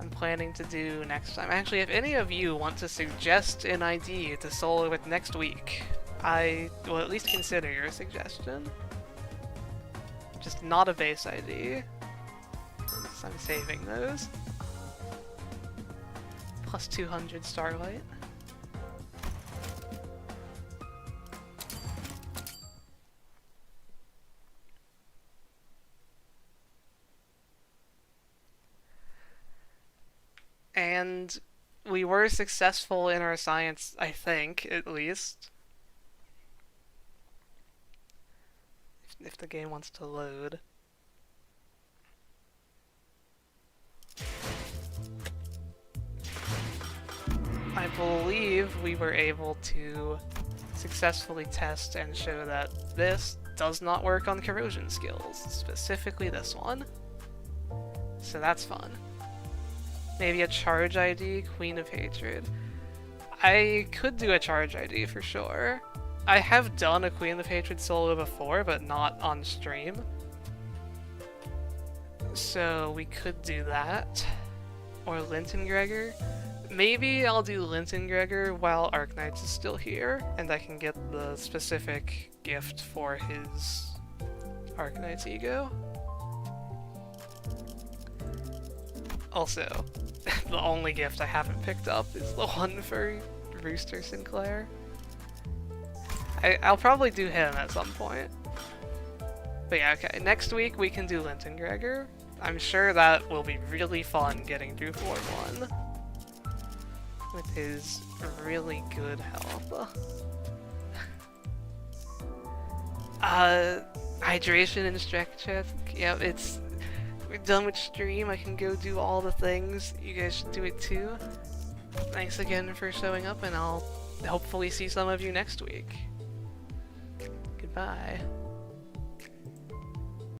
I'm planning to do next time. Actually, if any of you want to suggest an ID to solo with next week, I will at least consider your suggestion. Just not a base ID. 'Cause I'm saving those. Plus 200 Starlight. And we were successful in our science, I think, at least. If the game wants to load. I believe we were able to successfully test and show that this does not work on corrosion skills, specifically this one. So that's fun. Maybe a charge ID, Queen of Hatred. I could do a charge ID for sure. I have done a Queen of Hatred solo before, but not on stream. So we could do that. Or Linton Gregor. Maybe I'll do Linton Gregor while Arknights is still here, and I can get the specific gift for his Arknights ego. Also, the only gift I haven't picked up is the one for Rooster Sinclair. I'll probably do him at some point. But yeah, okay, next week we can do Linton Gregor. I'm sure that will be really fun getting through 4-1 with his really good health. Hydration and strength check. Yep, we're done with stream. I can go do all the things. You guys should do it too. Thanks again for showing up, and I'll hopefully see some of you next week. Goodbye.